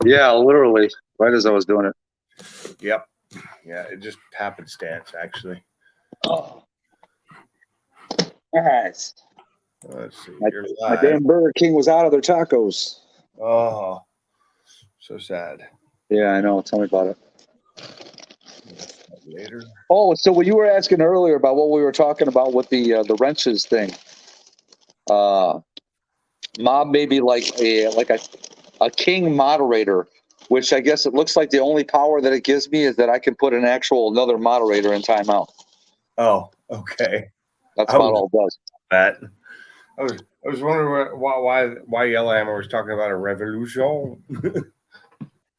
Yeah, literally, right as I was doing it. Yep. Yeah, it just happenstance, actually. Oh, nice. Let's see. My, You're my live. damn Burger King was out of their tacos. Oh, so sad. Yeah, I know. Tell me about it. Later. Oh, so what you were asking earlier about what we were talking about with the wrenches thing. Mob may be like a king moderator, which I guess it looks like the only power that it gives me is that I can put an actual another moderator in timeout. Oh, okay. That's I about was all it does. that. I was wondering why Yellowhammer was talking about a revolution.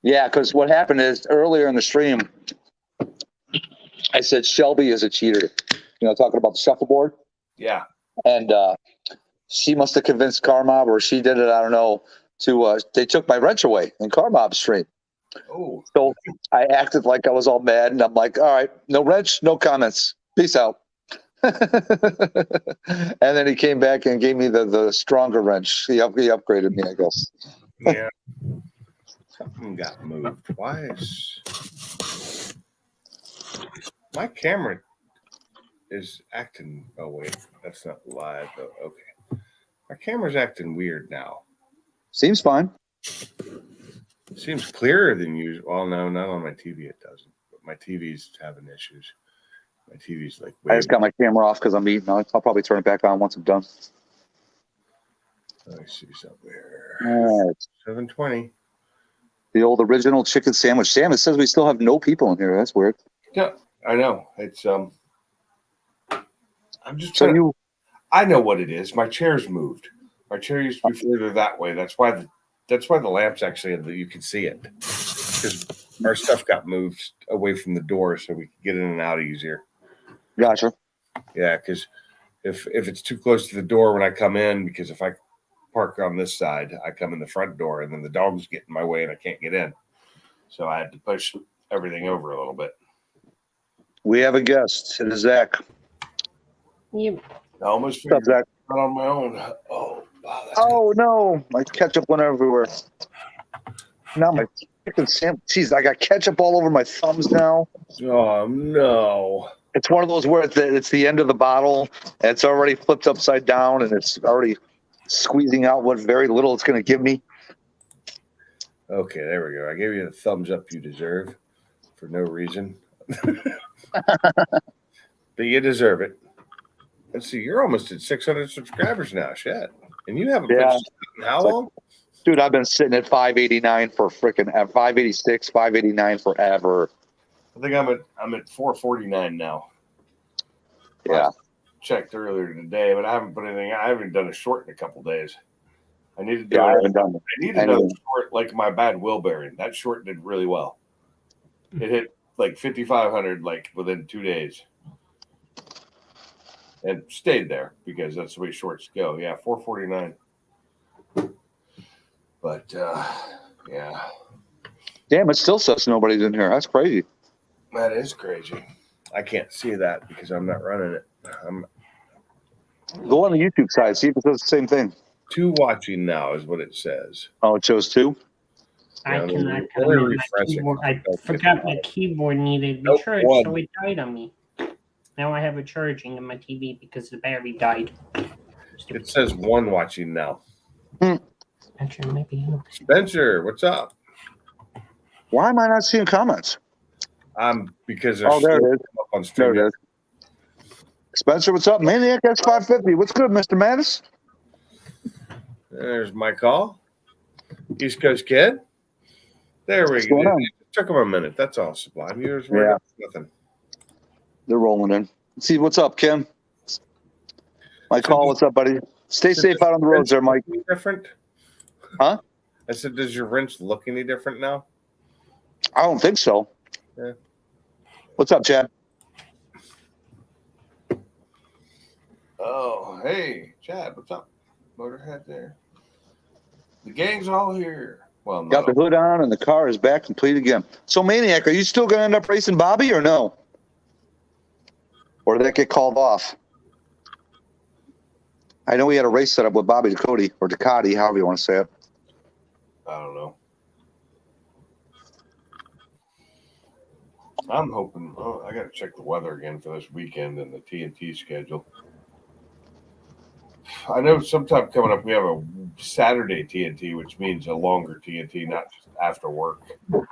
Yeah, because what happened is earlier in the stream, I said Shelby is a cheater. Talking about the shuffleboard, Yeah. and she must have convinced Carmob, or she did it. I don't know. They took my wrench away in Carmob's stream. Oh. So I acted like I was all mad, and I'm like, all right, no wrench, no comments. Peace out. And then he came back and gave me the stronger wrench. He upgraded me, I guess. Yeah. Something got moved. Why is my camera is acting? Oh wait, that's not live. Oh, okay, my camera's acting weird now. Seems fine. It seems clearer than usual. Well, no, not on my TV. It doesn't. But my TV's having issues. My TV's like I way. just got my camera off because I'm eating. I'll probably turn it back on once I'm done. Let me see something All here. right. 720. The old original chicken sandwich. Sam, it says we still have no people in here. That's weird. Yeah, I know. It's I'm just So trying. I know what it is. My chair's moved. My chair used to be further that way. That's why the lamp's actually you can see it because our stuff got moved away from the door so we could get in and out easier. Gotcha. Yeah, because if it's too close to the door when I come in, because if I park on this side, I come in the front door, and then the dogs get in my way and I can't get in. So I had to push everything over a little bit. We have a guest. It is Zach. You. I almost What's up, figured Zach? it out on my own. Oh, wow, that's Oh no, my ketchup went everywhere. Now my chicken sandwich. Jeez, I got ketchup all over my thumbs now. good. Oh no. It's one of those where it's the end of the bottle, and it's already flipped upside down, and it's already squeezing out what very little it's going to give me. Okay, there we go. I gave you the thumbs up you deserve for no reason. But you deserve it. Let's see, you're almost at 600 subscribers now, shit. And you haven't Yeah. been in how long? Dude, I've been sitting at 589 for freaking 586, 589 forever. I think I'm at 449 now. Yeah. Checked earlier today, but I haven't put anything. I haven't done a short in a couple days. I need to do. Yeah, I haven't done it. I need another short like my bad wheel bearing. That short did really well. It hit like 5,500 like within 2 days, and stayed there because that's the way shorts go. Yeah, 449. But yeah, Damn, it still says nobody's in here. That's crazy. that is crazy. I can't see that because I'm not running it. I'm Go on the YouTube side, see if it says the same thing. 2 watching now is what it says. Oh, it shows 2? I Yeah, cannot let come me in. My refresh it. keyboard, I Don't forgot get my it. keyboard needed to be Nope, charged, one. so it died on me. Now I have it charging in my TV because the battery died. It says 1 watching now. Actually, maybe. Spencer, what's up? Why am I not seeing comments? Because Oh, there it is. up on There stream. it is. Spencer, what's up? Maniac S550. What's good, Mr. Mattis? There's my call. East Coast Kid. There we What's go. going on? It took him a minute. That's all, Sublime. You just Yeah. nothing. They're rolling in. Let's see, what's up, Kim? My call, what's up, buddy? Stay safe out on the roads there, Mike. Any different? Huh? I said, does your wrench look any different now? I don't think so. Yeah. What's up, Chad? Oh, hey, Chad, what's up? Motorhead there. The gang's all here. Well, no. Got the hood on and the car is back complete again. So, Maniac, are you still going to end up racing Bobby or no? Or did that get called off? I know we had a race set up with Bobby Ducati, or Ducati, however you want to say it. I don't know. I'm hoping. Oh, I got to check the weather again for this weekend and the TNT schedule. I know sometime coming up we have a Saturday TNT, which means a longer TNT, not just after work. But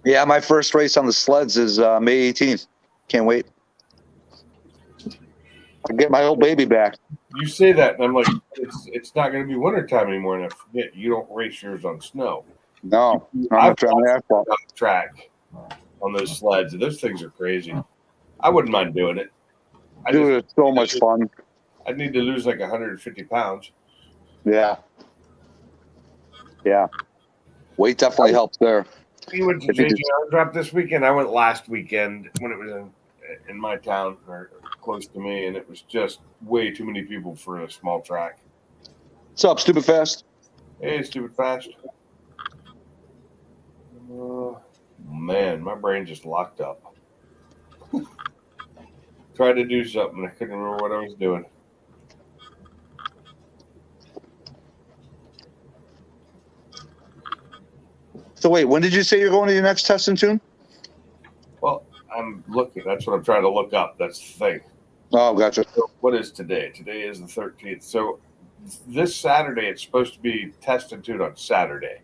Yeah, my first race on the sleds is May 18th. Can't wait. I get my old baby back. you say that, and I'm like, it's not going to be wintertime anymore, and I forget you don't race yours on snow. No, I've I'm on the asphalt. on the track on those sleds, and those things are crazy. I wouldn't mind doing it. Dude, it's so much fun. I'd need to lose like 150 pounds. Yeah. Yeah. Weight definitely helps there. You went to If you JGR drop this weekend. I went last weekend when it was in my town or close to me, and it was just way too many people for a small track. What's up, Stupid Fast? Hey, stupid fast. Man, my brain just locked up. Tried to do something. I couldn't remember what I was doing. So wait, when did you say you're going to your next test and tune? Well, I'm looking. That's what I'm trying to look up. That's the thing. Oh, gotcha. So what is today? Today is the 13th. So this Saturday, it's supposed to be test and tune on Saturday.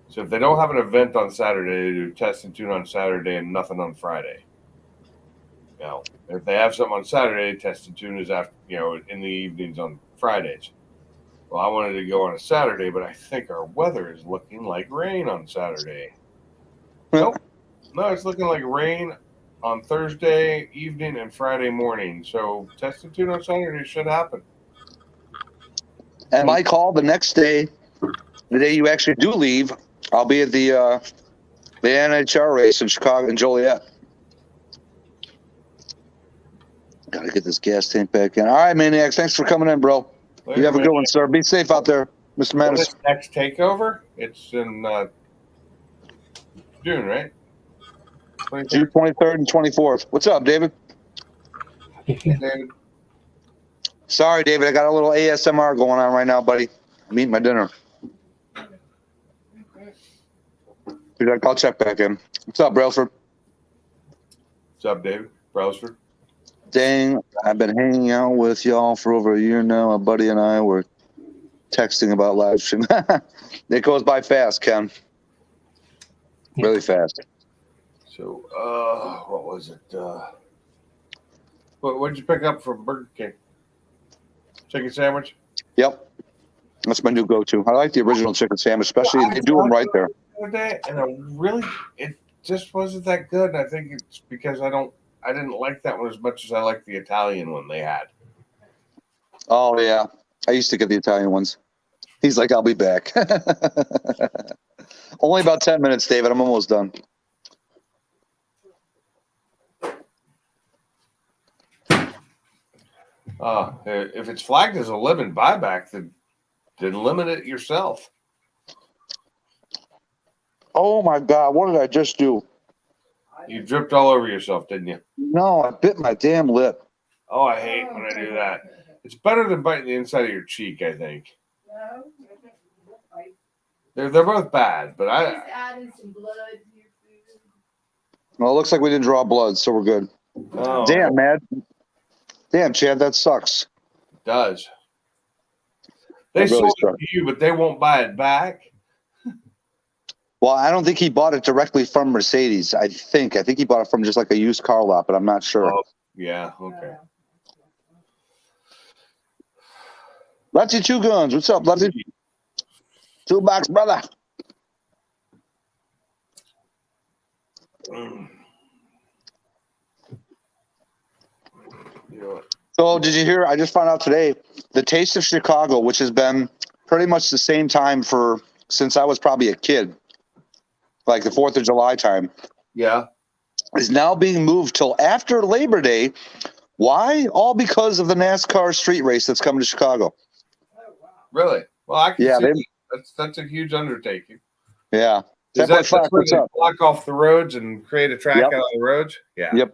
So if they don't have an event on Saturday, they do test and tune on Saturday and nothing on Friday. Now, if they have something on Saturday, test and tune is after, in the evenings on Fridays. Well, I wanted to go on a Saturday, but I think our weather is looking like rain on Saturday. Nope. No, it's looking like rain on Thursday evening and Friday morning. So test and tune on Saturday should happen. And my call the next day, the day you actually do leave, I'll be at the NHR race in Chicago in Joliet. Gotta get this gas tank back in. All right, Maniacs, thanks for coming in, bro. You have a good one, sir. Be safe out there, Mr. When Mattis. is next takeover? It's in June, right? June 23rd and 24th. What's up, David? David. Sorry, David. I got a little ASMR going on right now, buddy. I'm eating my dinner. Dude, I'll check back in. What's up, Brailsford? What's up, David? Browsford? Dang, I've been hanging out with y'all for over a year now. My buddy and I were texting about live stream. It goes by fast, Ken. Really fast. So, what was it? What'd you pick up from Burger King? Chicken sandwich? Yep. That's my new go-to. I like the original chicken sandwich, especially if they do them right there. The other day, and it just wasn't that good. And I think it's because I didn't like that one as much as I like the Italian one they had. Oh, yeah. I used to get the Italian ones. He's like, I'll be back. Only about 10 minutes, David. I'm almost done. If it's flagged as a limit buyback, then limit it yourself. Oh, my God. What did I just do? You dripped all over yourself, didn't you? No, I bit my damn lip. Oh, I hate when I do that. It's better than biting the inside of your cheek, I think. They're both bad, but Just adding some blood to your food. Well, it looks like we didn't draw blood, so we're good. Oh, Damn, man. Damn, Chad, that sucks. it does. That They really sold it sucks. to you, but they won't buy it back. Well, I don't think he bought it directly from Mercedes. I think he bought it from just like a used car lot, but I'm not sure. Oh, yeah, okay. Lefty Two Guns. What's up, Lefty? Two Box Brother. You know what? So did you hear? I just found out today the Taste of Chicago, which has been pretty much the same time since I was probably a kid, like the 4th of July time, Yeah. is now being moved till after Labor Day. Why? All because of the NASCAR street race that's coming to Chicago. Really? Well, I can Yeah, see that's a huge undertaking. Yeah. Is That that's where what's they up? block off the roads and create a track Yep. out of the roads? Yeah. Yep.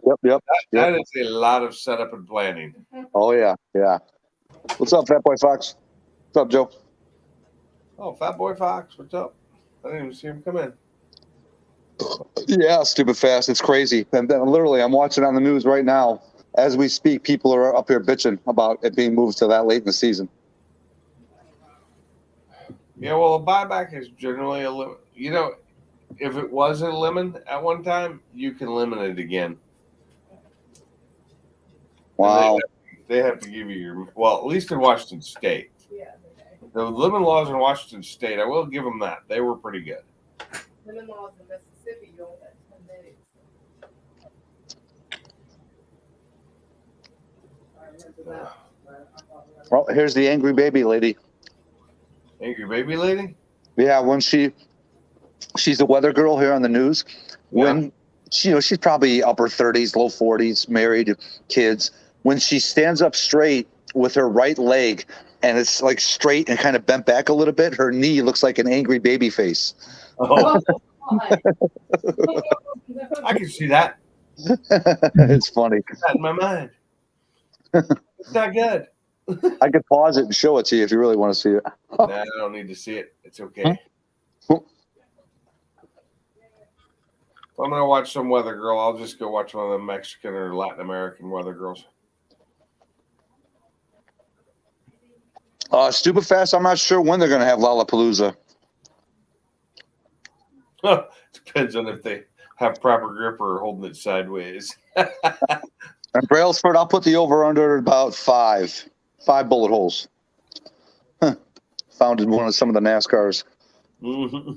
That is a lot of setup and planning. Oh, yeah. What's up, Fat Boy Fox? What's up, Joe? Oh, Fat Boy Fox, what's up? I didn't even see him come in. Yeah, stupid fast. It's crazy. And then literally, I'm watching on the news right now. As we speak, people are up here bitching about it being moved to that late in the season. Yeah, well, a buyback is generally a limit. You know, if it was a lemon at one time, you can limit it again. Wow. They have to give you your, well, at least in Washington State. Yeah, The lemon laws in Washington State, I will give them that. They were pretty good. lemon laws in Mississippi, you only got 10 days. I remember that. Well, here's the angry baby lady. Angry baby lady? Yeah, when she's the weather girl here on the news. When she's probably upper 30s, low 40s, married, kids. When she stands up straight with her right leg and it's like straight and kind of bent back a little bit, her knee looks like an angry baby face. Oh, God. I can see that. It's funny. That in my mind. It's not good. I could pause it and show it to you if you really want to see it. Nah, I don't need to see it. It's okay. Huh? If I'm gonna watch some weather girl, I'll just go watch one of the Mexican or Latin American weather girls. Stupid fast. I'm not sure when they're going to have Lollapalooza. Depends on if they have proper grip or holding it sideways. And Brailsford, I'll put the over under about five bullet holes. Found in one of some of the NASCARs. Mm-hmm.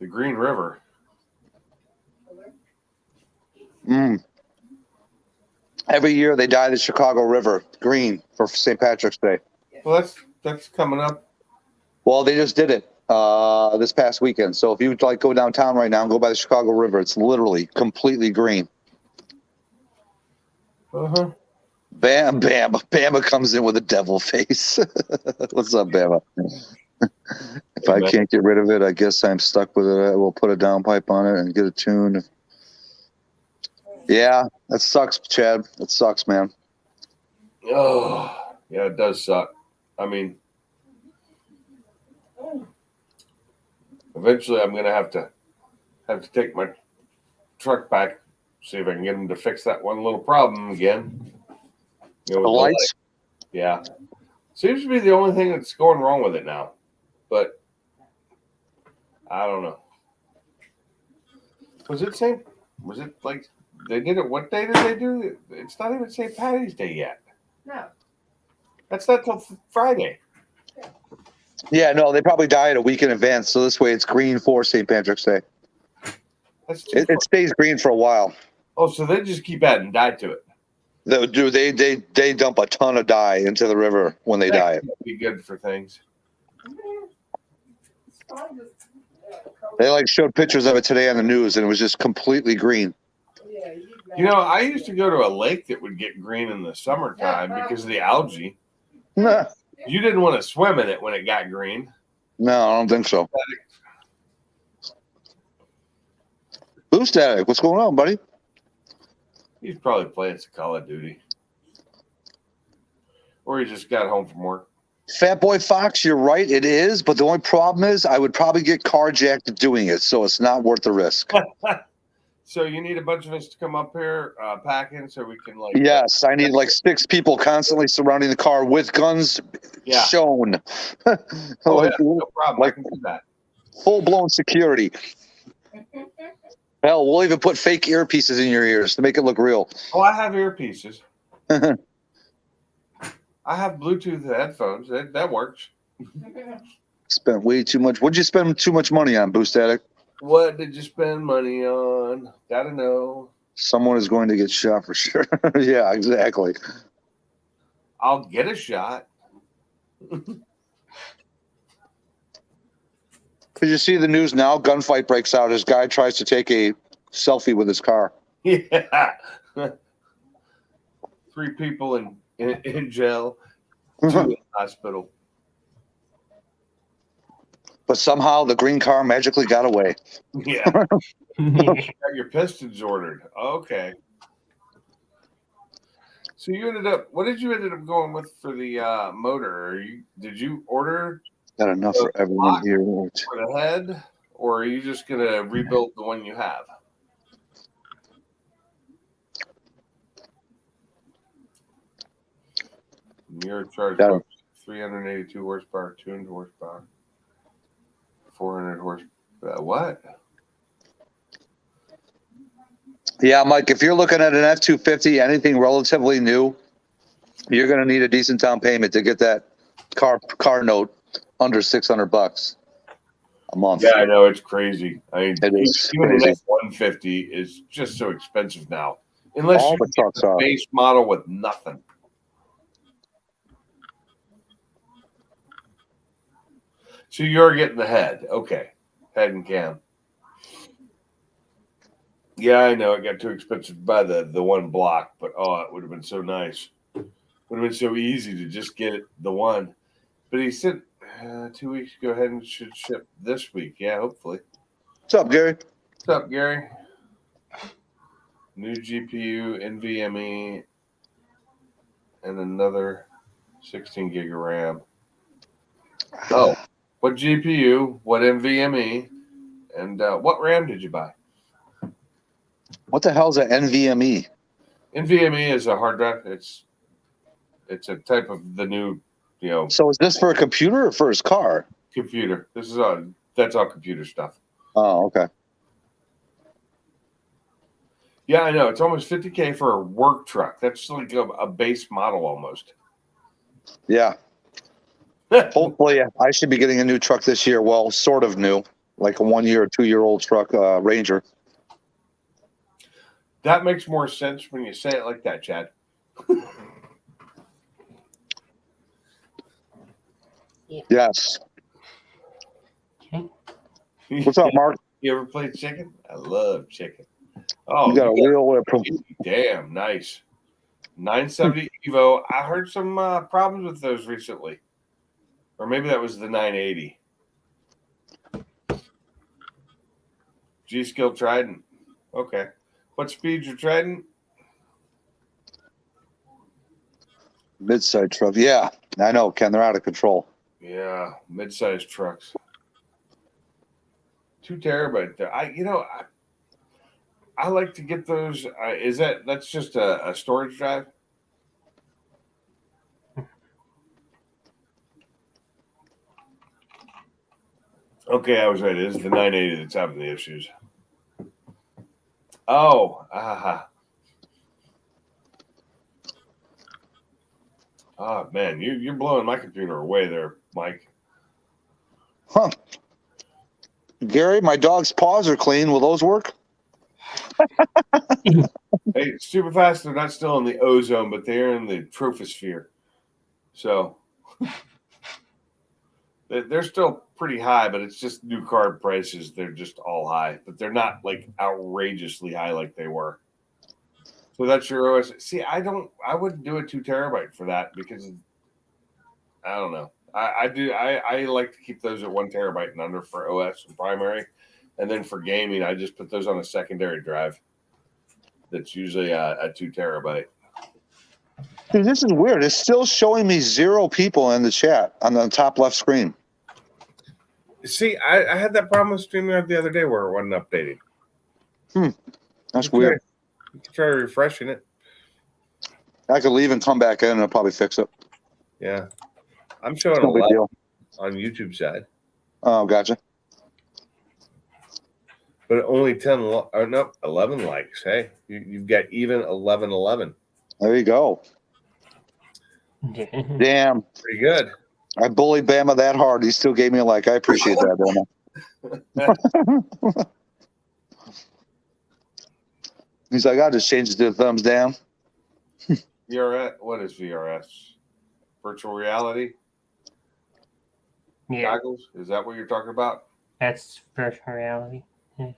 The Green River. Every year they dye the Chicago River green for St. Patrick's Day. Well, that's coming up. Well, they just did it this past weekend. So if you would like go downtown right now and go by the Chicago River, it's literally completely green. Uh-huh. Bam, bam. Bama comes in with a devil face. What's up, Bama? If I can't get rid of it, I guess I'm stuck with it. I will put a downpipe on it and get a tune. Yeah, that sucks, Chad. It sucks, man. Oh, yeah, it does suck. I mean, eventually I'm gonna have to take my truck back, see if I can get them to fix that one little problem again. You know, The with lights? Yeah, seems to be the only thing that's going wrong with it now. But I don't know. Was it like they did it? What day did they do it? It's not even St. Patty's Day yet. No. That's not till Friday. Yeah, no, they probably dye it a week in advance. So this way it's green for St. Patrick's Day. That's too It stays green for a while. Oh, so they just keep adding dye to it. They dump a ton of dye into the river when they dye it. That'd be good for things. They showed pictures of it today on the news, and it was just completely green. You know, I used to go to a lake that would get green in the summertime because of the algae. No, You didn't want to swim in it when it got green. I don't think so. Blue Static, what's going on, buddy? He's probably playing some Call of Duty. Or he just got home from work. Fat Boy Fox, you're right, it is. But the only problem is I would probably get carjacked doing it, so it's not worth the risk. So you need a bunch of us to come up here packing so we can Yes, I need 6 people constantly surrounding the car with guns shown. Oh, yeah, no problem. I can do that. Full-blown security. Hell, we'll even put fake earpieces in your ears to make it look real. Oh, I have earpieces. I have Bluetooth headphones. That works. Spent way too much. What'd you spend too much money on, Boost Addict? What did you spend money on? Gotta know. Someone is going to get shot for sure. Yeah, exactly. I'll get a shot. Did you see the news now? Gunfight breaks out. This guy tries to take a selfie with his car. Yeah. 3 people in jail, 2 in the hospital. But somehow the green car magically got away. Yeah. Got your pistons ordered. Okay. So you ended up. What did you ended up going with for the motor? Did you order Got enough for everyone here. for the head, or are you just gonna rebuild the one you have? Mirror charge Yeah. box, 382 horsepower, tuned horsepower, 400 horsepower. What? Yeah, Mike, if you're looking at an F-250, anything relatively new, you're going to need a decent down payment to get that car note under $600 a month. Yeah, I know it's crazy. I mean, It is even crazy. an F-150 is just so expensive now, unless All you the get trucks the are. base model with nothing. So you're getting the head, okay? Head and cam. Yeah, I know it got too expensive to buy the one block, but oh, it would have been so nice. Would have been so easy to just get it, the one. But he said 2 weeks ago, ahead and should ship this week. Yeah, hopefully. What's up, Gary? What's up, Gary? New GPU, NVMe, and another 16 gig of RAM. Oh, what GPU? What NVMe? And what RAM did you buy? What the hell is an NVMe? NVMe is a hard drive. It's a type of the new, So is this for a computer or for his car? computer. This is all. That's all computer stuff. Oh, okay. Yeah, I know. It's almost $50K for a work truck. That's like a base model almost. Yeah. Hopefully, I should be getting a new truck this year. Well, sort of new, like a 1 year or 2 year old truck, Ranger. That makes more sense when you say it like that, Chad. Yes. Okay. What's up, Mark? You ever played chicken? I love chicken. Oh, You got a real damn nice. 970 Evo. I heard some problems with those recently. Or maybe that was the 980. G-Skill Trident. Okay. What speed your Trident? mid-side truck. Yeah, I know, Ken. They're out of control. Yeah, mid-sized trucks. 2 terabyte there. I like to get those. That's just a storage drive? Okay, I was right. It is the 980 that's having the issues. Oh, oh man, you're blowing my computer away there, Mike. Huh. Gary, my dog's paws are clean. Will those work? Hey, super fast. They're not still in the ozone, but they're in the trophosphere. So they're still pretty high, but it's just new card prices. They're just all high, but they're not like outrageously high like they were. So that's your OS. See, I wouldn't do a 2 terabyte for that because I don't know. I like to keep those at 1 terabyte and under for OS and primary. And then for gaming, I just put those on a secondary drive. That's usually a 2 terabyte. Dude, this is weird. It's still showing me 0 people in the chat on the top left screen. See, I had that problem with StreamYard the other day where it wasn't updating. That's weird. You can try refreshing it. I could leave and come back in and I'll probably fix it. Yeah. I'm showing No big 11 deal. on YouTube side. Oh, gotcha. But only 11 likes. Hey, you've got even 11. There you go. Damn. Pretty good. I bullied Bama that hard. He still gave me a like. I appreciate that, Bama. He's like, I'll just change it to thumbs down. VRS. What is VRS? Virtual reality Yeah, goggles? Is that what you're talking about? that's virtual reality. Yeah.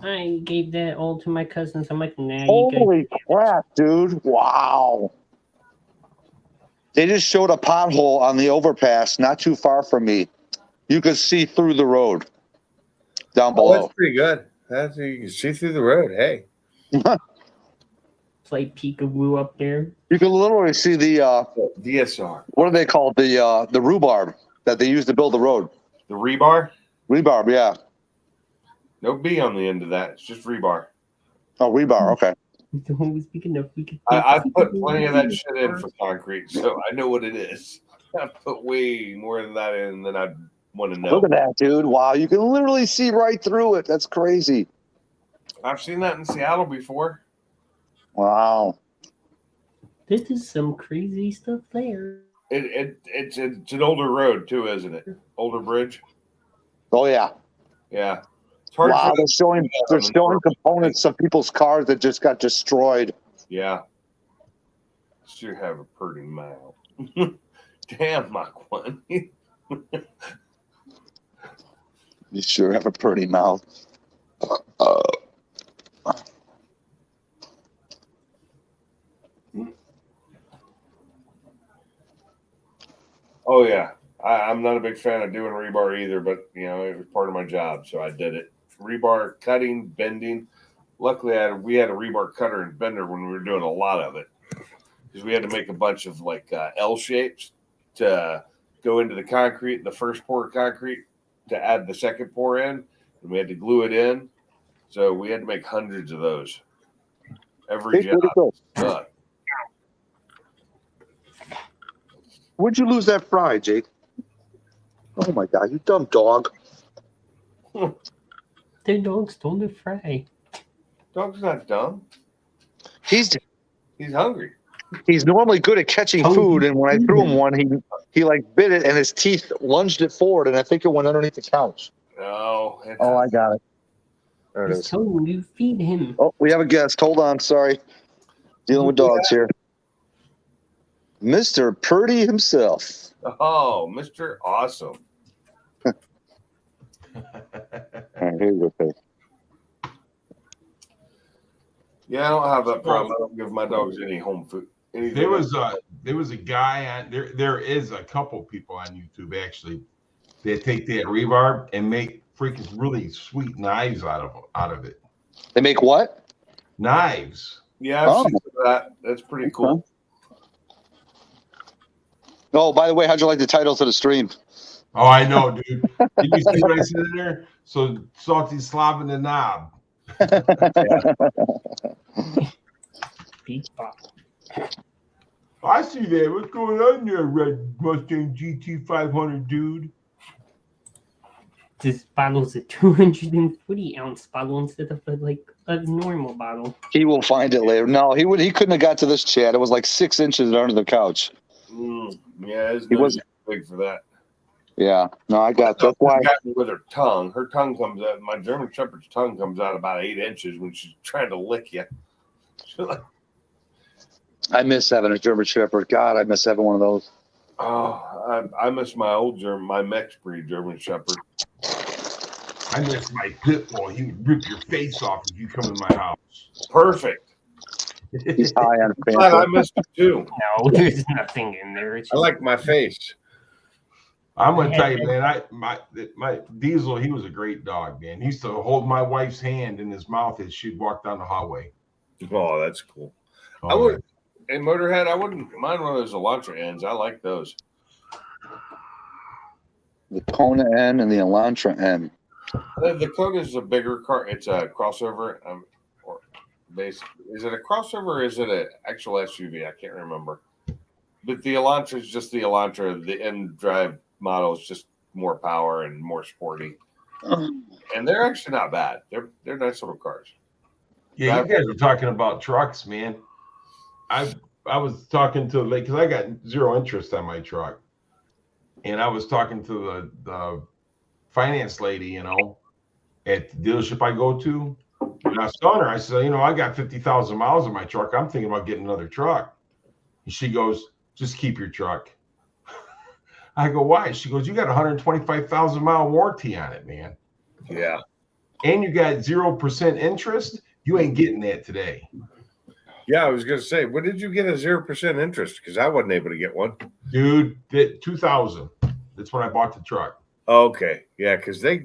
I gave that all to my cousins. I'm like, nah, you guys. Holy crap, dude. Wow. They just showed a pothole on the overpass not too far from me. You could see through the road down Oh, below. that's pretty good. You can see through the road. Hey, It's like peekaboo up there. You can literally see the DSR. what are they called? The rhubarb that they use to build the road. The rebar? Rebarb, yeah. No B on the end of that. It's just rebar. Oh, rebar. Okay. Always speaking of, we could. I put plenty of that shit in for concrete, so I know what it is. I put way more than that in than I'd want to know. Look at that, dude! Wow, you can literally see right through it. That's crazy. I've seen that in Seattle before. Wow. This is some crazy stuff there. It's an older road too, isn't it? Older bridge. Oh yeah. Yeah. It's hard Wow, for they're showing components of people's cars that just got destroyed. Yeah. Sure have a pretty mouth. Damn, Mach 1. You sure have a pretty mouth. Oh yeah. I'm not a big fan of doing rebar either, but you know, it was part of my job, so I did it. Rebar cutting, bending. Luckily, we had a rebar cutter and bender when we were doing a lot of it, because we had to make a bunch of like L shapes to go into the concrete, the first pour of concrete, to add the second pour in, and we had to glue it in. So we had to make hundreds of those. Every Hey, where'd it go? job. Where'd you lose that fry, Jake? Oh my God, you dumb dog. Their dogs don't fry. Dog's not dumb. He's hungry. He's normally good at catching food, and when I threw him one, he like bit it, and his teeth lunged it forward, and I think it went underneath the couch. No. Oh, I got it. There it Just is. told you feed him. Oh, we have a guest. Hold on, sorry. Dealing with dogs here. Mr. Purdy himself. Oh, Mr. Awesome. All right, here you go, Pig. Yeah, I don't have that problem. I don't give my dogs any home food. Anything. There was a guy on there is a couple people on YouTube actually that take that rebarb and make freaking really sweet knives out of it. They make what? Knives. Yeah, I've seen that. That's pretty cool. Oh, by the way, how'd you like the title to the stream? Oh, I know, dude. Did you see what I said in there? So salty slob in the knob. Beach bottle. I see that. What's going on there, Red Mustang GT 500, dude? This bottle's a 240-ounce bottle instead of a normal bottle. He will find it later. No, he couldn't have got to this chat. It was like 6 inches under the couch. Yeah, He wasn't big for that. Yeah, no, I got that's why. With her tongue comes out. My German Shepherd's tongue comes out about 8 inches when she's trying to lick you. I miss having a German Shepherd. God, I miss having one of those. Oh, I miss my my mixed breed German Shepherd. I miss my pit bull. He would rip your face off if you come in my house. Perfect. He's high on I missed it too. No, there's nothing in there. It's I like my face. I'm gonna tell you, man. My Diesel, he was a great dog, man. He used to hold my wife's hand in his mouth as she'd walk down the hallway. Oh, that's cool. Oh, I would, in Motorhead, I wouldn't mind one of those Elantra ends. I like those. The Kona N and the Elantra N. The Kona is a bigger car. It's a crossover. Or basically, is it a crossover or is it an actual SUV? I can't remember. But the Elantra is just the Elantra. The end drive model is just more power and more sporty. And they're actually not bad. They're nice little cars. Yeah, you guys are talking about trucks, man. I was talking to because I got zero interest on my truck, and I was talking to the finance lady, you know, at the dealership I go to. And I was telling her, I said, I got 50,000 miles on my truck. I'm thinking about getting another truck. And she goes, just keep your truck. I go, why? She goes, you got 125,000 mile warranty on it, man. Yeah. And you got 0% interest. You ain't getting that today. Yeah, I was gonna say, when did you get a 0% interest? Because I wasn't able to get one. Dude, 2000. That's when I bought the truck. Okay, yeah, because they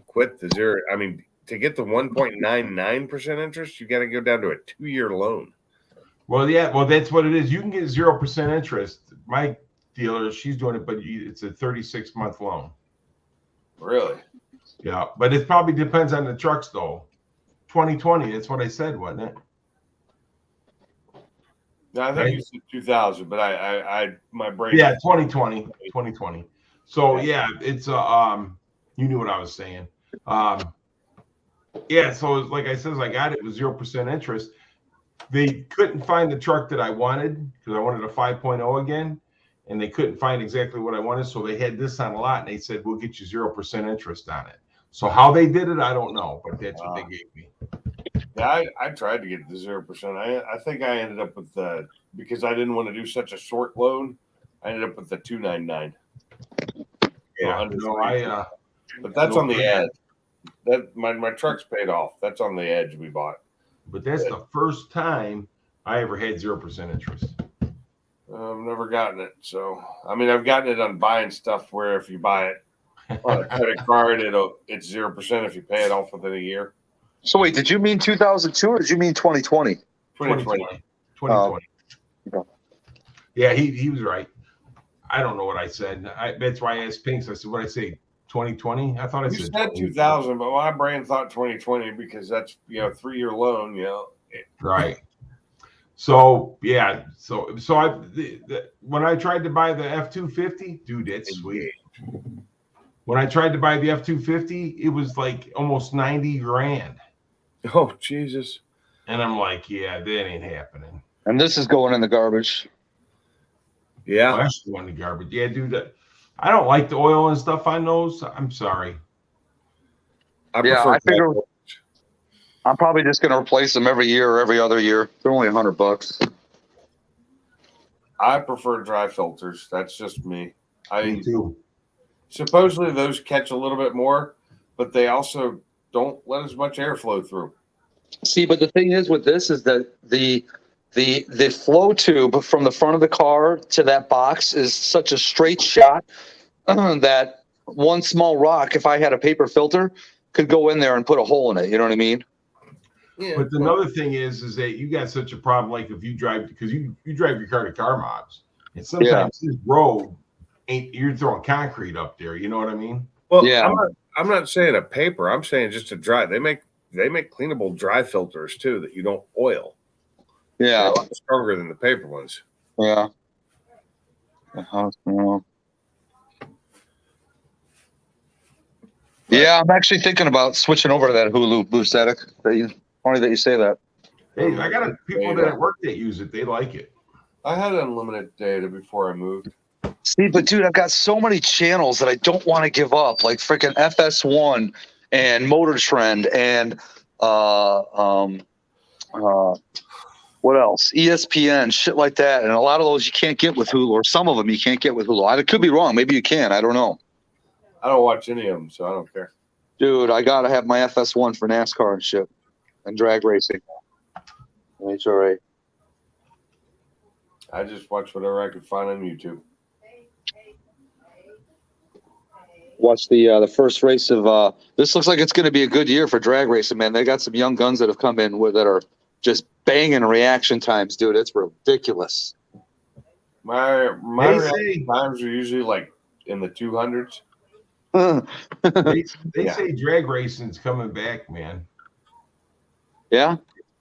quit the zero. I mean, to get the 1.99% interest, you got to go down to a 2-year loan. Well, yeah, well, that's what it is. You can get 0% interest. My dealer, she's doing it, but it's a 36-month loan. Really? Yeah, but it probably depends on the trucks, though. 2020, that's what I said, wasn't it? No, I think Right. you said 2000, but I my brain. Yeah, 2020. So yeah, it's you knew what I was saying. Yeah, so like I said, I got it with 0% interest. They couldn't find the truck that I wanted because I wanted a 5.0 again, and they couldn't find exactly what I wanted. So they had this on a lot, and they said, we'll get you 0% interest on it. So how they did it, I don't know, but that's what they gave me. Yeah, I tried to get the 0%. I think I ended up with the, because I didn't want to do such a short loan, I ended up with the 299. Yeah, under no, 32. But that's on the edge. That my truck's paid off. That's on the edge we bought. but that's the first time I ever had 0% interest. I've never gotten it. So I mean, I've gotten it on buying stuff where if you buy it on a credit card, it's 0% if you pay it off within a year. So wait, did you mean 2002 or did you mean 2020? 2020. 2020. Okay. Yeah, he was right. I don't know what I said. That's why I asked Pinks. I said, what did I say? 2020? I thought I You said said 2000, but my brain thought 2020 because that's 3-year loan. Right. So yeah. So when I tried to buy the F-250, dude, it's sweet. When I tried to buy the F-250, it was like almost 90 grand. Oh Jesus! And I'm like, yeah, that ain't happening. And this is going in the garbage. Yeah, That's the one, the garbage. Yeah, dude. I don't like the oil and stuff on those. I'm sorry. I figure I'm probably just going to replace them every year or every other year. They're only $100. I prefer dry filters. That's just me. Me too. Supposedly those catch a little bit more, but they also don't let as much air flow through. See, but the thing is with this is that the flow tube from the front of the car to that box is such a straight shot that one small rock, if I had a paper filter, could go in there and put a hole in it. You know what I mean? Yeah, But another thing is that you got such a problem. Like if you drive, because you drive your car to car mobs, and sometimes this road you're throwing concrete up there. You know what I mean? Well, Yeah. I'm not saying a paper. I'm saying just a dry. They make cleanable dry filters too that you don't oil. They're Yeah. a lot stronger than the paper ones. Yeah. Yeah, I'm actually thinking about switching over to that Hulu Blue Static. Funny that you say that. Hey, I got people that at work that use it. They like it. I had unlimited data before I moved. See, but dude, I've got so many channels that I don't want to give up, like freaking FS1 and Motor Trend and what else? ESPN, shit like that. And a lot of those you can't get with Hulu, or some of them you can't get with Hulu. I could be wrong. Maybe you can. I don't know. I don't watch any of them, so I don't care. Dude, I gotta have my FS1 for NASCAR and shit, and drag racing. HRA. I just watch whatever I could find on YouTube. Watch the first race of this. Looks like it's going to be a good year for drag racing, man. They got some young guns that have come in that are just banging reaction times, dude. It's ridiculous. My They reaction times are usually like in the 200s. They say drag racing's coming back, man. Yeah.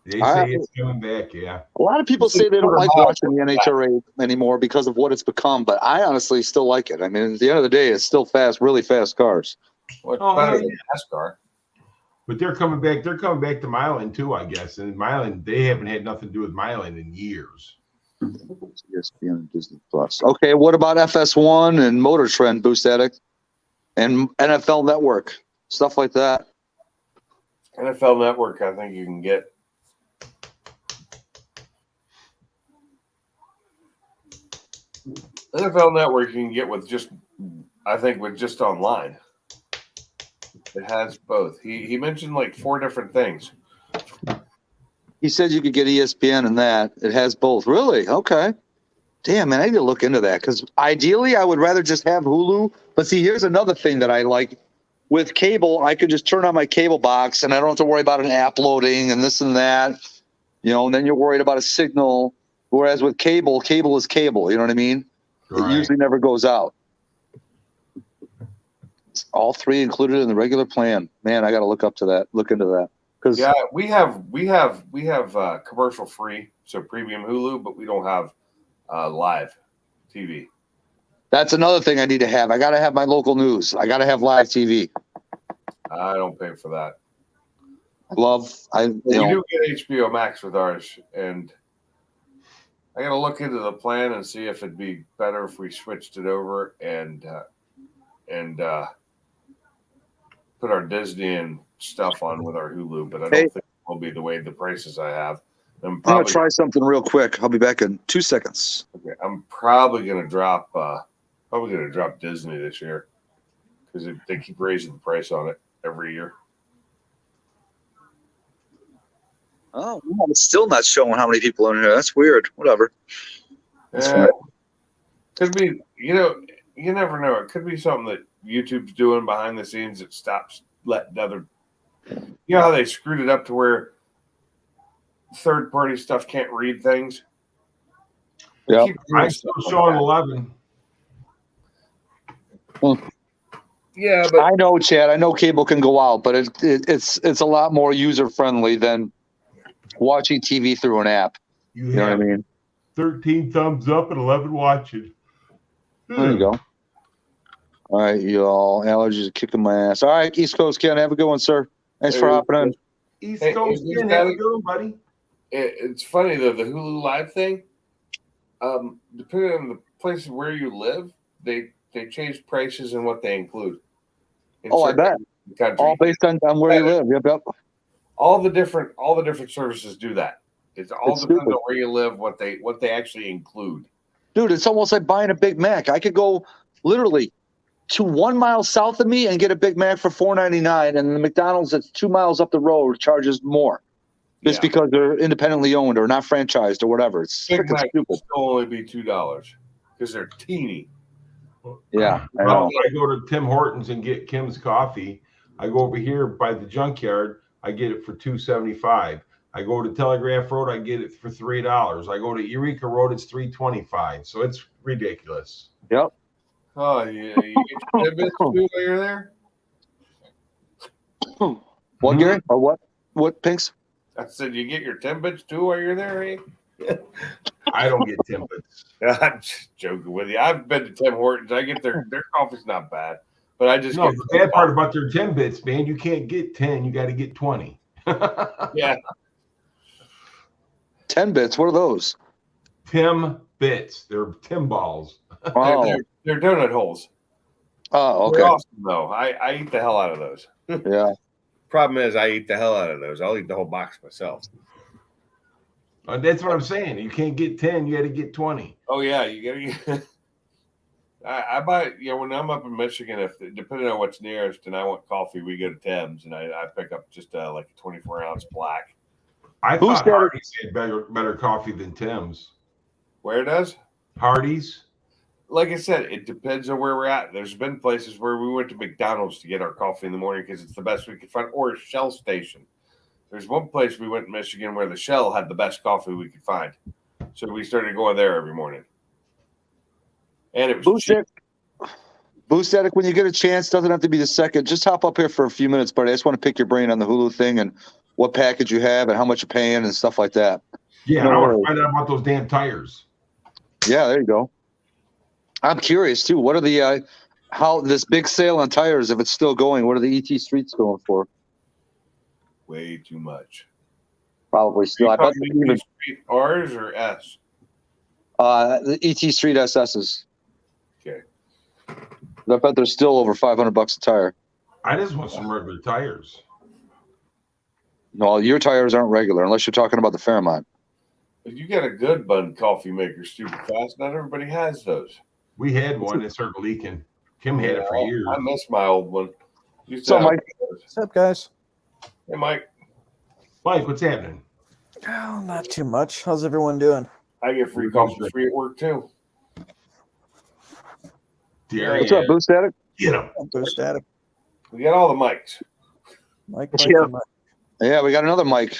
They say it's coming back, yeah. A lot of people say they don't like watching the NHRA anymore because of what it's become, but I honestly still like it. I mean, at the end of the day, it's still fast, really fast cars. Well, it's Oh, better hell than NASCAR. But they're coming back. They're coming back to Milan too, I guess. And Milan, they haven't had nothing to do with Milan in years. ESPN and Disney Plus. Okay, what about FS1 and Motor Trend, Boost Addict, and NFL Network, stuff like that? NFL Network, I think you can get. NFL Network you can get with just, I think, with just online. It has both. He mentioned like 4 different things. He said you could get ESPN and that. It has both. Really? Okay. Damn, man, I need to look into that because ideally I would rather just have Hulu. But see, here's another thing that I like with cable, I could just turn on my cable box and I don't have to worry about an app loading and this and that, and then you're worried about a signal. Whereas with cable is cable. You know what I mean? It Right. usually never goes out. It's all three included in the regular plan. Man, I got to look into that. Because Yeah, we have commercial free, so premium Hulu, but we don't have live TV. that's another thing I need to have. I got to have my local news. I got to have live TV. I don't pay for that. We We do get HBO Max with ours, and I got to look into the plan and see if it'd be better if we switched it over and put our Disney and stuff on with our Hulu. But I don't think it will be the way the prices I have. I'm going to try something real quick. I'll be back in 2 seconds. Okay, I'm probably going to drop Disney this year because they keep raising the price on it every year. Oh, well, it's still not showing how many people are in here. That's weird. Whatever. That's fine. Could be, you never know. It could be something that YouTube's doing behind the scenes that stops letting other. You know how they screwed it up to where third-party stuff can't read things. Yeah, I'm still showing 11. Yeah, but I know, Chad. I know cable can go out, but it's a lot more user friendly than watching TV through an app. You You know what I have mean? 13 thumbs up and 11 watching. There you go. All right, y'all. Allergies are kicking my ass. All right, East Coast Ken, have a good one, sir. Thanks for hopping on. East Hey, Coast, hey, Ken, have a good one, buddy. It's funny though, the Hulu Live thing. Depending on the places where you live, they change prices and what they include. In Oh, I certain bet. countries. All based on where you live. Yep. All the different services do that. It's It's depends stupid. on where you live, what they actually include. Dude, it's almost like buying a Big Mac. I could go literally to 1 mile south of me and get a Big Mac for $4.99, and the McDonald's that's 2 miles up the road charges more. Just Yeah. because they're independently owned or not franchised or whatever. It's Big freaking Mac will stupid. still only be $2 because they're teeny. Yeah, I Well, know. I go to Tim Hortons and get Kim's coffee. I go over here by the junkyard. I get it for $2.75. I go to Telegraph Road. I get it for $3. I go to Eureka Road. It's $3.25. So it's ridiculous. Yep. Oh, yeah, you get your tidbits too while you're there. What, Gary? Or what? What, Pinks? I said you get your tidbits too while you're there, eh? I don't get Timbits. I'm just joking with you. I've been to Tim Hortons. I get their coffee's not bad, but I just No, get the bad part about their Timbits, man, you can't get 10. You got to get 20. yeah. 10 bits. What are those? Tim Bits. They're Tim balls. Oh, They're donut holes. oh, They're okay. awesome though. I eat the hell out of those. Yeah. Problem is, I eat the hell out of those. I'll eat the whole box myself. That's what I'm saying. You can't get 10. You got to get 20. Oh yeah, you gotta. I buy. When I'm up in Michigan, if depending on what's nearest, and I want coffee, we go to Tim's, and I pick up just like a 24-ounce black. I Who's thought that? Hardee's had better coffee than Tim's. Where it does? Hardee's? Like I said, it depends on where we're at. There's been places where we went to McDonald's to get our coffee in the morning because it's the best we could find, or a Shell station. There's one place we went in Michigan where the Shell had the best coffee we could find. So we started going there every morning. And it was cheap. Boost Addict, when you get a chance, doesn't have to be the second. Just hop up here for a few minutes, but I just want to pick your brain on the Hulu thing and what package you have and how much you're paying and stuff like that. Yeah, No I want worries. to find out about those damn tires. Yeah, there you go. I'm curious too. What are the how this big sale on tires, if it's still going? What are the ET Streets going for? Way too much. Probably still. I bet even R's or S? the ET Street SSs. Okay. I bet they're still over $500 a tire. I just want some regular tires. No, your tires aren't regular unless you're talking about the Fairmont. If you got a good bun coffee maker stupid fast, not everybody has those. We had one that started leaking. Kim had it for years. I miss my old one. Used to So, have Mike, those. What's up, guys? Hey, Mike, Mike, what's happening? Oh, not too much. How's everyone doing? I get free coffee free at work too. Darian, what's up, Boost Addict? get him. Boost Addict. We got all the mics. Mike, Yeah. Mike. Yeah, we got another mic.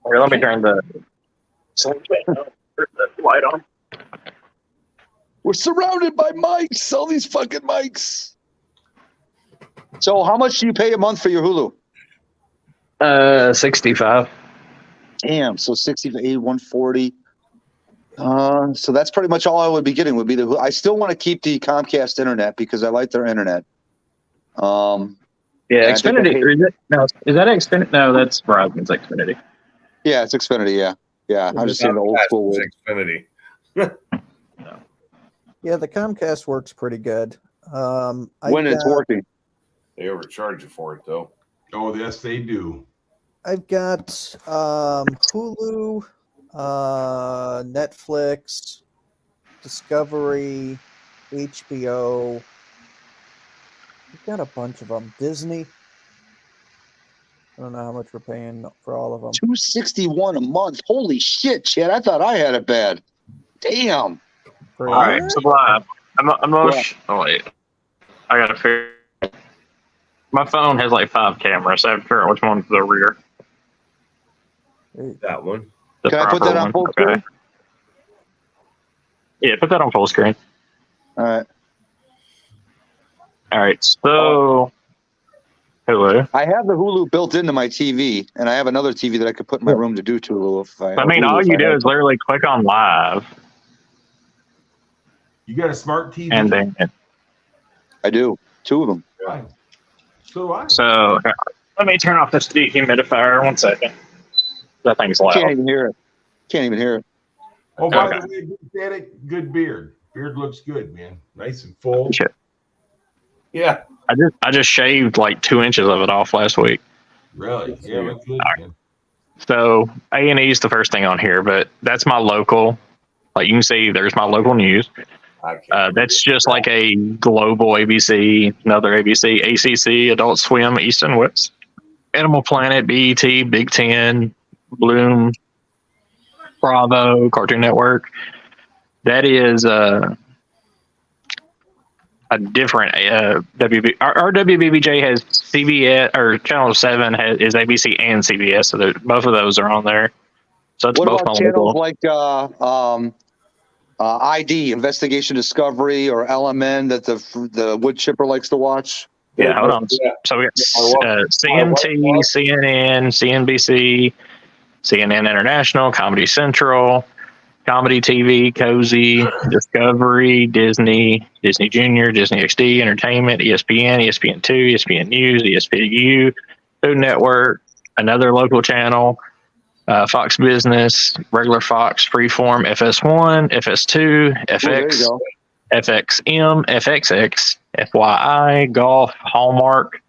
Here, let me turn the light on. We're surrounded by mics. All these fucking mics. So, how much do you pay a month for your Hulu? 65. Damn. So 60 to 80, 140. So that's pretty much all I would be getting would be the Hulu. I still want to keep the Comcast internet because I like their internet. Yeah, I think I Xfinity. paid- Or is that Xfinity? No, that's Verizon's Xfinity. Yeah, it's Xfinity. Yeah. Yeah. I'm just saying the old school way. Xfinity. Yeah, the Comcast works pretty good. I've When it's got- working. They overcharge you for it though. Oh, yes, they do. I've got Hulu, Netflix, Discovery, HBO. We've got a bunch of them. Disney. I don't know how much we're paying for all of them. $261 a month. Holy shit, Chad. I thought I had it bad. Damn. For All right, internet? Sublime. I'm Yeah. oh wait, I gotta figure. My phone has like 5 cameras. So I have to figure out which one's the rear. That one. The Can I put proper that on one. full Okay. screen? Yeah, put that on full screen. All right. All right, so Hulu. I have the Hulu built into my TV, and I have another TV that I could put in my room to do Hulu. If I, I mean, Hulu all if you I do had- is literally click on live, You got a smart TV? and then I do. 2 of them. Fine. So do I. so let me turn off this dehumidifier. 1 second. That thing's Can't loud. even hear it. Can't even hear it. Oh, by Okay. the way, good static, good beard. Beard looks good, man. Nice and full. Shit. Yeah. I just shaved like 2 inches of it off last week. Really? Yeah, look good, man. So A&E is the first thing on here, but that's my local. Like you can see, there's my local news. I can't. That's just like a global ABC, another ABC, ACC, Adult Swim, East and West, Animal Planet, BET, Big Ten, Bloom, Bravo, Cartoon Network. That is a different WB. Our WBBJ has CBS, or Channel 7 is ABC and CBS, so both of those are on there. So it's What both about my channels local. like ID, Investigation Discovery, or LMN that the wood chipper likes to watch? Yeah, hold on. Yeah. So we got CMT, CNN, CNBC, CNN International, Comedy Central, Comedy TV, Cozy, Discovery, Disney, Disney Junior, Disney XD, Entertainment, ESPN, ESPN2, ESPN News, ESPNU, Food Network, another local channel, Fox Business, regular Fox, Freeform, FS1, FS2, Ooh, there you FX, go. FXM, FXX, FYI, Golf, Hallmark,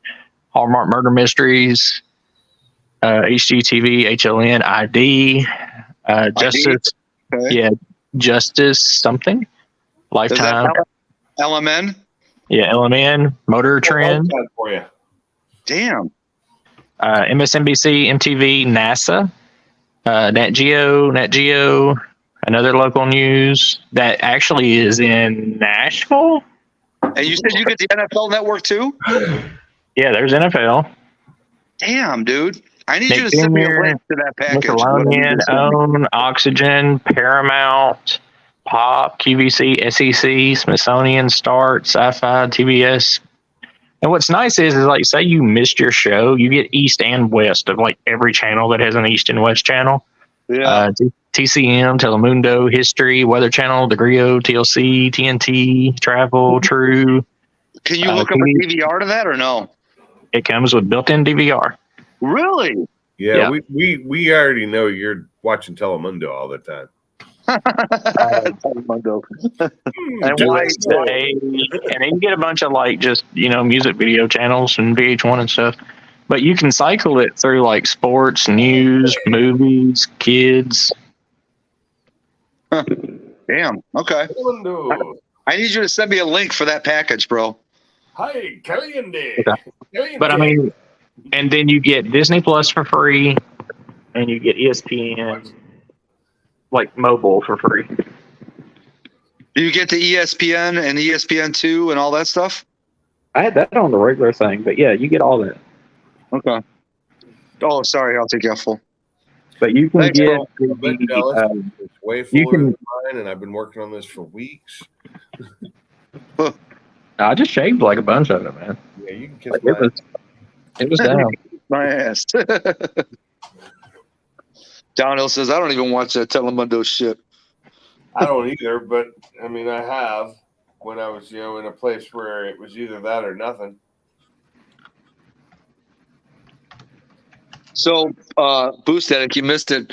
Hallmark Murder Mysteries, HGTV, HLN, ID, Justice, Okay. yeah, Justice something, Is Lifetime, that LMN? yeah, LMN, Motor Trend, Lifetime for you. Damn. MSNBC, MTV, NASA, Nat Geo, another local news that actually is in Nashville. And you said you get the NFL Network too? Yeah, there's NFL. Damn, dude. I need Nick you to send me a Jr., link to that package. Nickelodeon, OWN, Oxygen, Paramount, Pop, QVC, SEC, Smithsonian, Start, Sci-Fi, TBS. And what's nice is like, say you missed your show, you get East and West of like every channel that has an East and West channel. Yeah. TCM, Telemundo, History, Weather Channel, Degrio, TLC, TNT, Travel, True. Can you look up a DVR to that or no? It comes with built-in DVR. Really? Yeah, Yeah. we already know you're watching Telemundo all the time. Telemundo. And Just why? say- and then you get a bunch of like just music video channels and VH1 and stuff. But you can cycle it through like sports, news, movies, kids. Damn. Okay. Telemundo. I need you to send me a link for that package, bro. Hi, Caliente. Okay. Caliente. But I mean, and then you get Disney Plus for free, and you get ESPN like mobile for free. Do you get the ESPN and ESPN2 and all that stuff? I had that on the regular thing, but yeah, you get all that. Okay. Oh, sorry. I'll take you off full. But you can Thanks, get bro. I'm a bit jealous. It's way you fuller can- than mine, and I've been working on this for weeks. I just shaved like a bunch of it, man. Yeah, you can kiss Like, my it was down. My ass. Downhill says, I don't even watch that Telemundo shit. I don't either, but I mean, I have when I was, in a place where it was either that or nothing. So, Boost Addict, you missed it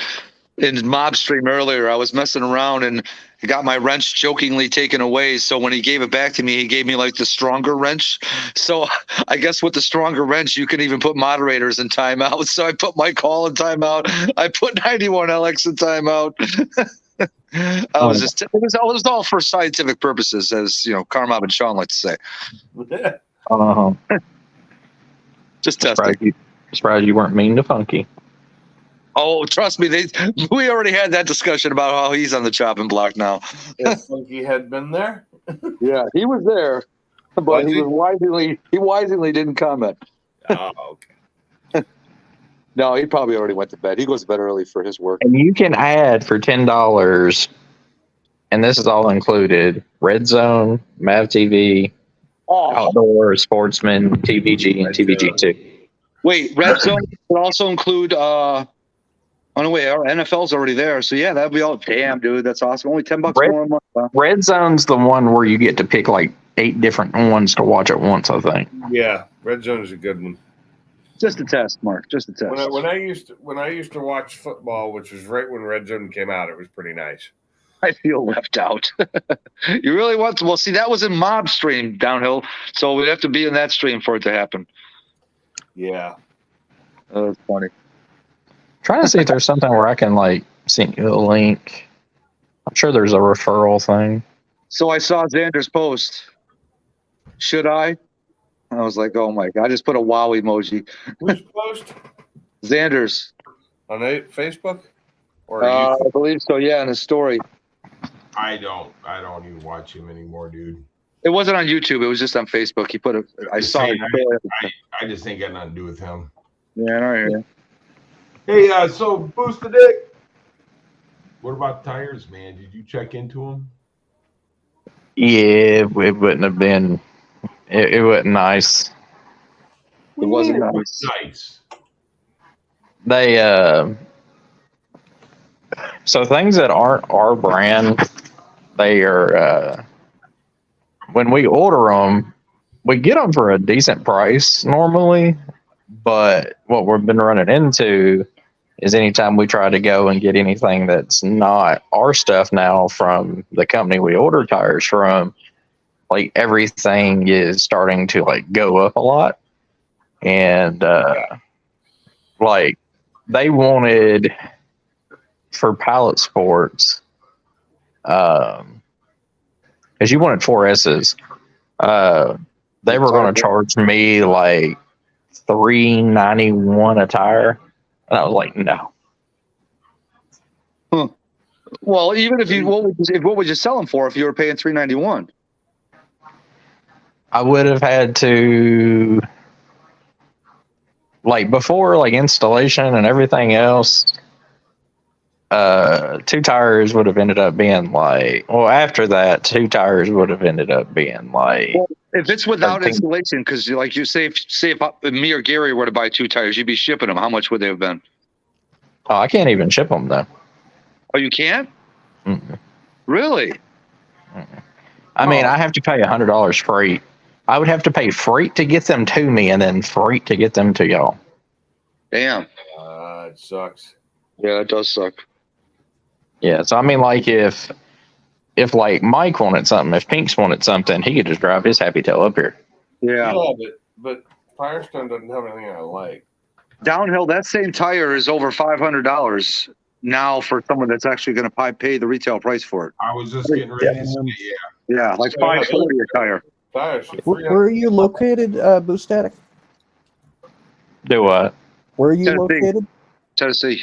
in Mob Stream earlier. I was messing around and I got my wrench jokingly taken away. So when he gave it back to me, he gave me like the stronger wrench. So I guess with the stronger wrench, you can even put moderators in timeout. So I put my call in timeout. I put 91LX in timeout. It was all for scientific purposes, as Carmob and Sean like to say. Uh-huh. Just testing. Surprised you weren't mean to Funky. Oh, trust me, we already had that discussion about how he's on the chopping block now. If Funky had been there, Yeah, he was there, but Was he? he wisely didn't comment. oh, okay. No, he probably already went to bed. He goes to bed early for his work. And you can add for $10, and this is all included: Red Zone, Mav TV, Oh, Outdoor, Sportsman, TVG, and TVG2. wait, Red Zone would also include. Oh no, wait, our NFL's already there, so yeah, that'd be all. Damn, dude, that's awesome. Only $10 more a month. Huh? Red Zone's the one where you get to pick like 8 different ones to watch at once, I think. Yeah, Red Zone is a good one. Just a test, Mark. Just a test. When I used to watch football, which was right when Red Zone came out, it was pretty nice. I feel left out. You really want to? Well, see, that was in Mob Stream Downhill, so we'd have to be in that stream for it to happen. Yeah. Oh, that's funny. Trying to see if there's something where I can like send you a link. I'm sure there's a referral thing. So I saw Xander's post. Should I? I was like, oh my God. I just put a wow emoji. Who's post Xander's. on Facebook or I YouTube? believe so, yeah, in his story. I don't even watch him anymore, dude. It wasn't on YouTube. It was just on Facebook. He put I saw it. I just ain't got nothing to do with him. Yeah, I hear you. Hey, so Boosted Dick, what about tires, man? Did you check into them? Yeah, it wouldn't have been. It wasn't nice. It wasn't Yeah, nice. nice. They so things that aren't our brand, they are when we order them, we get them for a decent price normally. But what we've been running into is anytime we try to go and get anything that's not our stuff now from the company we order tires from, like everything is starting to like go up a lot. And like they wanted for Pallet Sports, because you wanted 4S's, they were going to charge me like $391 a tire, and I was like, no. Well, even if what would you sell them for if you were paying $391? I would have had to, like before, like installation and everything else. 2 tires would have ended up being like. Well, after that, 2 tires would have ended up being like. Well, if it's without 13. installation, because like you say, if me or Gary were to buy 2 tires, you'd be shipping them. How much would they have been? Oh, I can't even ship them though. Oh, you can't? Mm-mm. Really? I mean, Oh. I have to pay $100 freight. I would have to pay freight to get them to me, and then freight to get them to y'all. Damn. It sucks. Yeah, it does suck. Yeah, so I mean, like if like Mike wanted something, if Pinks wanted something, he could just drive his happy tail up here. Yeah. But Firestone doesn't have anything I like. Downhill, that same tire is over $500 now for someone that's actually going to pay the retail price for it. I was just getting ready to say, yeah. Yeah, like $540 a tire. Tires are Where are you located, Boost Addict? Do what? Where are you Tennessee. located? Tennessee.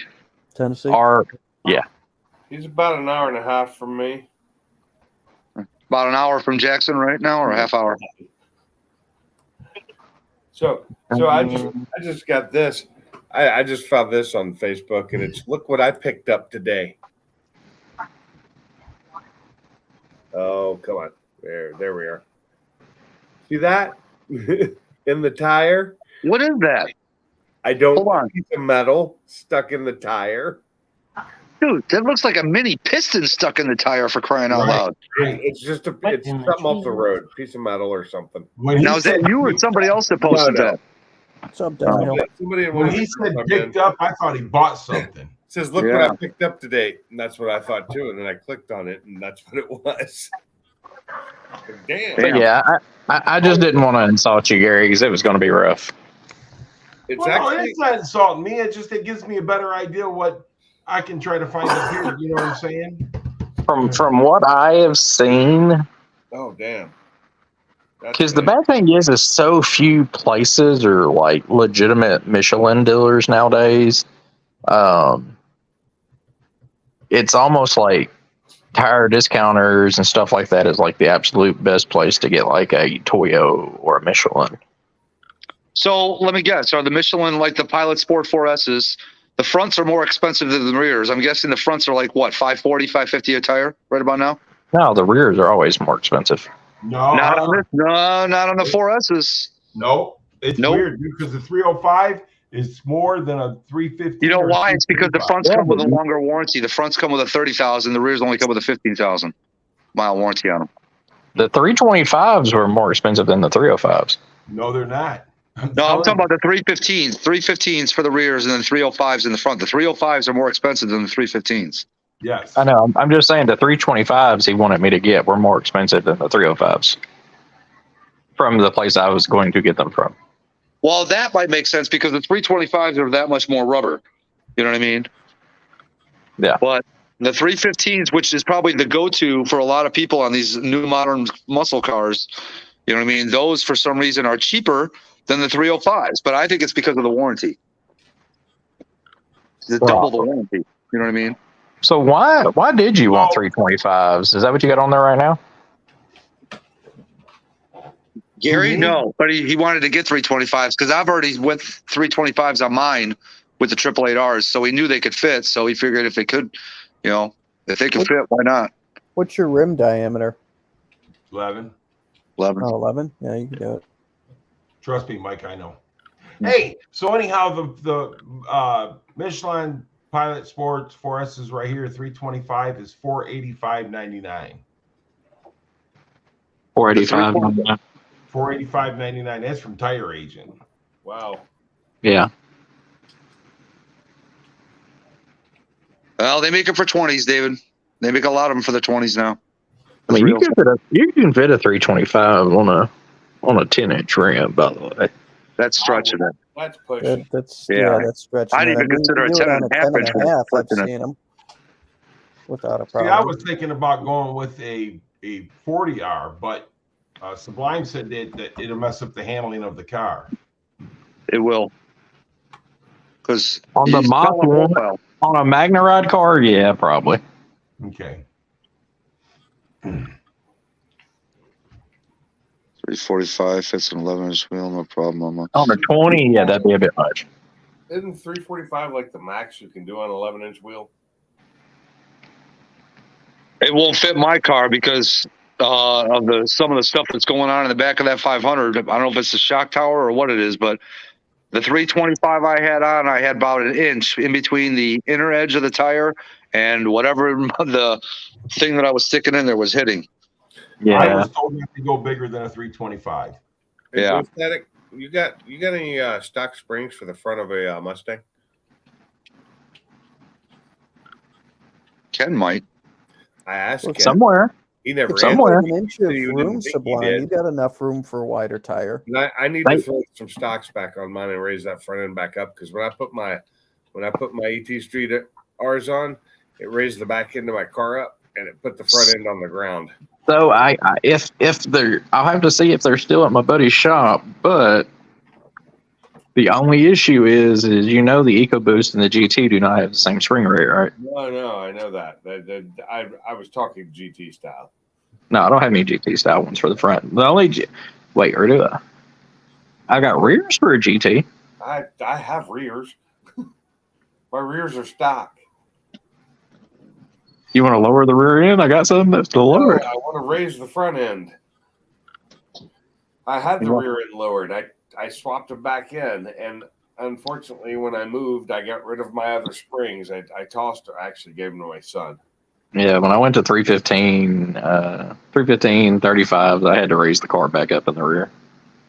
Tennessee. He's about an hour and a half from me. About an hour from Jackson right now, or a half hour? So I just got this. I just found this on Facebook, and it's look what I picked up today. Oh, come on. There we are. See that? In the tire? What is that? I don't Hold on. piece of metal stuck in the tire. Dude, that looks like a mini piston stuck in the tire for crying out Right. loud. It's just What it's in the something off the tree? road, piece of metal or something. When he Now, is that said you or somebody else that posted No. that? What's up, Daniel? Somebody in when one of he the said groups I'm picked in up, I thought he bought something. says, "Look Yeah. what I picked up today," and that's what I thought too. And then I clicked on it, and that's what it was. Damn, But yeah, I just didn't want to insult you, Gary, because it was going to be rough. it's Well, no, actually it's not insulting me. It gives me a better idea what I can try to find up here. You know what I'm saying? From what I have seen, oh damn. That's because the nice. bad thing is so few places are like legitimate Michelin dealers nowadays. It's almost like tire discounters and stuff like that is like the absolute best place to get like a Toyo or a Michelin. So let me guess. Are the Michelin like the Pilot Sport 4S's? The fronts are more expensive than the rears. I'm guessing the fronts are like what, 540, 550 a tire right about now? No, the rears are always more expensive. No, Not on this. No, not on the 4S's. no. It's Nope. weird because the 305 is more than a 350. You know or why? It's because the 335. fronts Yeah, come with a but- longer warranty. The fronts come with a 30,000. The rears only come with a 15,000 mile warranty on them. The 325s were more expensive than the 305s. No, they're not. No, I'm talking about the 315s. 315s for the rears and then 305s in the front. The 305s are more expensive than the 315s. Yes. I know. I'm just saying the 325s he wanted me to get were more expensive than the 305s from the place I was going to get them from. Well, that might make sense because the 325s are that much more rubber. You know what I mean? Yeah. But the 315s, which is probably the go-to for a lot of people on these new modern muscle cars, you know what I mean? Those, for some reason, are cheaper than the 305s. But I think it's because of the warranty. It's double the warranty. You know what I mean? So why did you want 325s? Is that what you got on there right now? Gary, Mhm. no, but he wanted to get 325s because I've already went 325s on mine with the 888Rs, so he knew they could fit. So he figured if they could, you know, if they could fit, why not? What's your rim diameter? 11. 11. Oh, 11? Yeah, you can do it. Trust me, Mike, I know. Hey, so anyhow, the Michelin Pilot Sports 4S is right here. 325 is $485.99. 485. 485.99. That's from Tire Agent. Wow. Yeah. Well, they make them for 20s, David. They make a lot of them for the 20s now. I mean, Real- you can fit a 325 on a 10-inch rim, by the way. That's stretching it. That's pushing. That's Yeah. that's stretching. I'd it. even I mean, consider you a can do it 10 on and a half 10 and inch a half. I've flipping it. seen them without a See, problem. I was thinking about going with a 40R, but Sublime said that it'll mess up the handling of the car. It will. Because On the Mach 1, on a Magna Ride car, yeah, probably. Okay. 345 fits an 11-inch wheel, no problem. On a 20, yeah, that'd be a bit much. Isn't 345 like the max you can do on an 11-inch wheel? It won't fit my car because of some of the stuff that's going on in the back of that 500. I don't know if it's the shock tower or what it is, but the 325 I had on, I had about an inch in between the inner edge of the tire and whatever the thing that I was sticking in there was hitting. I Yeah. was told not to go bigger than a 325. Hey, Yeah. Static, you got any stock springs for the front of a Mustang? Ken might. I asked Well, Ken. Somewhere. He never somewhere. answered. An inch of You didn't room, think you Sublime. did. You got enough room for a wider tire. And I need to throw some stocks back on mine and raise that front end back up because when I put my ET Street R's on, it raised the back end of my car up and it put the front end on the ground. So if they're, I'll have to see if they're still at my buddy's shop. But the only issue is the EcoBoost and the GT do not have the same spring rate, right? No, I know that. I was talking GT style. No, I don't have any GT style ones for the front. The only wait, or do I? I got rears for a GT. I have rears. My rears are stock. You want to lower the rear end? I got something that's to lower it. I want to raise the front end. I had the rear end lowered. I swapped them back in, and unfortunately, when I moved, I got rid of my other springs. I tossed. I actually gave them to my son. Yeah, when I went to 315, 35, I had to raise the car back up in the rear.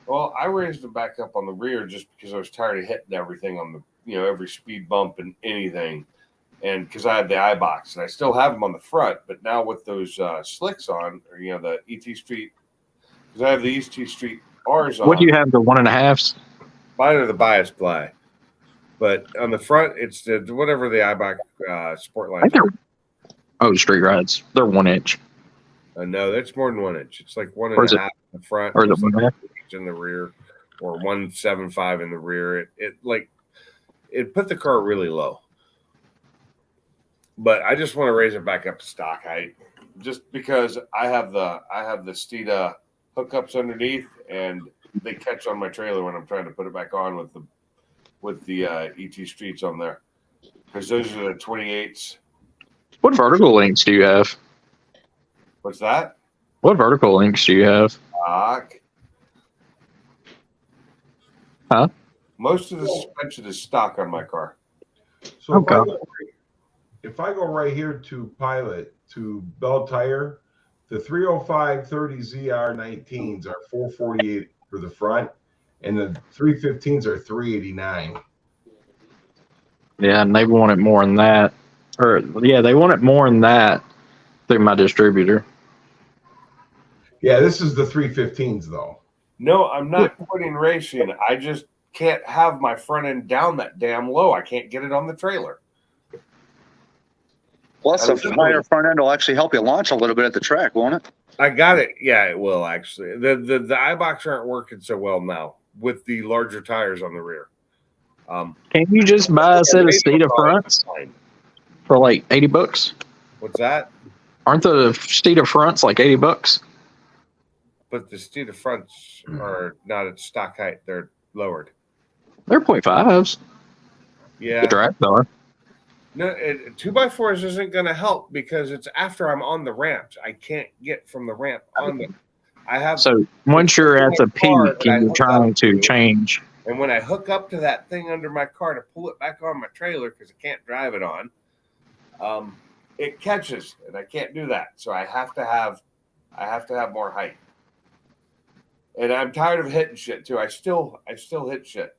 Well, I raised them back up on the rear just because I was tired of hitting everything on the, every speed bump and anything. And because I had the iBox, and I still have them on the front, but now with those slicks on, or the ET Street, because I have the ET Street R's on. What do you have, the 1.5s? Mine are the bias ply, but on the front, it's the whatever the iBox Sportline. Oh, street rides. They're 1 inch. No, that's more than 1 inch. It's like 1.5 in the front, or the like 1.5 in the rear, or 1.75 in the rear. It put the car really low. But I just want to raise it back up to stock height, just because I have the Steeda hookups underneath, and they catch on my trailer when I'm trying to put it back on with the ET Streets on there, because those are the 28s. What vertical links do you have? What's that? What vertical links do you have? Stock. Huh? Most of the suspension is stock on my car. So Okay. if I go right here to Pilot to Bell Tire, the 305/30ZR19s are 448 for the front, and the 315s are 389. Yeah, and they want it more than that. They want it more than that through my distributor. Yeah, this is the 315s though. No, I'm not quitting racing. I just can't have my front end down that damn low. I can't get it on the trailer. Plus, a higher front end will actually help you launch a little bit at the track, won't it? I got it. Yeah, it will actually. The iBox aren't working so well now with the larger tires on the rear. Can you just buy a set of Steeda fronts for like $80? What's that? Aren't the Steeda fronts like $80? But the Steeda fronts are not at stock height. They're lowered. They're 0.5s. Yeah. The drag are. No, 2x4s isn't going to help because it's after I'm on the ramps. I can't get from the ramp on the. I have. So once you're at the peak and you're trying to change. And when I hook up to that thing under my car to pull it back on my trailer because I can't drive it on, it catches, and I can't do that. So I have to have more height. And I'm tired of hitting shit too. I still hit shit.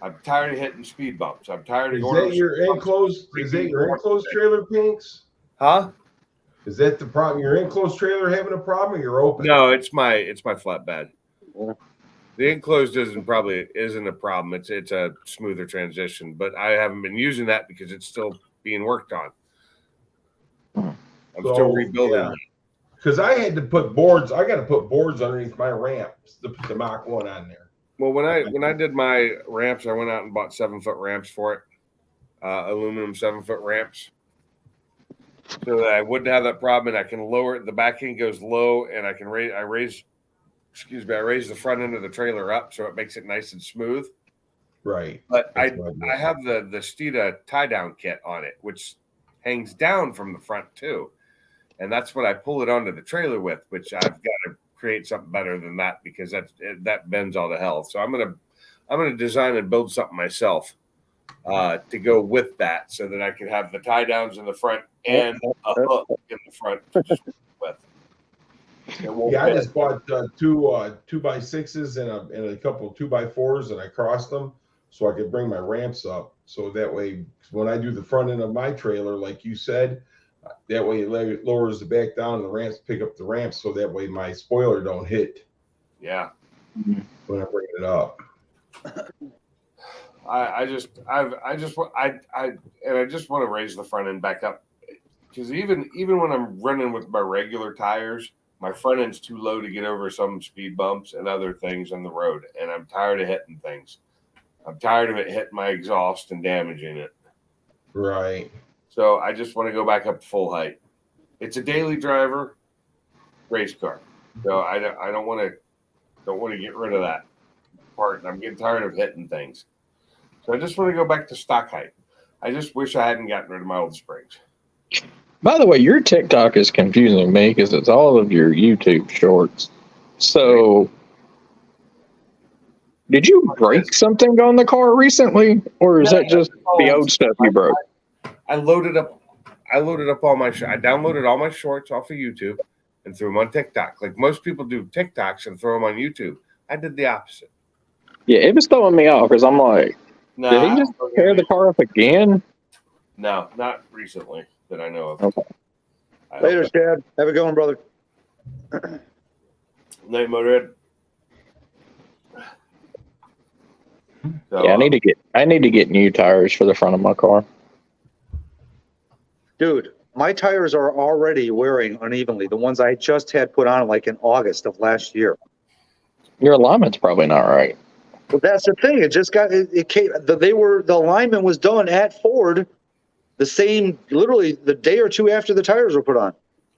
I'm tired of hitting speed bumps. I'm tired of Is going. that your enclosed trailer, Pinks? Huh? Is that the problem? Your enclosed trailer having a problem, or you're open? No, it's my flatbed. The enclosed isn't a problem. It's a smoother transition, but I haven't been using that because it's still being worked on. I'm still rebuilding. Yeah. Because I had to put boards. I got to put boards underneath my ramps to put the Mach 1 on there. Well, when I did my ramps, I went out and bought 7-foot ramps for it, aluminum 7-foot ramps, so that I wouldn't have that problem. And I can lower it. The back end goes low, and I can raise the front end of the trailer up so it makes it nice and smooth. Right. But I have the Steeda tie down kit on it, which hangs down from the front too, and that's what I pull it onto the trailer with. Which I've got to create something better than that because that bends all to hell. So I'm gonna design and build something myself to go with that, so that I can have the tie downs in the front and a hook in the front to just with. Yeah, I just bought two 2x6s and a couple 2x4s, and I crossed them so I could bring my ramps up. So that way, when I do the front end of my trailer, like you said, that way it lowers the back down and the ramps pick up the ramps, so that way my spoiler don't hit. Yeah. When I bring it up. I just want to raise the front end back up, because even when I'm running with my regular tires, my front end's too low to get over some speed bumps and other things on the road, and I'm tired of hitting things. I'm tired of it hitting my exhaust and damaging it. Right. So I just want to go back up to full height. It's a daily driver race car, so I don't want to get rid of that. apart, and I'm getting tired of hitting things. So I just want to go back to stock height. I just wish I hadn't gotten rid of my old springs. By the way, your TikTok is confusing me because it's all of your YouTube shorts. So, did you break something on the car recently, or is that just the old stuff you broke? I loaded up all my. I downloaded all my shorts off of YouTube and threw them on TikTok. Like most people do TikToks and throw them on YouTube. I did the opposite. Yeah, it was throwing me off because I'm like, No, did he just tear the car up again? No, not recently that I know of. Okay. Later, Chad. Have a good one, brother. Night, Motorhead. So, Yeah, I need to get new tires for the front of my car. Dude, my tires are already wearing unevenly. The ones I just had put on like in August of last year. Your alignment's probably not right. Well, that's the thing. It just got it came. The alignment was done at Ford, the same literally the day or two after the tires were put on.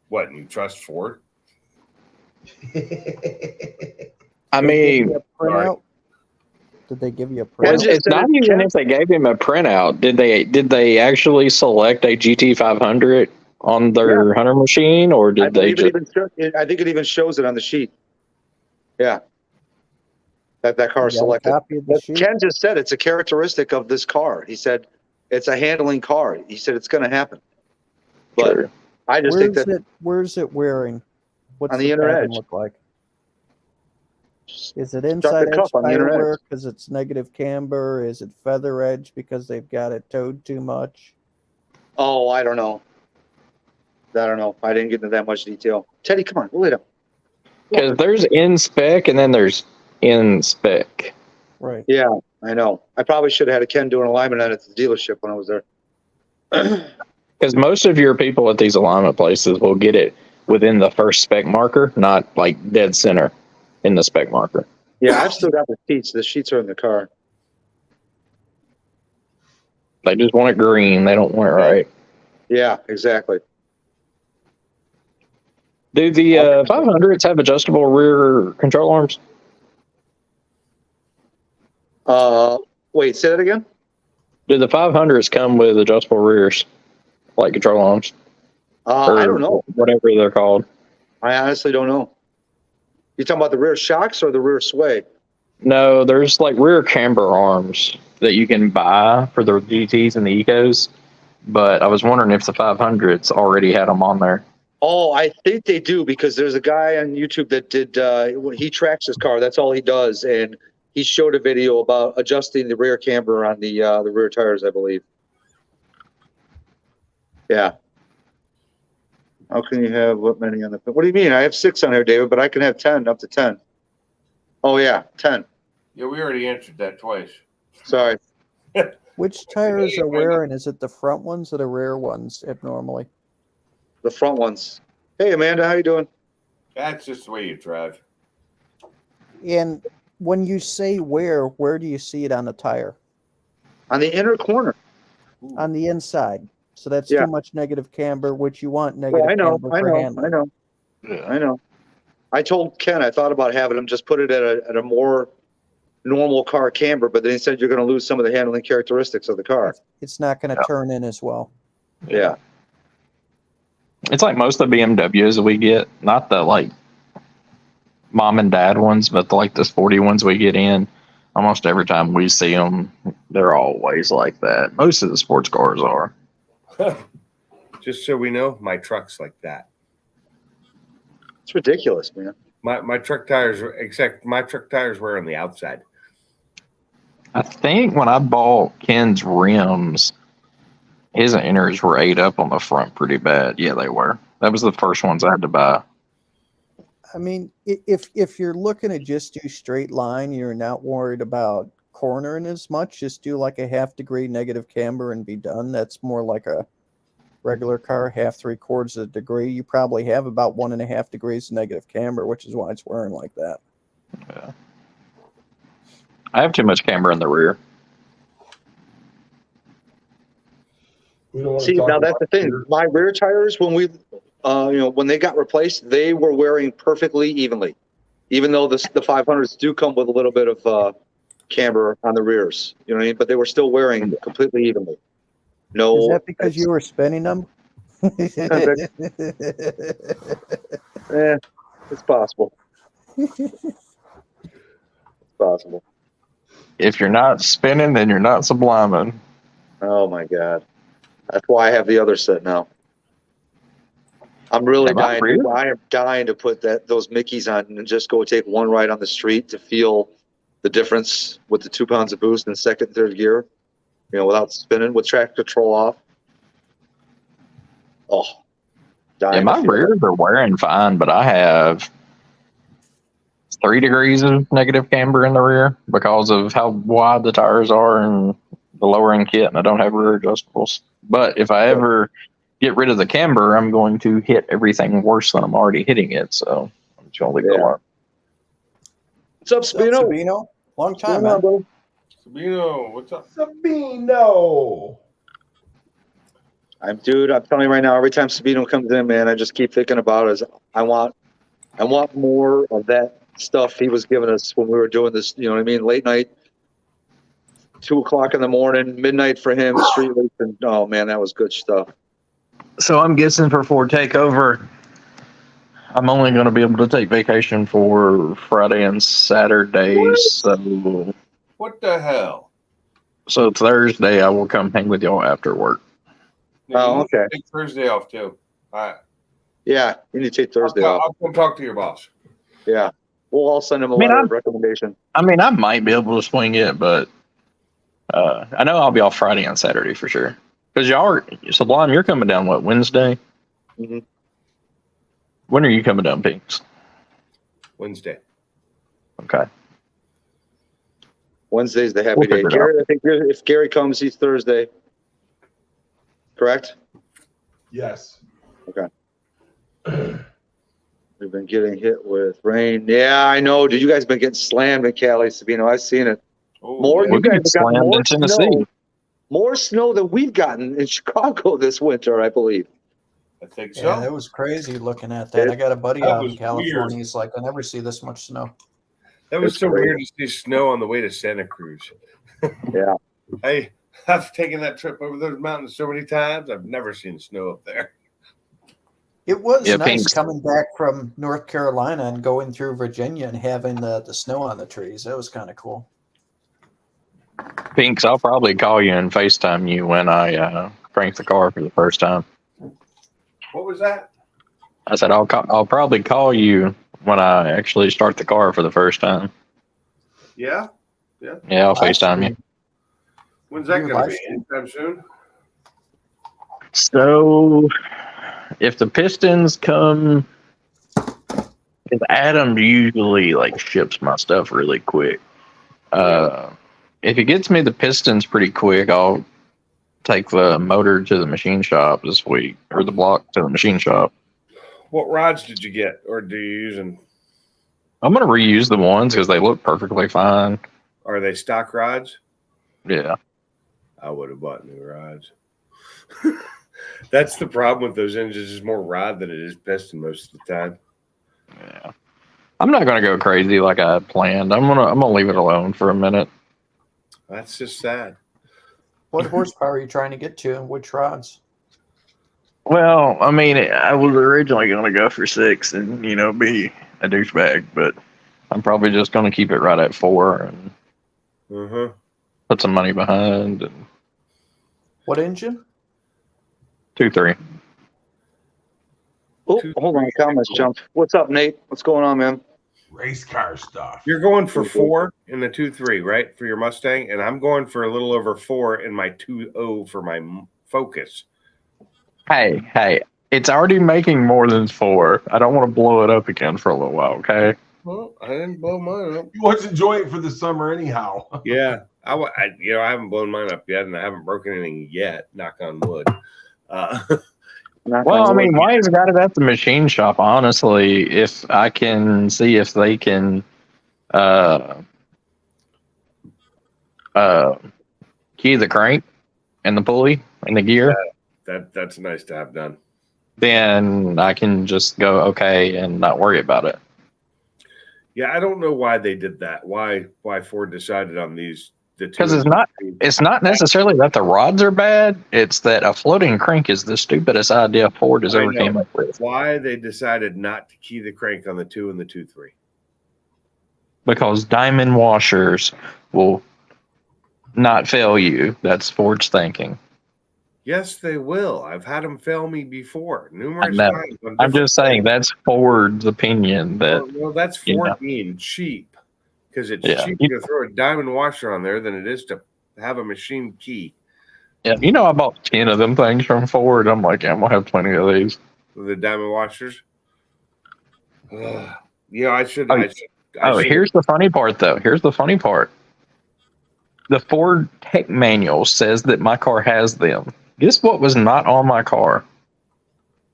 what? You trust Ford? I mean, Did they give you a printout? Did they give you a Ken printout? just it's said not it- even Ken- if they gave him a printout. Did they actually select a GT500 on their Hunter machine, or I did they believe it just? I think it even shows it on the sheet. Yeah. That car is You got a selected. copy of the But sheet? Ken just said it's a characteristic of this car. He said it's a handling car. He said it's going to happen. But Sure. I just think that Where's it wearing? What's On the inner pattern edge. look like? Is it the inside edge cuff on the inner tire edge. wear because it's negative camber? Is it feather edge because they've got it towed too much? Oh, I don't know. I don't know. I didn't get into that much detail. Teddy, come on, we'll lay down. Because there's in spec and then there's in spec. Right. Yeah, I know. I probably should have had a Ken do an alignment on it at the dealership when I was there. Because most of your people at these alignment places will get it within the first spec marker, not like dead center in the spec marker. Yeah, I've still got the sheets. The sheets are in the car. They just want it green. They don't want it right. Yeah, exactly. Do the 500s have adjustable rear control arms? Wait, say that again? Do the 500s come with adjustable rears, like control arms? I don't know. Whatever they're called. I honestly don't know. You talking about the rear shocks or the rear sway? No, there's like rear camber arms that you can buy for the GTs and the Ecos. But I was wondering if the 500s already had them on there. Oh, I think they do because there's a guy on YouTube that did. When he tracks his car, that's all he does, and he showed a video about adjusting the rear camber on the rear tires, I believe. Yeah. How can you have what many on the? What do you mean? I have 6 on here, David, but I can have 10, up to 10. Oh yeah, 10. Yeah, we already answered that twice. Sorry. Which tires are wearing? Is it the front ones or the rear ones abnormally? The front ones. Hey, Amanda, how you doing? That's just the way you drive. And when you say where do you see it on the tire? On the inner corner. On the inside. So that's Yeah. too much negative camber, which you want negative Well, I know, camber I for know, handling. I know, I know. I told Ken I thought about having him just put it at a more normal car camber, but then he said you're going to lose some of the handling characteristics of the car. It's not going to turn in as well. Yeah. It's like most of the BMWs we get, not the like mom and dad ones, but the sporty ones we get in. Almost every time we see them, they're always like that. Most of the sports cars are. Just so we know, my truck's like that. It's ridiculous, man. My truck tires, except my truck tires were on the outside. I think when I bought Ken's rims, his inners were ate up on the front pretty bad. Yeah, they were. That was the first ones I had to buy. I mean, if you're looking to just do straight line, you're not worried about cornering as much. Just do like a 1/2 degree negative camber and be done. That's more like a regular car, 1/2 3/4 of a degree. You probably have about 1.5 degrees of negative camber, which is why it's wearing like that. Yeah. I have too much camber in the rear. We don't want to See, talk now that's about the thing. your- My rear tires, when we, when they got replaced, they were wearing perfectly evenly. even though the 500s do come with a little bit of camber on the rears. You know what I mean? But they were still wearing completely evenly. No. Is that because you were spinning them? It's possible. It's possible. If you're not spinning, then you're not subliming. Oh my God. That's why I have the other set now. I'm really Am I dying. real? I am dying to put those Mickeys on and just go take one ride on the street to feel the difference with the 2 pounds of boost in second, third gear. You know, without spinning, with track control off. Oh, dying. Yeah, to my feel rears are wearing fine, but I have 3 degrees of negative camber in the rear because of how wide the tires are and the lowering kit, and I don't have rear adjustables. But if I ever get rid of the camber, I'm going to hit everything worse than I'm already hitting it. So I'm just going to leave it Yeah. alone. What's up, What's up, Spino? Sabino? Long What's going time, on, man. bro? Sabino, what's up? Sabino. I'm telling you right now, every time Sabino comes in, man, I just keep thinking about it. I want more of that stuff he was giving us when we were doing this, you know what I mean? Late night, 2 o'clock in the morning, midnight for him, street race, and oh man, that was good stuff. So I'm guessing for Ford Takeover, I'm only going to be able to take vacation for Friday and Saturdays. What the hell? So Thursday, I will come hang with y'all after work. Oh, okay. Take Thursday off too. All right. Yeah, you need to take Thursday off. I'll come talk to your boss. Yeah. We'll all send him a I mean, letter of recommendation. I mean, I might be able to swing it, but I know I'll be off Friday and Saturday for sure. Because y'all are, Sublime, you're coming down, what, Wednesday? Mm-hmm. When are you coming down, Pinks? Wednesday. Okay. Wednesday's the happy We'll day. figure it Gary, I think if Gary comes, he's Thursday. Correct? Yes. We've been getting hit with rain. Yeah, I know. Dude, you guys been getting slammed in Cali, Sabino. I've seen it. Oh, More- yeah. We're You guys getting have gotten slammed more in Tennessee. snow. More snow than we've gotten in Chicago this winter, I believe. I think Yeah, so. it was crazy looking at that. I got a buddy That out in was California. weird. He's like, I never see this much snow. That was It's so great. weird to see snow on the way to Santa Cruz. Yeah. I've taken that trip over those mountains so many times. I've never seen snow up there. It was Yeah, nice Pinks. coming back from North Carolina and going through Virginia and having the snow on the trees. That was kind of cool. Pinks, I'll probably call you and FaceTime you when I crank the car for the first time. What was that? I said I'll probably call you when I actually start the car for the first time. Yeah. Yeah, I'll Live FaceTime you. stream. When's that Your going to live be? stream. Anytime soon? So, if the Pistons come, because Adam usually like ships my stuff really quick. If he gets me the Pistons pretty quick, I'll take the motor to the machine shop this week, or the block to the machine shop. What rods did you get, or do you use them? I'm gonna reuse the ones because they look perfectly fine. Are they stock rods? Yeah. I would have bought new rods. That's the problem with those engines. Is more rod than it is piston most of the time. Yeah. I'm not gonna go crazy like I had planned. I'm gonna leave it alone for a minute. That's just sad. What horsepower are you trying to get to and which rods? Well, I mean, I was originally gonna go for 6 and be a douchebag, but I'm probably just gonna keep it right at 4 and put some money behind and What engine? 2.3. Oh, hold on. Comments jumped. What's up, Nate? What's going on, man? Race car stuff. You're going for 4 in the 2.3, right, for your Mustang, and I'm going for a little over 4 in my 2.0 for my Focus. Hey, it's already making more than 4. I don't want to blow it up again for a little while, okay? Well, I didn't blow mine up. You want to enjoy it for the summer anyhow. Yeah, I haven't blown mine up yet, and I haven't broken anything yet. Knock on wood. Well, I mean, why has got it at the machine shop? Honestly, if I can see if they can key the crank and the pulley and the gear, That's nice to have done. then I can just go okay and not worry about it. Yeah, I don't know why they did that. Why Ford decided on these the two. Because it's not necessarily that the rods are bad. It's that a floating crank is the stupidest idea Ford has I ever know. came up with. Why they decided not to key the crank on the 2 and the 2.3. Because diamond washers will not fail you. That's Ford's thinking. Yes, they will. I've had them fail me before numerous know. times. on I'm different just saying that's Ford's opinion that Well, that's you Ford know. being cheap, because it's Yeah. cheaper to throw a diamond washer on there than it is to have a machine key Yeah, I bought 10 of them things from Ford. I'm like, yeah, I'm gonna have plenty of these. with the diamond washers. Yeah, I should. Oh, I should. Here's the funny part, though. Here's the funny part. The Ford tech manual says that my car has them. Guess what was not on my car?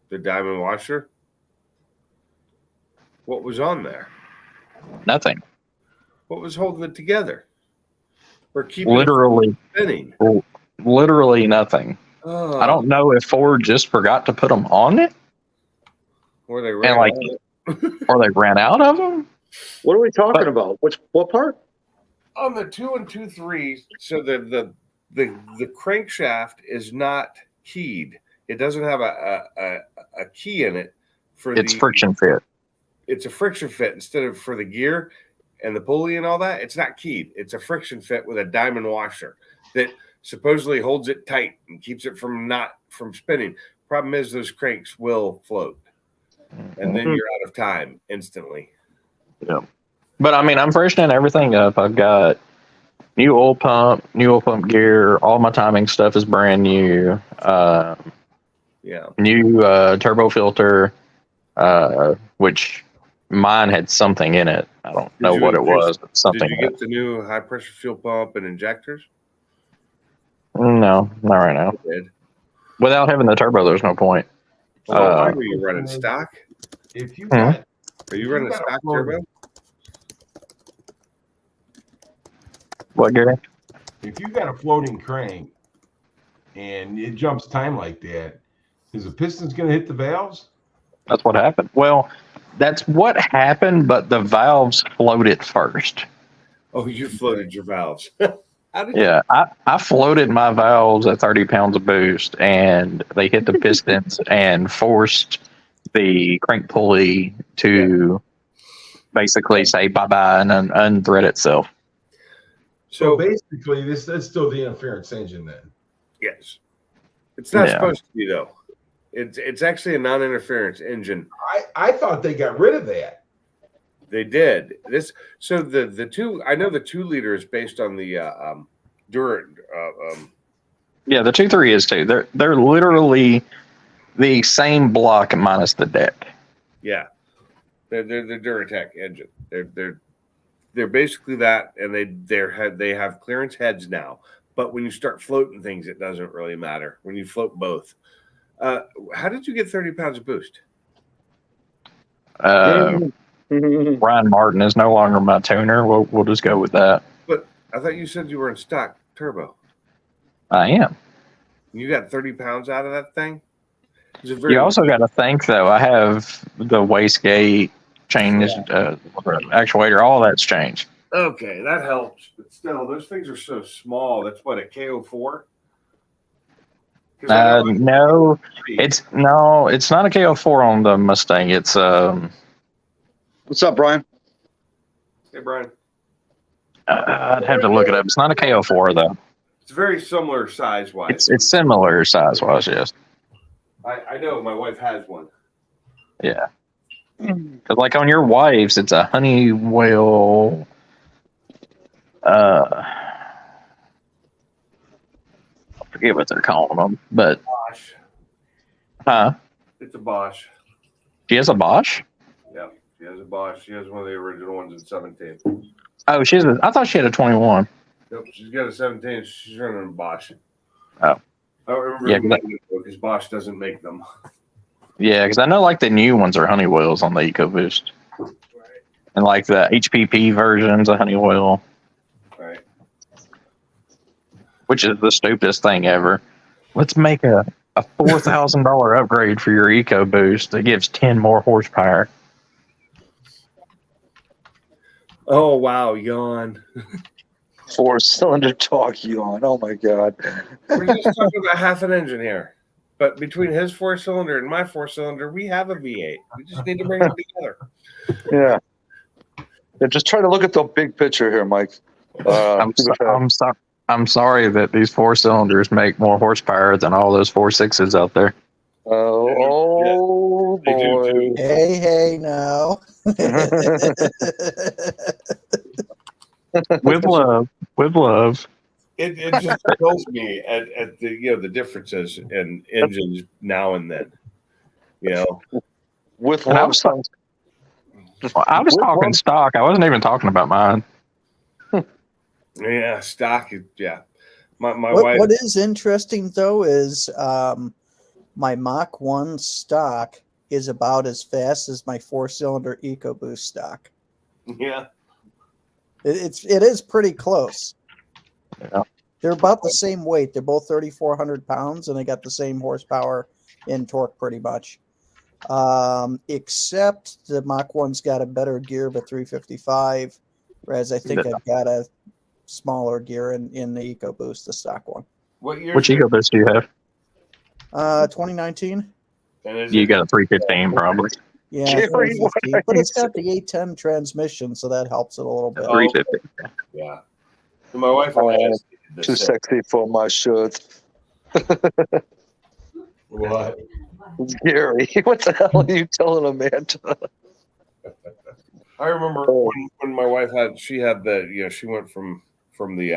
The diamond washer. What was on there? Nothing. What was holding it together? Or keeping Literally, it spinning? literally nothing. Oh, I don't know if Ford just forgot to put them on it, Or they and ran like, out. or they ran out of them. What are we talking about? What part? On the 2 and 2.3. So the crankshaft is not keyed. It doesn't have a key in it for It's friction fit. It's a friction fit instead of for the gear and the pulley and all that. It's not keyed. It's a friction fit with a diamond washer that supposedly holds it tight and keeps it from spinning. Problem is those cranks will float, and then you're out of time instantly. Yeah. But I mean, I'm freshening everything up. I've got new oil pump gear. All my timing stuff is brand new. Yeah. New turbo filter, which mine had something in it. I don't know what it was, but something. Did you get the new high pressure fuel pump and injectors? No, not right now. You did. Without having the turbo, there's no point. Why were you running stock? If you got, Are you running got a stock floating- turbo? What, Gary? if you got a floating crank and it jumps time like that, is the pistons going to hit the valves? That's what happened. Well, that's what happened, but the valves floated first. Oh, you floated your valves. How did Yeah, I floated my valves at 30 pounds of boost, and they hit the pistons and forced the crank pulley to basically say bye-bye and unthread itself. So So basically, that's still the interference engine then. yes, it's not Yeah. supposed to be though. It's actually a non-interference engine. I thought they got rid of that. They did this. So the two. I know the 2 liter is based on the Durant. Yeah, the 2.3 is too. They're literally the same block minus the deck. Yeah, they're the Duratec engine. They're basically that, and they have clearance heads now. But when you start floating things, it doesn't really matter. When you float both, how did you get 30 pounds of boost? Ryan Martin is no longer my tuner. We'll just go with that. But I thought you said you were in stock turbo. I am. You got 30 pounds out of that thing. It's a very You also got to think, though, I have the wastegate changed, actuator, all that's changed. okay. That helps, but still, those things are so small. That's what a KO4. 'Cause I know No, it's not a KO4 on the Mustang. It's What's up, Brian? Hey Brian, I'd have to look it up. It's not a KO4 though. it's very similar size wise. It's similar size wise, yes. I know my wife has one. Yeah. 'Cause like on your wife's, it's a Honeywell. I forget what they're calling them, but Bosch. It's a Bosch. She has a Bosch. Yeah, she has a Bosch. She has one of the original ones in 17. Oh, I thought she had a 21. Nope, she's got a 17. She's running a Bosch. Oh. I don't remember Yeah, because Bosch doesn't make them. Yeah, because I know like the new ones are Honeywells on the EcoBoost, and like the HPP versions of Honeywell, Right. which is the stupidest thing ever. Let's make a $4,000 upgrade for your EcoBoost that gives 10 more horsepower. Oh wow, yawn. 4-cylinder talk yawn. Oh my god. We're just talking about half an engine here. But between his 4-cylinder and my 4-cylinder, we have a V8. We just need to bring them together. Yeah. Yeah, just try to look at the big picture here, Mike. I'm sorry that these 4-cylinders make more horsepower than all those 4.6s out there. Oh They do, boy. too. Hey, now. With love. It just kills me at the the differences in engines now and then. With And I love was, sounds. I was With talking love- stock. I wasn't even talking about mine. Yeah, stock. Yeah, my What, wife. what is interesting though is my Mach 1 stock is about as fast as my 4-cylinder EcoBoost stock. Yeah, It is pretty close. Yeah. They're about the same weight. They're both 3,400 pounds, and they got the same horsepower and torque pretty much. Except the Mach 1's got a better gear of a 355, whereas I think Yeah. I've got a smaller gear in the EcoBoost, the stock one. what year? Which EcoBoost do you have? 2019. And is You it- got a 315 probably. Yeah, Jerry, 350, what but are it's got the 810 transmission, so that helps it a little bit. Oh. 350. Yeah. And my wife only has the Too 6. sexy for my shirts. What? Gary, what the hell are you telling a man? I remember when my wife she had she went from the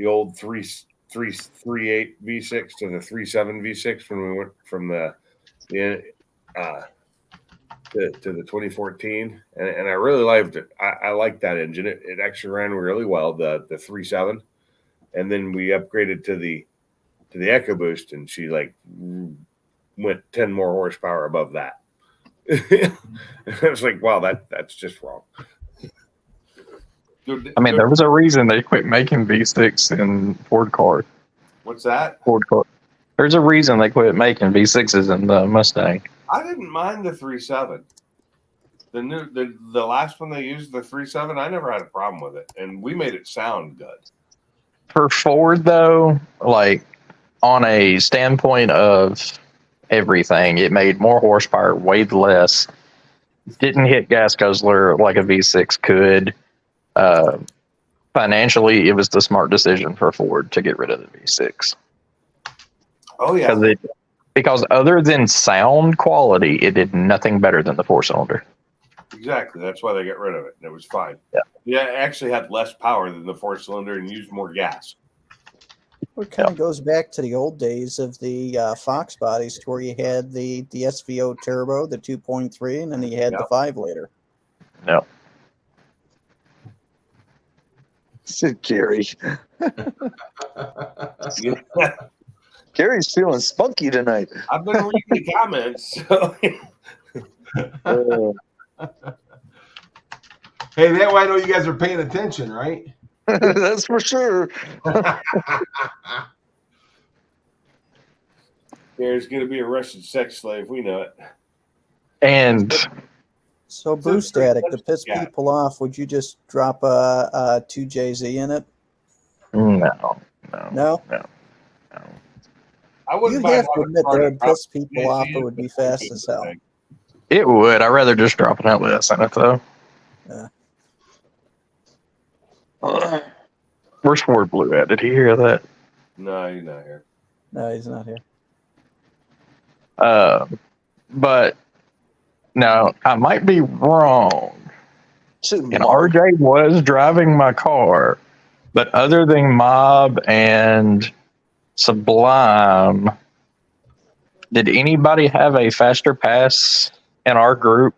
old 3.8 V6 to the 3.7 V6 when we went from the to the 2014, and I really liked it. I liked that engine. It actually ran really well, the 3.7, and then we upgraded to the EcoBoost, and she went 10 more horsepower above that. I was like, wow, that's just wrong. I mean, there was a reason they quit making V6 in Ford cars. What's that? Ford car. There's a reason they quit making V6s in the Mustang. I didn't mind the 3.7. The last one they used, the 3.7, I never had a problem with it, and we made it sound good. For Ford, though, like on a standpoint of everything, it made more horsepower, weighed less, didn't hit gas guzzler like a V6 could. Financially, it was the smart decision for Ford to get rid of the V6. Oh yeah, Because other than sound quality, it did nothing better than the 4-cylinder. exactly. That's why they got rid of it, and it was fine. Yeah. Yeah, it actually had less power than the 4-cylinder and used more gas. It kind of goes back to the old days of the Fox bodies, to where you had the SVO turbo, the 2.3, and then you had the 5-liter. No. Gary. Yeah. Gary's feeling spunky tonight. I've been reading the comments. So. Hey, that way I know you guys are paying attention, right? That's for sure. There's going to be a Russian sex slave. We know it. And So Boost Static, to piss Yeah. people off, would you just drop a 2JZ in it? no. No? I wouldn't You'd mind have to having admit a that car would that piss people drops off. JZ It would be fast as hell. It would. I'd rather just drop an LS in it, though. Where's Ford Blue at? Did he hear that? No, you're not here. No, he's not here. But now I might be wrong. And RJ was driving my car, but other than Mob and Sublime, did anybody have a faster pass in our group?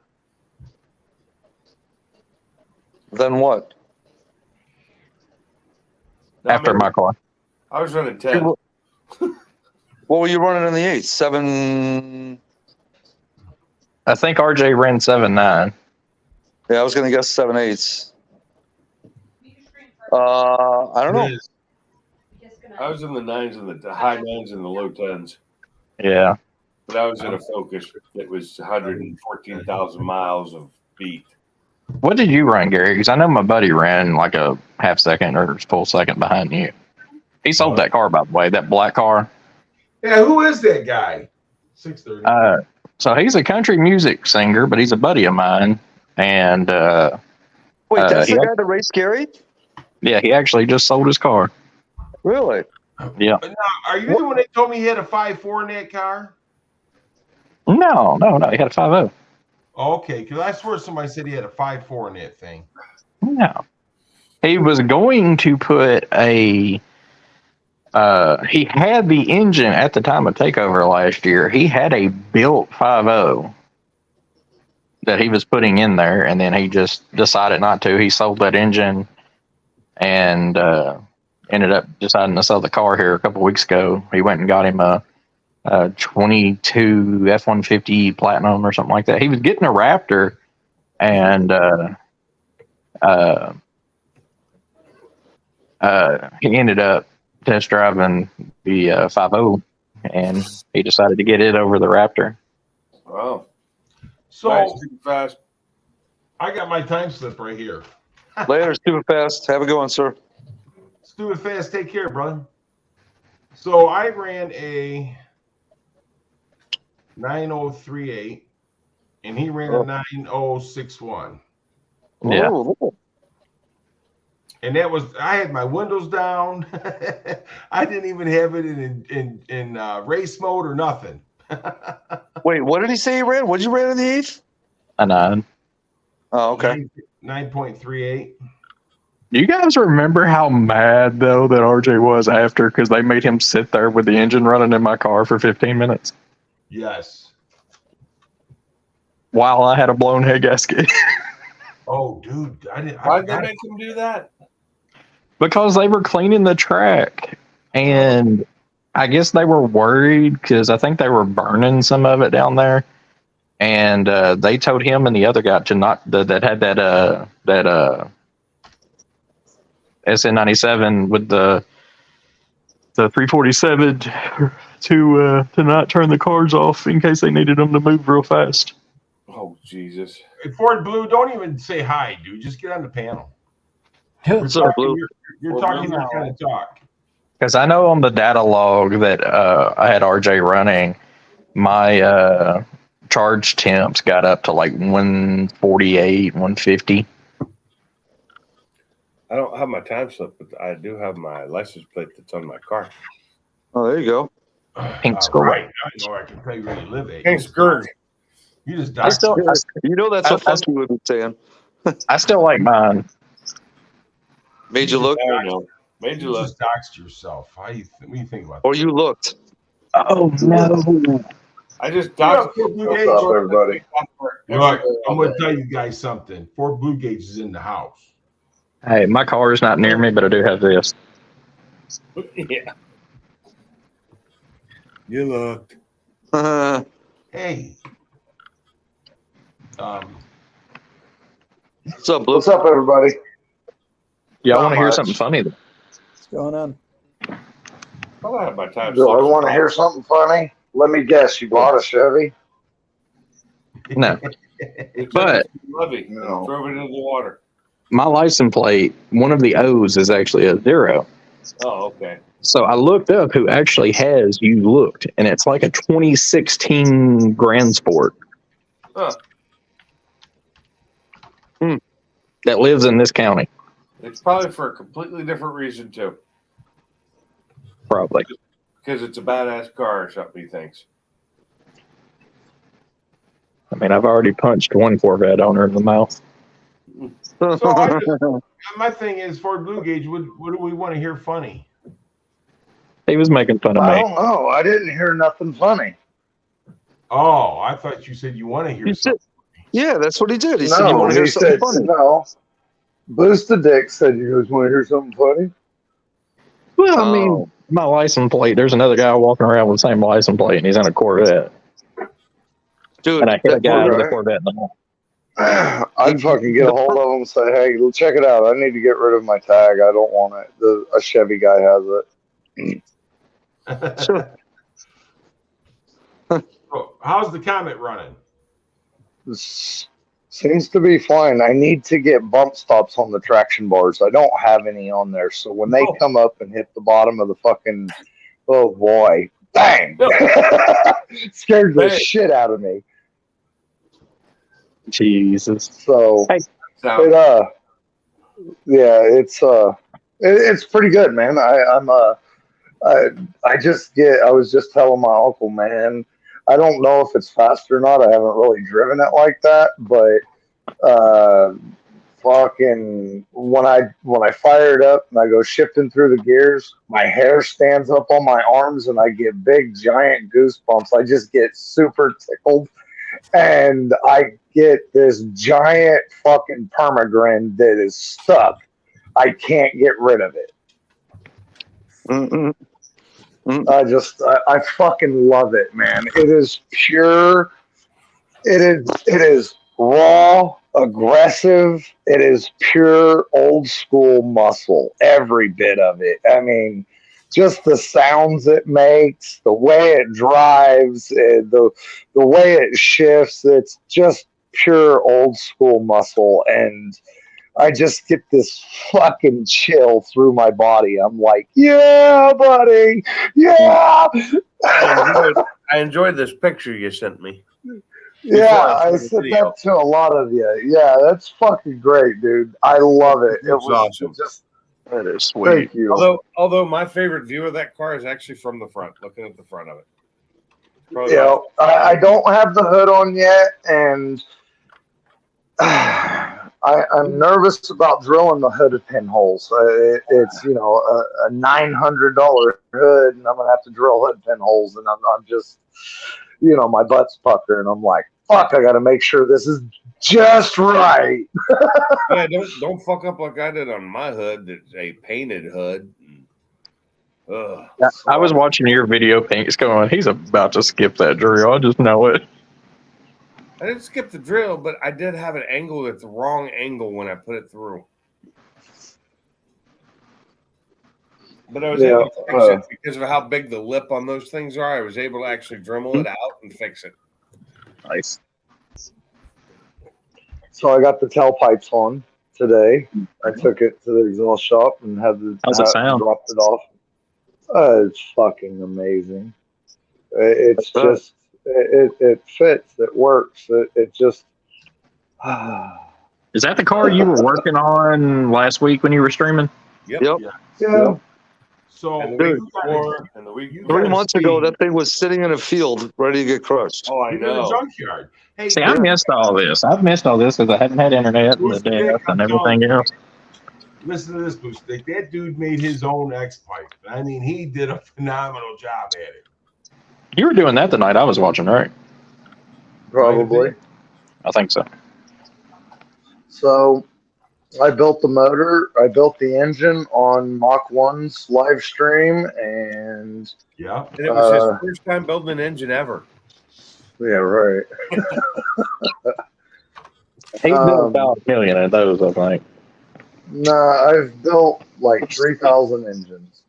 Then what? No, After my car? I was running 10. What were you running in the 8? 7. I think RJ ran 7.9. Yeah, I was going to guess 7/8. I don't know. I was in the 9s and the high 9s and the low 10s. Yeah. But I was in a Focus that was 114,000 miles of beat. What did you run, Gary? Because I know my buddy ran like a half second or full second behind you. He sold that car, by the way, that black car. Yeah, who is that guy? 630. So he's a country music singer, but he's a buddy of mine. And Wait, that's he- the guy that raced Gary? yeah, he actually just sold his car. Really? Yeah. Now, are you the one that told me he had a 5.4 in that car? No. He had a 5.0. Okay, because I swear somebody said he had a 5.4 in that thing. No. He was going to put a. He had the engine at the time of takeover last year. He had a built 5.0 that he was putting in there, and then he just decided not to. He sold that engine and ended up deciding to sell the car here a couple weeks ago. He went and got him a 22 F-150 Platinum or something like that. He was getting a Raptor, and he ended up test driving the 5.0, and he decided to get it over the Raptor. Wow. So Nice, super fast. I got my time slip right here. Later, stupid fast. Have a good one, sir. Stupid fast, take care, brother. So I ran a 9038, and he ran a 9061. Yeah. Oh, And that was, I had my windows down. I didn't even have it in race mode or nothing. wait, what did he say he ran? What did you ran in the 8th? A 9. Oh, okay. 9.38. Do you guys remember how mad though that RJ was after because they made him sit there with the engine running in my car for 15 minutes Yes. while I had a blown head gasket? Oh, dude. I didn't. Why'd they make him do that? Because they were cleaning the track, and I guess they were worried because I think they were burning some of it down there, and they told him and the other guy to not that had that SN97 with the 347 to not turn the cars off in case they needed them to move real fast. Oh, Jesus. Ford Blue, don't even say hi, dude. Just get on the panel. What's up, Blue? You're Ford talking Blue. that kind of talk. Because I know on the data log that I had RJ running, my charge temps got up to like 148, 150. I don't have my time slip, but I do have my license plate that's on my car. Oh, there you go. Pink All score. right. I know I can tell you where you live at. Hey, Scourge. You just I still, You know that's so I- funky with me saying. I still like mine. Made you look, I know. Made you you look. just doxed yourself. What do you think about or that? you looked. Oh no! I just What up, docked. Fort Blue Gauge? What's up, everybody? Look, I'm going to tell you guys something. Fort Blue Gauge is in the house. Hey, my car is not near me, but I do have this. Yeah. You looked. Hey. What's up, Blue? What's up, everybody? Y'all Not want to hear much. something funny? What's going on? I have my time Do I slip. want to hear something funny? Let me guess. You bought a Chevy? No, We took but- it to the levee and No. drove it into the water. my license plate, one of the O's is actually a 0. Oh, okay. So I looked up who actually has You Looked, and it's like a 2016 Grand Sport Huh. that lives in this county, It's probably for a completely different reason too, probably. because it's a badass car or something. He thinks. I mean, I've already punched one Corvette owner in the mouth. So my thing is, Fort Blue Gauge, what do we want to hear funny? He was making fun of I me. don't know. I didn't hear nothing funny. Oh, I thought you said you want to hear You said, something. yeah, that's what he did. He said, "You No, want to hear he something said funny?" no. Boost the Dick said, "You guys want to hear something funny?" Well, I mean, my license plate, there's another guy walking around with the same license plate, and he's in a Corvette. Dude, And I hit a that guy Corvette- with a Corvette in the mall. I'd fucking get a hold of him and say, "Hey, check it out. I need to get rid of my tag. I don't want it. A Chevy guy has it." Sure. So, how's the Comet running? Seems to be fine. I need to get bump stops on the traction bars. I don't have any on there. So when they come up and hit the bottom of the fucking, oh boy, bang! Scared the Hey. shit out of me. Jesus. So, Hey. it, yeah, it's pretty good, man. I was just telling my uncle, man, I don't know if it's fast or not. I haven't really driven it like that, but fucking when I fire it up and I go shifting through the gears, my hair stands up on my arms and I get big giant goosebumps. I just get super tickled, and I get this giant fucking permagrin that is stuck. I can't get rid of it. Mm-mm. I fucking love it, man. It is pure. It is raw, aggressive. It is pure old school muscle. Every bit of it. I mean, just the sounds it makes, the way it drives, the way it shifts. It's just pure old school muscle, and I just get this fucking chill through my body. I'm like, yeah, buddy, yeah. I enjoyed this picture you sent me. Yeah, I sent that to a lot of you. Yeah, that's fucking great, dude. I love it. It It's was awesome. just That is sweet. thank you. Although my favorite view of that car is actually from the front, looking at the front of it. Probably You know, I don't have the hood on yet, and I'm nervous about drilling the hooded pinholes. It's a $900 hood, and I'm gonna have to drill hood pinholes, and I'm just my butt's puckering. I'm like, fuck, I got to make sure this is just right. yeah, don't fuck up like I did on my hood. That's a painted hood. Ugh. I was watching your video, Pink's going, he's about to skip that drill. I just know it. I didn't skip the drill, but I did have an angle that's the wrong angle when I put it through. But I was able to fix it because of how big the lip on those things are. I was able to actually Dremel it out and fix it. Nice. So I got the tailpipes on today. I took it to the exhaust shop and had the How's it sound? dropped it off. It's fucking amazing. It's just it fits. It works. It just. Is that the car you were working on last week when you were streaming? Yep. Yeah. So And the week before, and the week You 3 gotta months ago, see- that thing was sitting in a field ready to get crushed. Oh, I in the know. junkyard. Hey, See, I missed all this. I've missed all this because I hadn't had internet and the death and everything else. listen to this, Blue Stick. That dude made his own X pipe. I mean, he did a phenomenal job at it. You were doing that the night I was watching, right? Probably. I think so. So I built the motor. I built the engine on Mach 1's live stream, and Yeah. And it was his first time building an engine ever. yeah, right. He's built about a million of those, I think. Nah, I've built like 3,000 engines,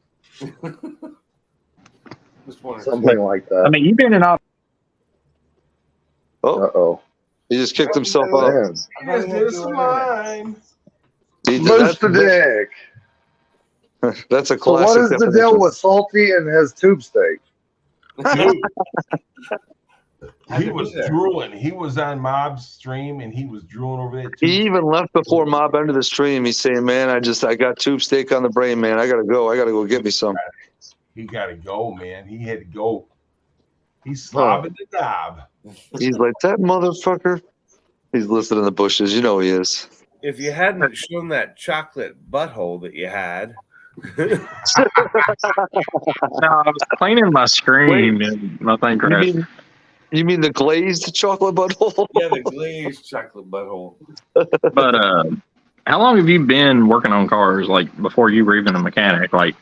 Just wondering. something like I that. mean, you've been in all. Oh, Uh-oh. he just kicked himself up. Man. Yes, this mine. He did Boost the that. dick. That's a So what classic. is the definition. deal with Salty and his tube steak? Dude, Had he to was be there. drooling. He was on Mob's stream and he was drooling over that. He even left before Mob ended the stream. He's saying, "Man, I got tube steak on the brain, man. I gotta go. I gotta go get me some." He got to go, man. He had to go. He's slobbing the knob. He's like, "That motherfucker." He's listed in the bushes. You know he is. If you hadn't shown that chocolate butthole that you had, No, I was cleaning my screen and my thing crashed. You mean the glazed chocolate butthole? yeah, the glazed chocolate butthole. But how long have you been working on cars? Like before you were even a mechanic? Like,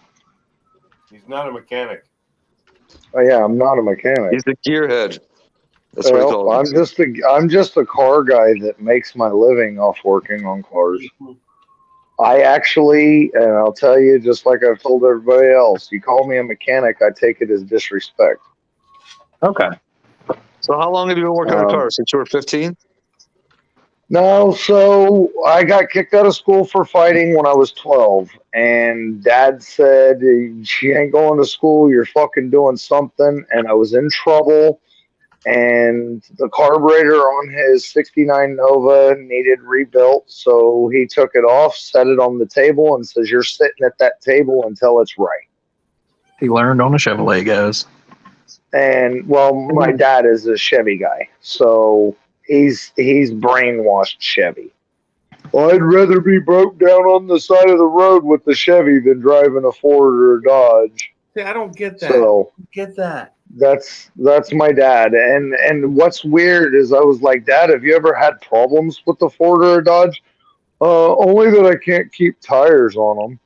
He's not a mechanic. Oh yeah, I'm not a mechanic. He's the gearhead. That's what he Well, calls I'm just a car guy that makes my living off working on cars. I actually, and I'll tell you, just like I've told everybody else, you call me a mechanic, I take it as disrespect. okay, So how long have you been working on cars? Since you were 15? No, so I got kicked out of school for fighting when I was 12, and Dad said, "She ain't going to school. You're fucking doing something." And I was in trouble, and the carburetor on his '69 Nova needed rebuilt, so he took it off, set it on the table, and says, "You're sitting at that table until it's right." He learned on a Chevrolet, guys. And well, my dad is a Chevy guy, so he's brainwashed Chevy. Well, I'd rather be broke down on the side of the road with the Chevy than driving a Ford or a Dodge. See, I don't get that. So Get that. that's my dad. And what's weird is I was like, Dad, have you ever had problems with the Ford or a Dodge? Only that I can't keep tires on them.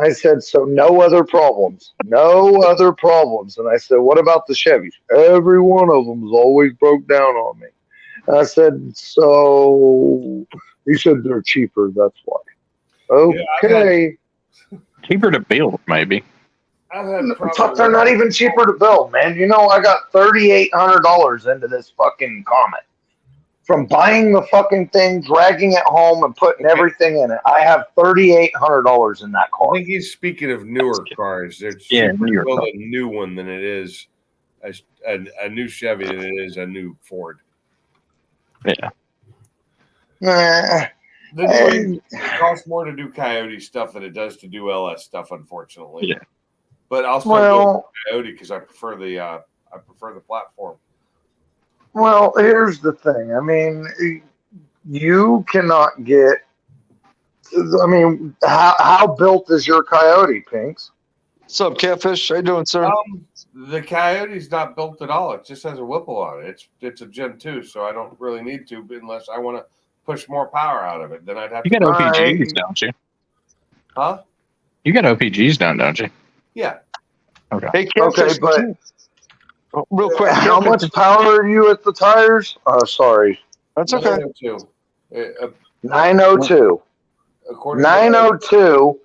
I said, so no other problems. No other problems. And I said, what about the Chevys? Every one of them's always broke down on me. And I said, so he said they're cheaper, that's why. Okay. Cheaper to build, maybe. I've had Fuck, they're not even cheaper to build, man. You know, I got $3,800 into this fucking Comet. From buying the fucking thing, dragging it home, and putting everything in it. I have $3,800 in that I car. think he's speaking of newer cars. It's Yeah, cheaper to newer build cars. a new one than it is a new Chevy than it is a new Ford. Yeah. Nah. The new it costs more to do Coyote stuff than it does to do LS stuff, unfortunately. Yeah. But I'll still go Well, with Coyote because I prefer the platform. well, here's the thing. I mean, you cannot get. I mean, how built is your Coyote, Pinks? What's up, Catfish? How you doing, sir? The Coyote's not built at all. It just has a Whipple on it. It's a Gen 2, so I don't really need to unless I want to push more power out of it. Then I'd have You to. got OPGs, don't you? Huh? You got OPGs down, don't you? Yeah. Okay. Hey, Catfish. Okay, but real quick, how Catfish, much power are you at the tires? Oh, sorry, That's okay. 902. 902. According to 902,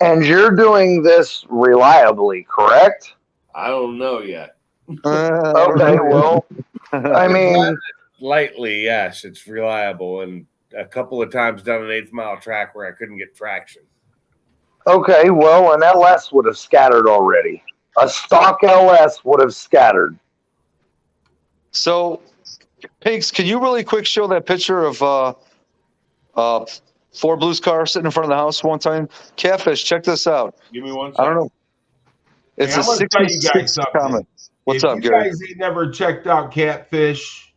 and you're doing this reliably, correct? I don't know yet. Okay, well, I mean, Lightly, yes, it's reliable, and a couple of times down an 8th mile track where I couldn't get traction. okay, well, an LS would have scattered already. A stock LS would have scattered. So, Pigs, can you really quick show that picture of Ford Blue's car sitting in front of the house one time? Catfish, check this out. Give me one I second. don't know. It's Hey, a I'm gonna tell you guys 66 something. Comet. What's if up, you Gary? guys ain't never checked out Catfish,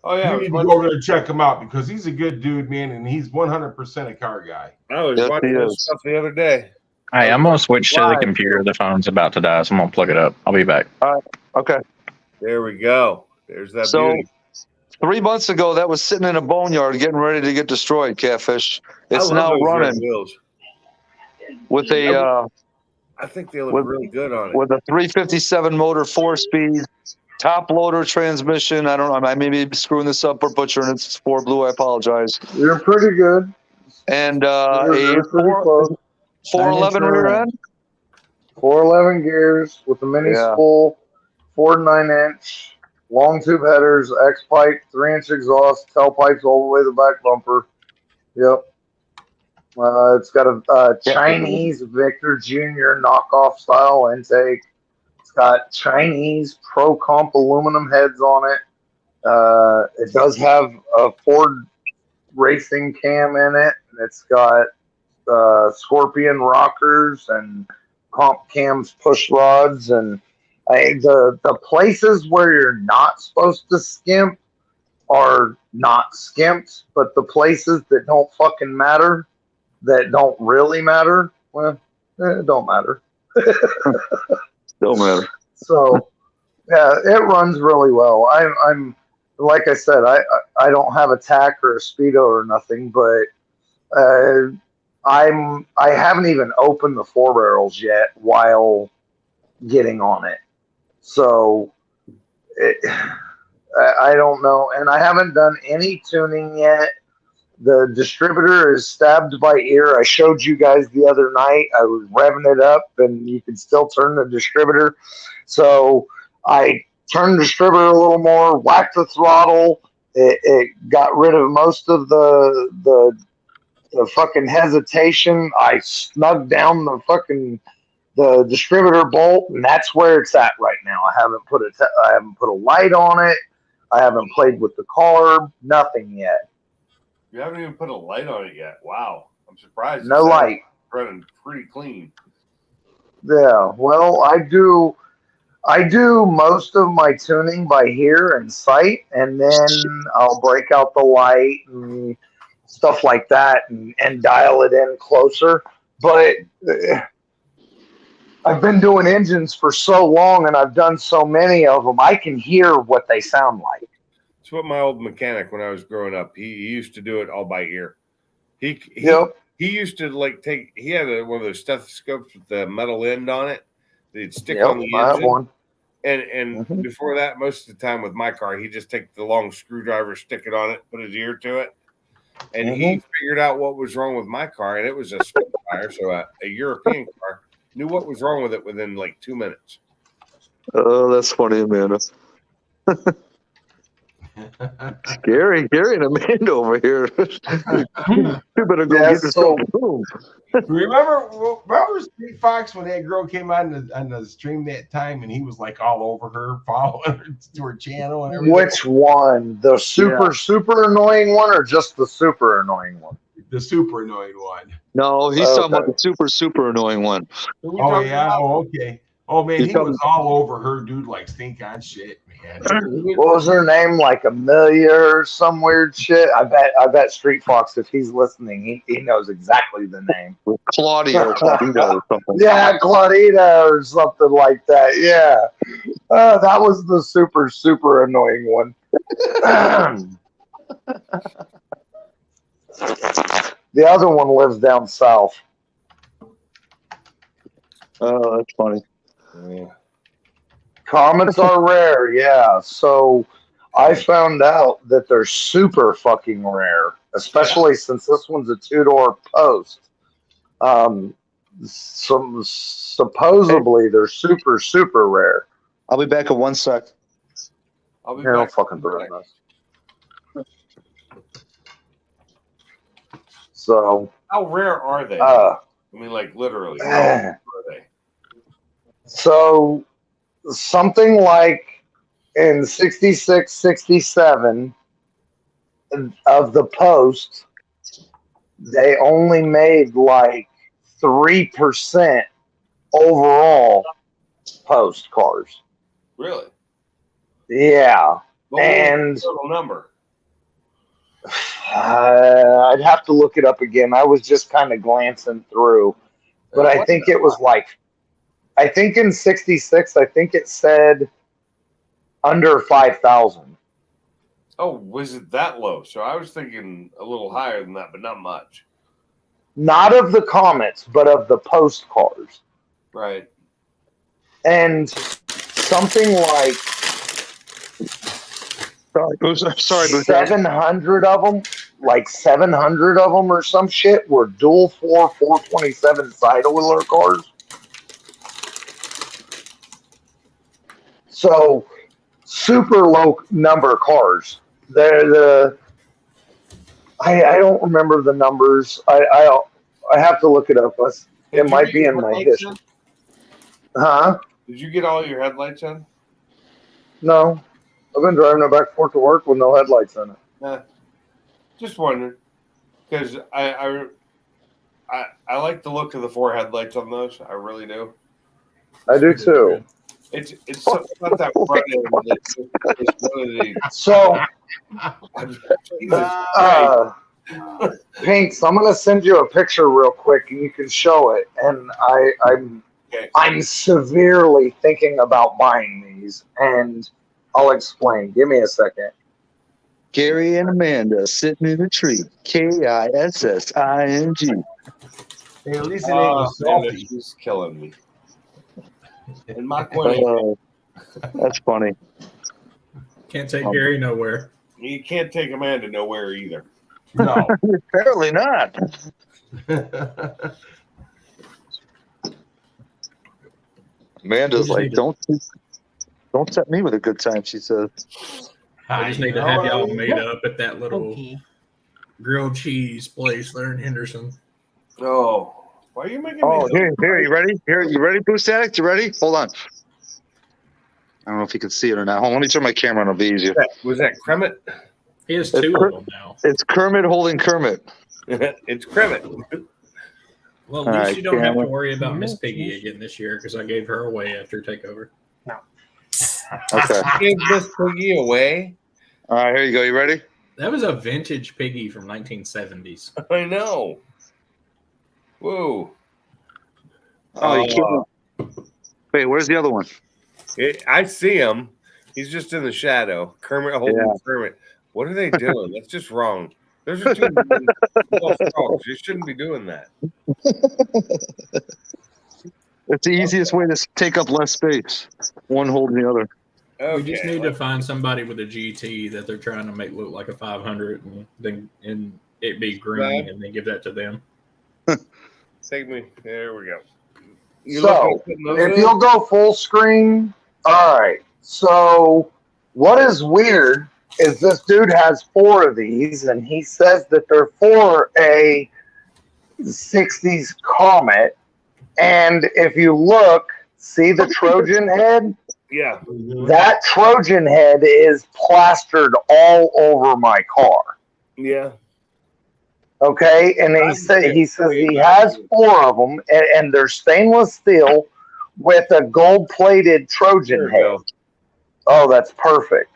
Oh yeah, you need to go over there and check him out because he's a good dude, man, and he's 100% a car guy. I was Yes, watching he this is. stuff the other day. Hey, I'm gonna switch to the Live. computer. The phone's about to die, so I'm gonna plug it up. I'll be back. Okay. There we go. There's that So, beauty. 3 months ago, that was sitting in a boneyard getting ready to get destroyed, Catfish. I It's love now those red running wheels. with a I think they look With- really good on it. with a 357 motor, 4-speed, top loader transmission. I don't know. I may be screwing this up or butchering it. It's Ford Blue. I apologize. You're pretty good. And You're a pretty close. 411 9-inch rear rear end. 411 gears with a mini Yeah. spool, 4.9-inch, long tube headers, X pipe, 3-inch exhaust, tailpipes all the way to the back bumper. Yep. It's got a Chinese Victor Jr. knockoff style intake. It's got Chinese Pro Comp aluminum heads on it. It does have a Ford racing cam in it. It's got Scorpion rockers and comp cams, push rods, and the places where you're not supposed to skimp are not skimped, but the places that don't fucking matter, that don't really matter, well, it don't matter. Don't matter. So, yeah, it runs really well. I'm like I said, I don't have a tack or a speedo or nothing, but I haven't even opened the 4 barrels yet while getting on it. So I don't know, and I haven't done any tuning yet. The distributor is stabbed by ear. I showed you guys the other night. I was revving it up, and you can still turn the distributor. So I turned the distributor a little more, whacked the throttle, It got rid of most of the fucking hesitation. I snugged down the distributor bolt, and that's where it's at right now. I haven't put a light on it. I haven't played with the carb. Nothing yet. You haven't even put a light on it yet. Wow, I'm surprised. No It's light. running pretty clean. Yeah. Well, I do most of my tuning by ear and sight, and then I'll break out the light and stuff like that and dial it in closer. But I've been doing engines for so long and I've done so many of them, I can hear what they sound like. It's what my old mechanic when I was growing up. He used to do it all by ear. He used to he had one of those stethoscopes with the metal end on it. They'd stick on the I have engine. one. And before that, most of the time with my car, he'd just take the long screwdriver, stick it on it, put his ear to it. And he figured out what was wrong with my car, and it was a Spitfire, so a European car. Knew what was wrong with it within like 2 minutes. Oh, that's funny, Amanda. Gary and Amanda over here. You better go get yourself a room. Remember Street Fox when that girl came on the stream that time and he was like all over her, following her to her channel and everything? Which one? The super annoying one or just the super annoying one? The super annoying one. No, he's talking about the super annoying one. Oh, yeah. Oh, okay. Oh, man, he was all over her, dude, like stink on shit, man. What was her name? Like Amelia or some weird shit? I bet Street Fox, if he's listening, he knows exactly the name. Claudia or something. Yeah, Claudita or something like that. Yeah. That was the super annoying one. The other one lives down south. Oh, that's funny. Yeah. Comets are rare, yeah. So I found out that they're super fucking rare, especially since this one's a 2-door post. Supposedly they're super rare. I'll be back in 1 sec. I'll be Here, don't back. fucking burn us. So How rare are they? I mean, like literally. How rare are they? So something like in 66, 67 of the post, they only made like 3% overall post cars. Really? Yeah. What And was the total number? I'd have to look it up again. I was just kind of glancing through, but I think it was like, I think in 66, I think it said under 5,000. Oh, was it that low? So I was thinking a little higher than that, but not much. Not of the Comets, but of the post cars. Right. And something like Sorry, 700 of them, like 700 of them or some shit, were dual 427 side oiler cars. So super low number of cars. They're I don't remember the numbers. I have to look it up. It might be in my history. Huh? Did you get all your headlights in? No. I've been driving it back and forth to work with no headlights in it. Just wondering, because I like the look of the 4 headlights on those. I really do. I do too. It's not that front end. It's one of the. So, Jesus Pinks, I'm gonna send you a picture real quick, and you can show it. And I'm severely thinking about buying these, and I'll explain. Give me a second. Gary and Amanda sitting in a tree. KISSING. Hey, at least it ain't with salty. She's killing me. In my point, That's funny. Can't take Gary nowhere. you can't take Amanda nowhere either. No. Apparently not. Amanda's like, don't set me with a good time, she says. I just need to know have it. y'all meet up at that little Okay. grilled cheese place there in Henderson. Oh, why are you making Oh, me? here, you ready? Here, you ready, Boost Addict? You ready? Hold on. I don't know if you can see it or not. Hold on, let me turn my camera on. It'll be easier. Was that Kremet? He has It's two per- of them now. It's Kermit holding Kermit. It's Kremet. Well, at All least right, you don't have to camera. worry about Miss Piggy again this year because I gave her away after takeover. Okay. Give Miss Piggy away. All right, here you go. You ready? That was a vintage Piggy from 1970s. I know. Whoa. Oh, you can't. Wait, where's the other one? I see him. He's just in the shadow. Kermit holding Kermit. What are they doing? That's just wrong. Those are two little frogs. You shouldn't be doing that. It's the easiest way to take up less space. One holding the other. We just Okay. need to find somebody with a GT that they're trying to make look like a 500 and it be green and then give that to them. Take me. There we go. You So, looking at those if in? you'll go full screen, all right. So, what is weird is this dude has 4 of these, and he says that they're for a 60s Comet. And if you look, see the Trojan head? Yeah. That Trojan head is plastered all over my car. Yeah. Okay, and he says he has 4 of them, and they're stainless steel with a gold-plated Trojan There we head. go. Oh, that's perfect.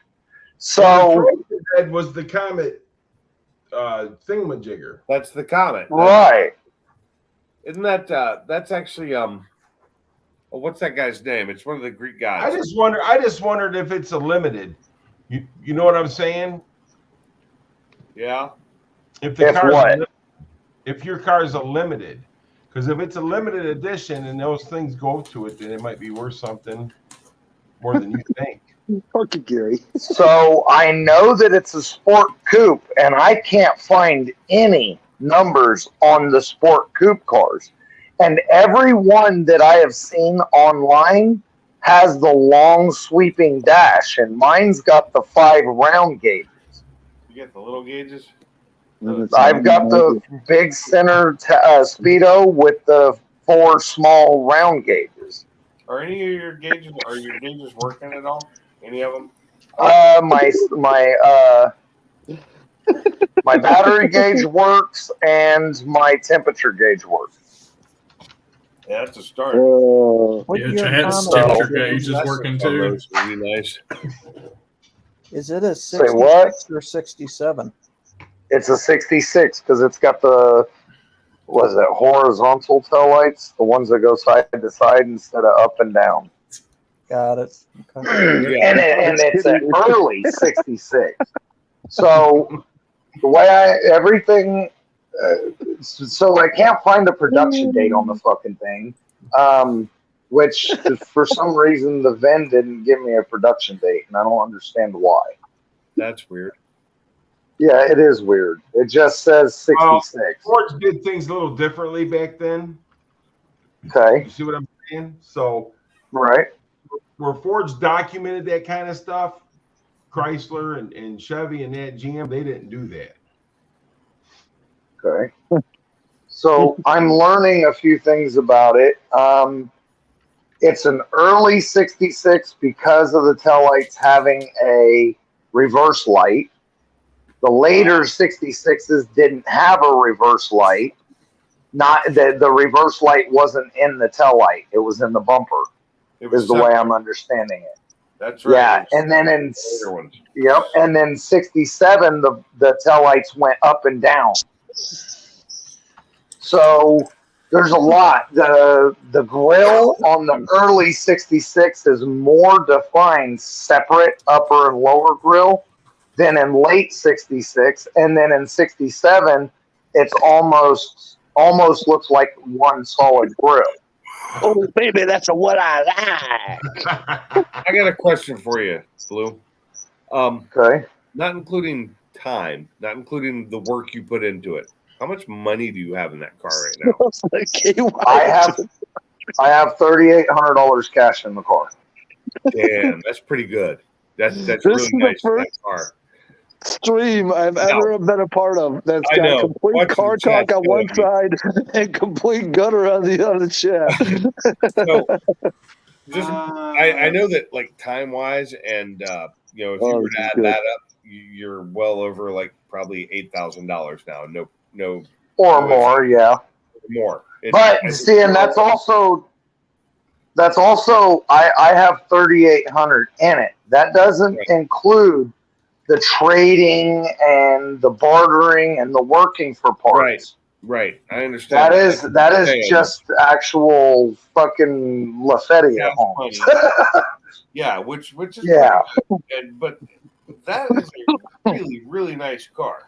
So So, that was the Comet thingamajigger. That's the Comet. right, Isn't that that's actually what's that guy's name? It's one of the Greek guys. I just wondered if it's a limited. You know what I'm saying? Yeah. If the If car's what? if your car is a limited, because if it's a limited edition and those things go to it, then it might be worth something more than you think. Fuck you, Gary. so I know that it's a sport coupe, and I can't find any numbers on the sport coupe cars. And every one that I have seen online has the long sweeping dash, and mine's got the 5 round gauge. You get the little gauges. I've got the big center speedo with the 4 small round gauges. Are any of your gauges working at all? Any of them? My battery gauge works and my temperature gauge works. Yeah, that's a start. What Yeah, year Chad's Comet temperature is gauge is working too. Those would be nice. Is it a Say what? 66 or 67? It's a 66 because it's got the horizontal tail lights, the ones that go side to side instead of up and down. Got it. Okay. And it's an early 66. So the way so I can't find a production date on the fucking thing, which for some reason the VIN didn't give me a production date, and I don't understand why. That's weird. Yeah, it is weird. It just says 66. Ford did things a little differently back then. Okay, You see what I'm saying? So right. where Ford's documented that kind of stuff, Chrysler and Chevy and that GM, they didn't do that. Okay. So I'm learning a few things about it. It's an early 66 because of the taillights having a reverse light. The later 66s didn't have a reverse light. Not the reverse light wasn't in the taillight. It was in the bumper, It was is the way separate. I'm understanding it. That's right. Yeah, It was and then in later ones. Yep, and then 67, the taillights went up and down. So there's a lot. The grill on the early 66 is more defined, separate upper and lower grill than in late 66, and then in 67, it's almost looks like one solid grill. Oh, baby, that's what I like. I got a question for you, Blue. Okay. Not including time, not including the work you put into it. How much money do you have in that car right now? I have $3,800 cash in the car. Damn, that's pretty good. That's This really is the nice. That first car. stream I've ever been a part of that's I got know. complete Watching car the chat talk on one killing side and complete gutter on the other chat. So, just I know that like time wise, and you know, if you Oh, were this to is add good. that up, you're well over like probably $8,000 now. No or more, yeah. more. It's- But it's- see, and that's also I have 3,800 in it. That doesn't Right. include the trading and the bartering and the working for parts. right. I understand. That is saying. just actual fucking Lafetti Yeah, at home. funny. Yeah, which is Yeah. pretty good. But that is a really, really nice car.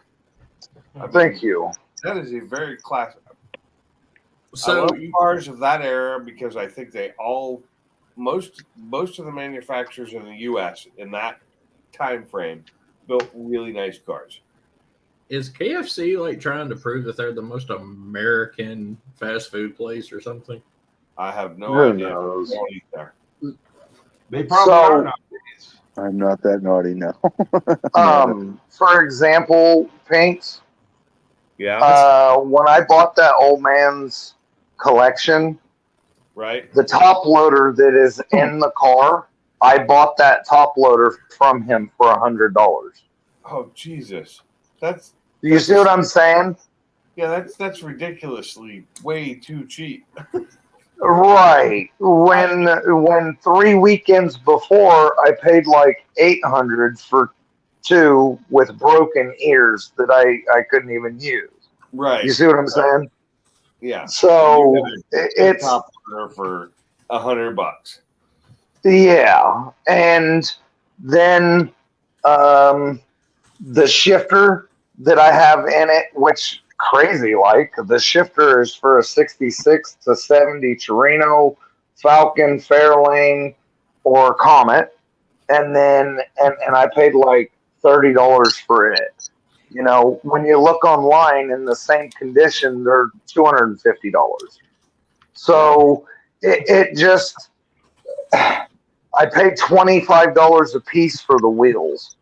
I mean, Thank you. That is a very classic. I So love cars of that era because I think they all most of the manufacturers in the U.S. in that time frame built really nice cars. is KFC like trying to prove that they're the most American fast food place or something? I have no Who idea. knows? I don't eat there. They probably So- are nowadays. I'm not that naughty now. For example, paints. Yeah, When I bought that old man's collection, right. the top loader that is in the car, I bought that top loader from him for $100. Oh Jesus, that's You see what I'm saying? that's ridiculously way too cheap. Right. When 3 weekends before I paid like $800 for two with broken ears that I couldn't even use. Right. You see what I'm saying? Yeah. So You got it's top loader for $100. yeah, and then the shifter that I have in it, which crazy like the shifter is for a 66 to 70 Torino, Falcon, Fairlane, or Comet, and then and I paid like $30 for it. You know, when you look online in the same condition, they're $250. So it just I paid $25 a piece for the wheels,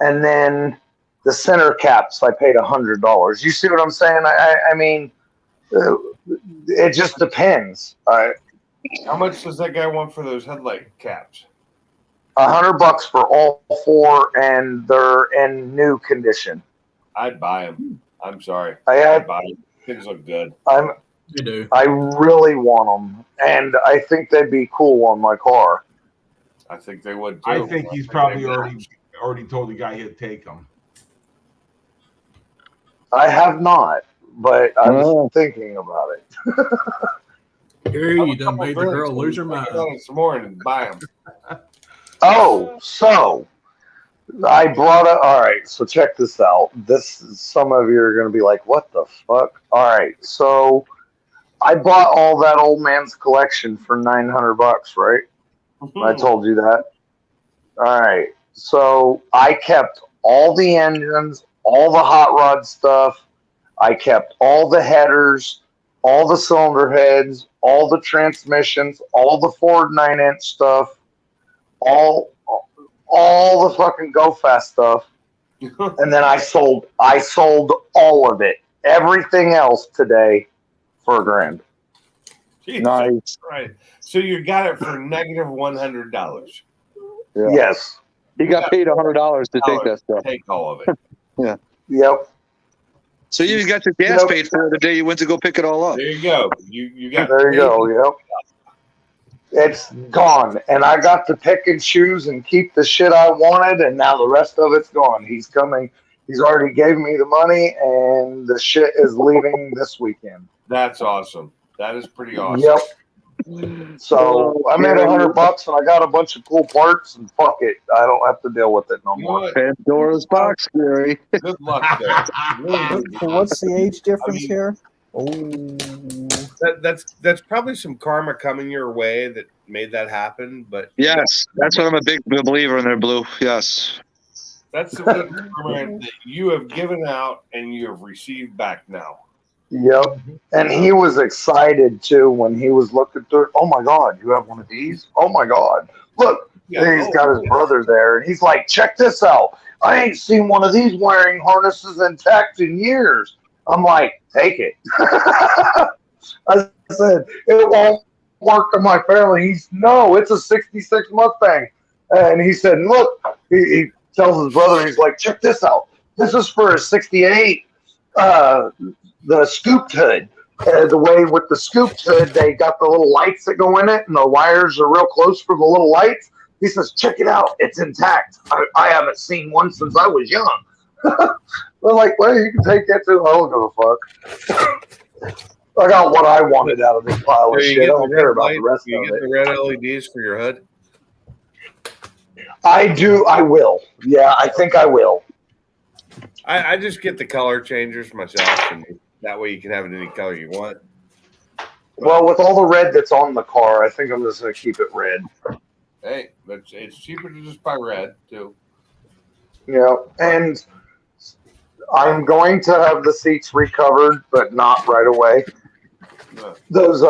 and then the center caps I paid $100. You see what I'm saying? I mean, it just depends. How much does that guy want for those headlight caps? $100 for all four, and they're in new condition. I'd buy them. I'm sorry. I I'd buy them. Things look good. You do. I really want them, and I think they'd be cool on my car. I think they would too. I think he's probably already told the guy he'd take them. I have not, but I was Oh. thinking about it. Gary, you done made the girl lose her mind. Some more and buy them. Oh, so I brought up. All right, so check this out. Some of you are going to be like, "What the fuck?" All right, so I bought all that old man's collection for $900, right? I told you that. All right, so I kept all the engines, all the hot rod stuff. I kept all the headers, all the cylinder heads, all the transmissions, all the Ford 9-inch stuff, all the fucking Go Fast stuff, and then I sold all of it, everything else today for $1,000. Jesus Nice. Christ. So you got it for negative $100. Yeah. Yes. He got paid $100 to take that stuff. Take all of it. Yep. So you even got your gas Yep. paid for the day you went to go pick it all up. There you go. You got There you go. Yep. It's gone, and I got to pick and choose and keep the shit I wanted, and now the rest of it's gone. He's coming. He's already gave me the money, and the shit is leaving this weekend. That's awesome. That is pretty awesome. Yep. So I made $100, and I got a bunch of cool parts, and fuck it, I don't have to deal with it no You know more. what? Pandora's box, Gary. Good luck there. Really good. So what's the age difference mean- here? Oh, That's probably some karma coming your way that made that happen. But Yes, that's what I'm a big believer in there, Blue. Yes. that's the good karma that you have given out and you have received back now. Yep. And he was excited too when he was looking through. Oh my God, you have one of these? Oh my God, look, Yeah. He's got his brother there, and he's like, "Check this out! I ain't seen one of these wiring harnesses intact in years." I'm like, "Take it." I said, "It won't work on my family." He's no, it's a '66 Mustang, and he said, "Look," he tells his brother, he's like, "Check this out! This is for a '68, the scooped hood." The way with the scooped hood, they got the little lights that go in it, and the wires are real close for the little lights. He says, "Check it out, it's intact. I haven't seen one since I was young." We're like, "Well, you can take that too. I don't give a fuck. I got what I wanted out of this pile of Do you shit. I get don't the care red about light? the rest Do you of get it." the red LEDs for your hood? I do. I will. Yeah, I think I will. I just get the color changers myself, and that way you can have it any color you want. Well, with all the red that's on the car, I think I'm just going to keep it red. Hey, but it's cheaper to just buy red too. You know, and I'm going to have the seats recovered, but not right away. Those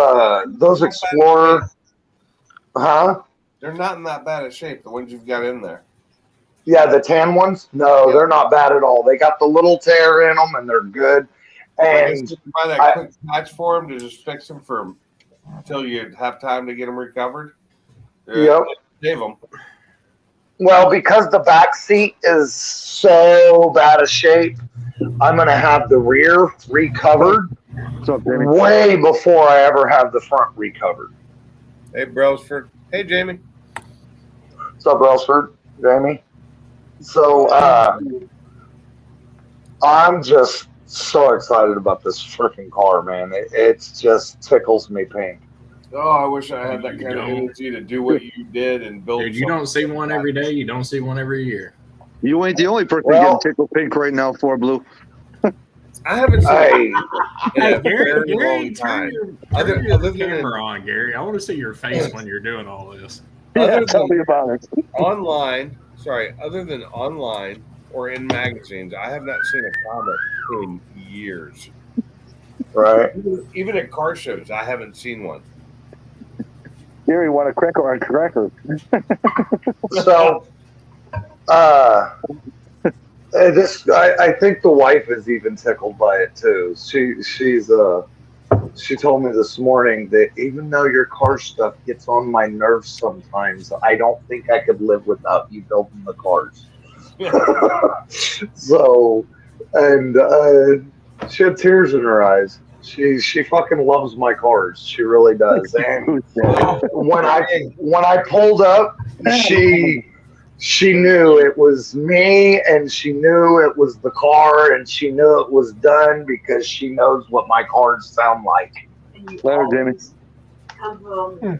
Explorer, huh? They're not in that bad a shape. The ones you've got in there. Yeah, the tan ones. No, they're not bad at all. They got the little tear in them, and they're good. And you buy that quick patch for them to just fix them for until you have time to get them recovered. Yep. Save them. Well, because the back seat is so bad a shape, I'm going to have the rear recovered way before I ever have the front recovered. Hey, Brailsford. Hey, Jamie. What's up, Brailsford? Jamie? So, I'm just so excited about this freaking car, man. It just tickles me pink. Oh, I wish I had that kind of energy to do what you did and build. Dude, you don't see one every day. You don't see one every year. You ain't the only person getting tickled pink right now, for Blue. I haven't seen Hey, it Gary, in a very long time. turn your Other than camera on, Gary. I want to see your face when you're doing all this. Yeah, tell me about it. online, other than online or in magazines, I have not seen a comet in years. right. Even at car shows, I haven't seen one. Gary, want a cracker or a cracker? So, I think the wife is even tickled by it too. She told me this morning that even though your car stuff gets on my nerves sometimes, I don't think I could live without you building the cars. So, and she had tears in her eyes. She fucking loves my cars. She really does. And when I pulled up, she knew it was me, and she knew it was the car, and she knew it was done because she knows what my cars sound like. Later, Jimmy.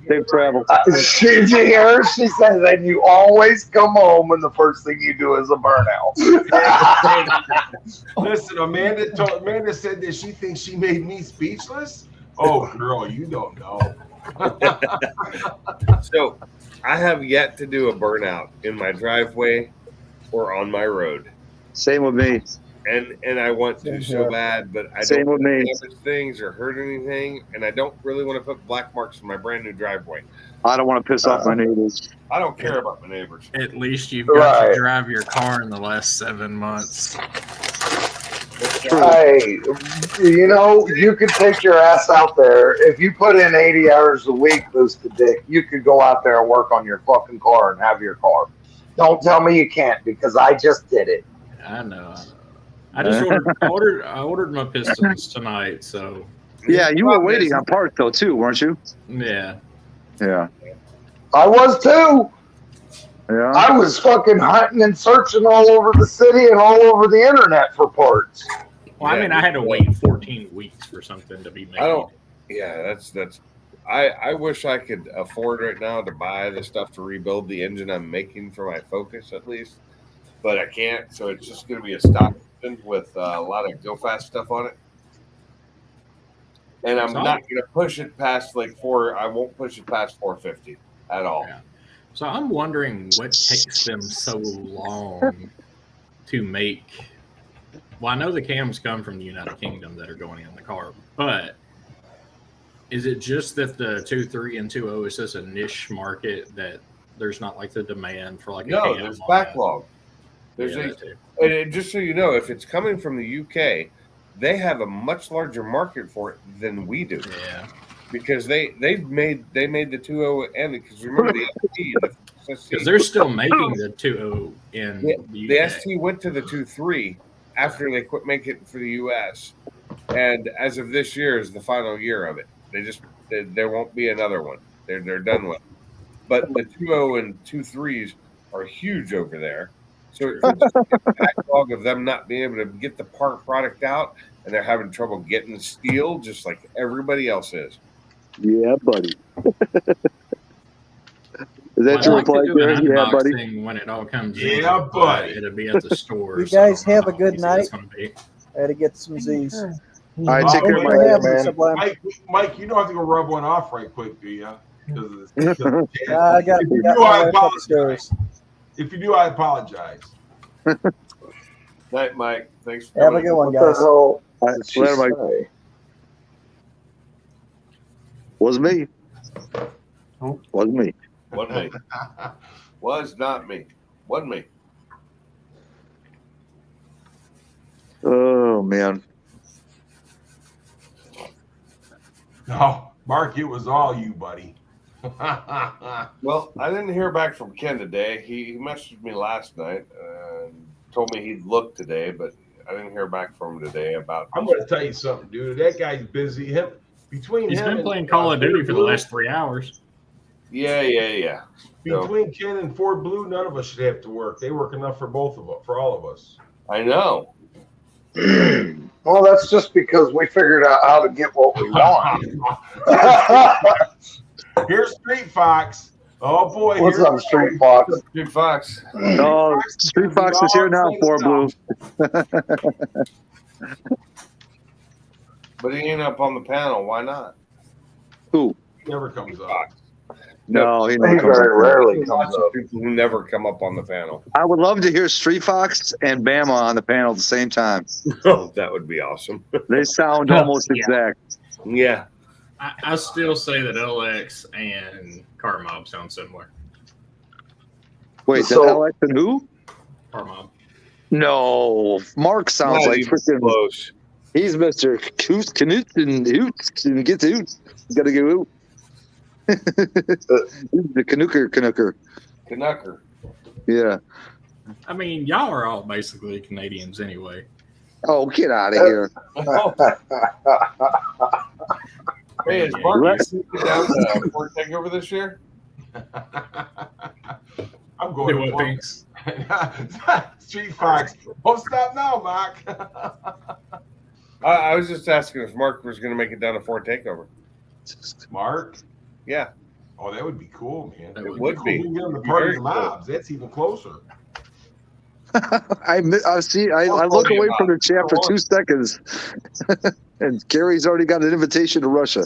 Safe travel. She says, and you always come home, and the first thing you do is a burnout. Listen, Amanda said that she thinks she made me speechless. Oh, girl, you don't know. So, I have yet to do a burnout in my driveway or on my road. Same with me. And I want to so bad, but I Same don't with me. damage things or hurt anything, and I don't really want to put black marks in my brand new driveway. I don't want to piss off my neighbors. I don't care about my neighbors. At least you've got Right. to drive your car in the last 7 months. Hey, you could take your ass out there. If you put in 80 hours a week, Boost the Dick, you could go out there and work on your fucking car and have your car. Don't tell me you can't, because I just did it. I know. I just ordered my pistons tonight, so Yeah, you were waiting on parts though too, weren't you? yeah. Yeah. I was too. Yeah. I was fucking hunting and searching all over the city and all over the internet for parts. Well, I mean, I had to wait 14 weeks for something to be made. I don't. Yeah, that's. I wish I could afford right now to buy the stuff to rebuild the engine I'm making for my Focus at least, but I can't. So it's just going to be a stock engine with a lot of go fast stuff on it, and I'm not going to push it past I won't push it past 450 at all. Yeah. So I'm wondering what takes them so long to make. Well, I know the cams come from the United Kingdom that are going in the car, but is it just that the 2.3 and 2.0 is just a niche market that there's not like the demand for like a No, cam there's on backlog. that. There's Yeah, a that too. And just so you know, if it's coming from the UK, they have a much larger market for it than we do Yeah. because they made the 2.0 and because remember the ST, Because ST, they're still making the 2.0 in the the UK. ST went to the 2.3 after they quit making it for the US, and as of this year is the final year of it. There won't be another one. They're done with it. But the 2.0 and 2.3s are huge over there. So it puts a backlog of them not being able to get the product out, and they're having trouble getting steel, just like everybody else is. Yeah, buddy. Is Well, that your I'd like reply, to do an Gary? Yeah, buddy. unboxing when it all comes in. Yeah, but buddy. It'll be at the store. You so I guys don't know have a how good easy night. it's gonna be. I had to get some Z's. All right, take Oh, care, wait, Mike. What happened, man. Sublime? Mike, you don't have to go rub one off right quick, do you? I got If you my do, I wife apologize. upstairs. If you do, I apologize. Night, Mike. Thanks for Have a coming. good one, What the guys. hell All right, did she later, Mike. say? Was me. Oh. Was me. Wasn't me. Was not me. Wasn't me. Oh man. No, Mark, it was all you, buddy. Well, I didn't hear back from Ken today. He messaged me last night and told me he'd look today, but I didn't hear back from him today about. I'm going to tell you something, dude. That guy's busy. Between He's him been and, playing Call of Duty for the Blue, last 3 hours. Yeah. So, Between Ken and Ford Blue, none of us should have to work. They work enough for both of us, for all of us. I know. Well, that's just because we figured out how to get what we want. Here's Street Fox. Oh boy. What's here's up, Street Fox? Dude, Fox. Oh, Street Fox is here now, Four Blue. But he ain't up on the panel. Why not? Who? He never comes up. No, he He never comes very up. rarely Lots comes of up. people who never come up on the panel. I would love to hear Street Fox and Bama on the panel at the same time. Oh, that would be awesome. They sound almost Yeah. exact. Yeah. I still say that LX and Car Mob sound similar. Wait, So- that Alex and who? Car Mob. No, Mark sounds Not like even freaking. close. He's Mr. Coos, Canute, and Hoots, and gets Hoots. Gotta get Hoot. The Canucker. Canucker. Yeah. I mean, y'all are all basically Canadians anyway. Oh, get out of here. Hey, is Mark down to Fort Takeover this year? I'm going Do to what, Pinks? Street Fox. Don't stop now, Mark. I was just asking if Mark was going to make it down to Fort Takeover. Mark? Yeah. Oh, that would be cool, man. That It would would Cool. be. We can get him to Be party very the cool. mobs. That's even closer. I see. I look away from the chat for 2 seconds, and Gary's already got an invitation to Russia.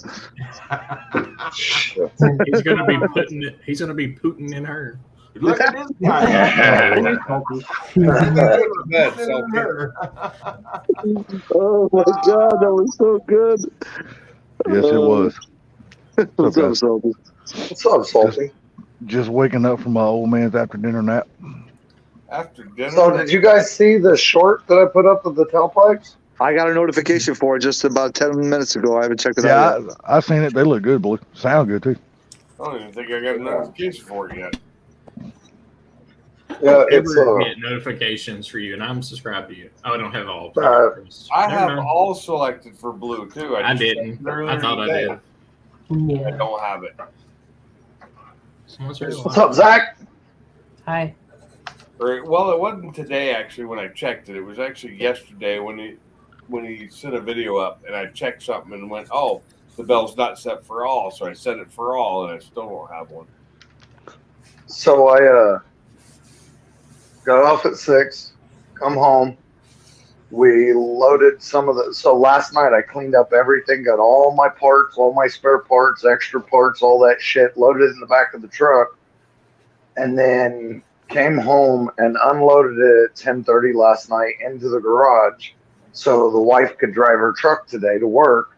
He's gonna be putting it. He's gonna be Putin in her. Look at this guy. Bed, Salty. Oh my God, that was so good. Yes, it was. What's up, Salty? What's up, Salty? Just waking up from my old man's after dinner nap. After dinner. So, did you guys see the short that I put up of the tailpipes? I got a notification for it just about 10 minutes ago. I haven't checked it Yeah, out yet. I seen it. They look good, boy. Sound good too. I don't even think I got a notification for it yet. Yeah, I it's never get notifications for you, and I'm subscribed to you. Oh, I don't have all. I Never have mind. all selected for blue too. I just didn't. checked earlier I thought I today. did. I don't have it. What's up, Zach? Hi. Well, it wasn't today actually when I checked it. It was actually yesterday when he sent a video up, and I checked something and went, "Oh, the bell's not set for all," so I set it for all, and I still don't have one. So I got off at 6, come home. We loaded some of the. So last night I cleaned up everything, got all my parts, all my spare parts, extra parts, all that shit, loaded it in the back of the truck, and then came home and unloaded it at 10:30 last night into the garage, so the wife could drive her truck today to work.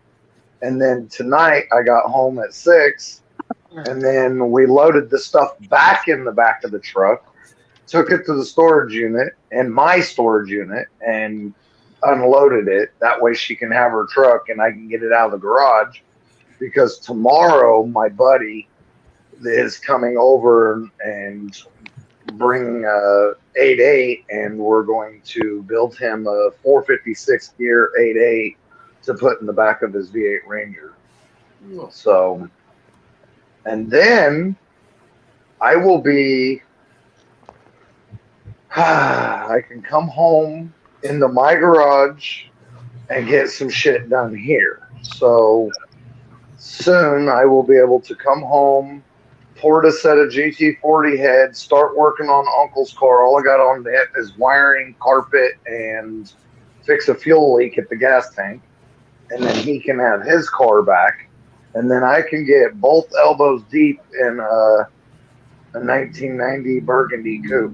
And then tonight I got home at 6, And then we loaded the stuff back in the back of the truck, took it to the storage unit and my storage unit and unloaded it. That way she can have her truck and I can get it out of the garage. Because tomorrow my buddy is coming over and bringing a 8.8 and we're going to build him a 456 gear 8.8 to put in the back of his V8 Ranger. So, and then I will be, I can come home into my garage and get some shit done here. So soon I will be able to come home, port a set of GT40 heads, start working on Uncle's car. All I got on that is wiring, carpet, and fix a fuel leak at the gas tank. And then he can have his car back. And then I can get both elbows deep in a 1990 Burgundy coupe.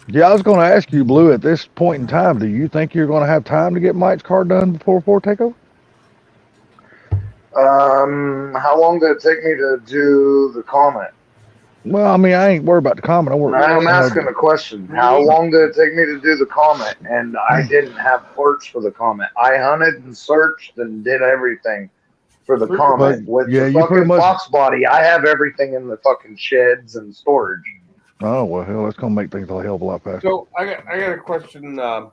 Yeah, I was going to ask you, Blue, at this point in time, do you think you're going to have time to get Mike's car done before Ford takeover? How long did it take me to do the comment? Well, I mean, I ain't worried about the comment. I'm asking a question. How long did it take me to do the comment? And I didn't have parts for the comment. I hunted and searched and did everything for the comment. With the fucking Fox body, I have everything in the fucking sheds and storage. Oh, well, hell, that's going to make things a hell of a lot faster. So I got a question. Well,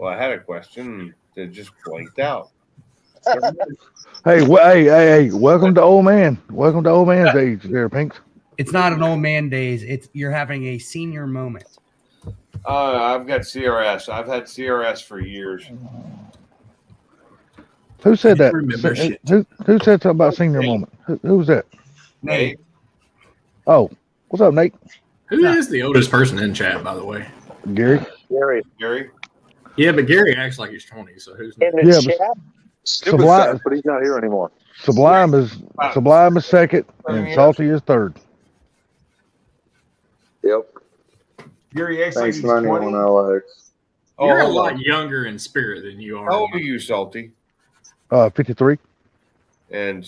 I had a question that just blanked out. Hey, hey, welcome to old man. Welcome to old man's age there, Pinks. It's not an old man days. You're having a senior moment. I've got CRS. I've had CRS for years. Who said that? Who said something about senior Nate. moment? Who was that? Nate. Oh, what's up, Nate? Who is the oldest person in chat, by the way? Gary. Gary. Yeah, but Gary acts like he's 20, so who's In the Yeah, chat? Sublime, but he's not here anymore. Sublime is second, and Salty is third. Yep. Gary acts like Thanks, he's 20. 91 LX. You're a hold lot on. younger in spirit than you are. How old are you, Salty? 53. And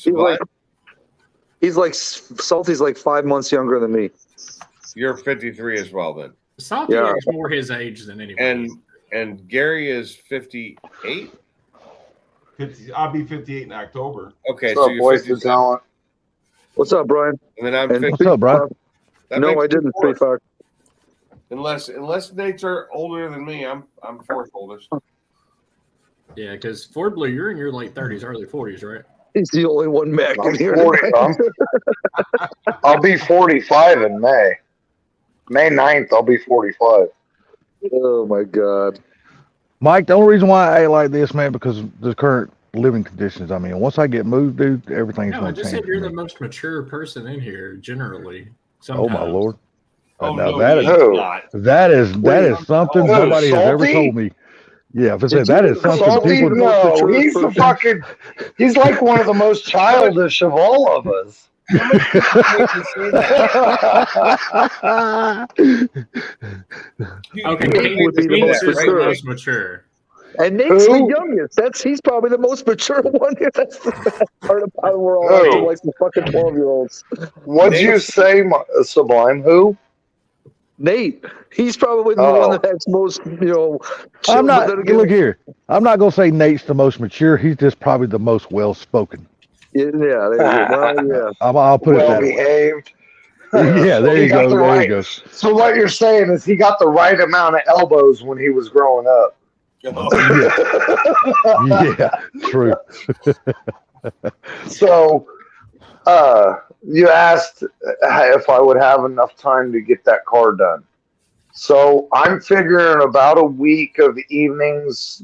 He's like Salty's like 5 months younger than me. you're 53 as well, then. Salty Yeah. looks more his age than anybody. And Gary is 58. I'll be 58 in October. Okay, What's so up, you're boys to 57. talent? What's up, Brian? And then I'm And 50. What's up, Brian? That No, makes I me didn't. fourth. 35. Unless Nate's are older than me, I'm fourth oldest. Yeah, because Ford Blue, you're in your late 30s, early 40s, right? He's the only one Mac in I'm here. 40. I'll be 45 in May. May 9th, I'll be 45. Oh my God. Mike, the only reason why I act like this, man, because of the current living conditions. I mean, once I get moved, dude, everything's No, I going to just change. said you're for the me. most mature person in here, generally. Oh my Sometimes. Lord! Oh, now no, that he's is Who? not. that is something Who, nobody has ever Salty? told me. Yeah, if I said that is something Salty? people. No, he's the fucking. He's like one of the most childish of all of us. Okay, Nate would be the Phoenix most is the mature. most mature. And Nate's Who? the youngest. He's probably the most mature one here. That's the best part about it. We're all Who? acting like the fucking 12-year-olds. What'd you say, Sublime? Who? Nate, he's probably the Oh. one that has most, chill, I'm but not. then again, Look here. I'm not gonna say Nate's the most mature. He's just probably the most well spoken. Yeah, there you go. Well, yeah. I'll put it Well that way. behaved. Yeah, there He you got go. the There right- you go. So what you're saying is he got the right amount of elbows when he was growing up. Yeah, true. So, you asked if I would have enough time to get that car done. So I'm figuring about a week of evenings,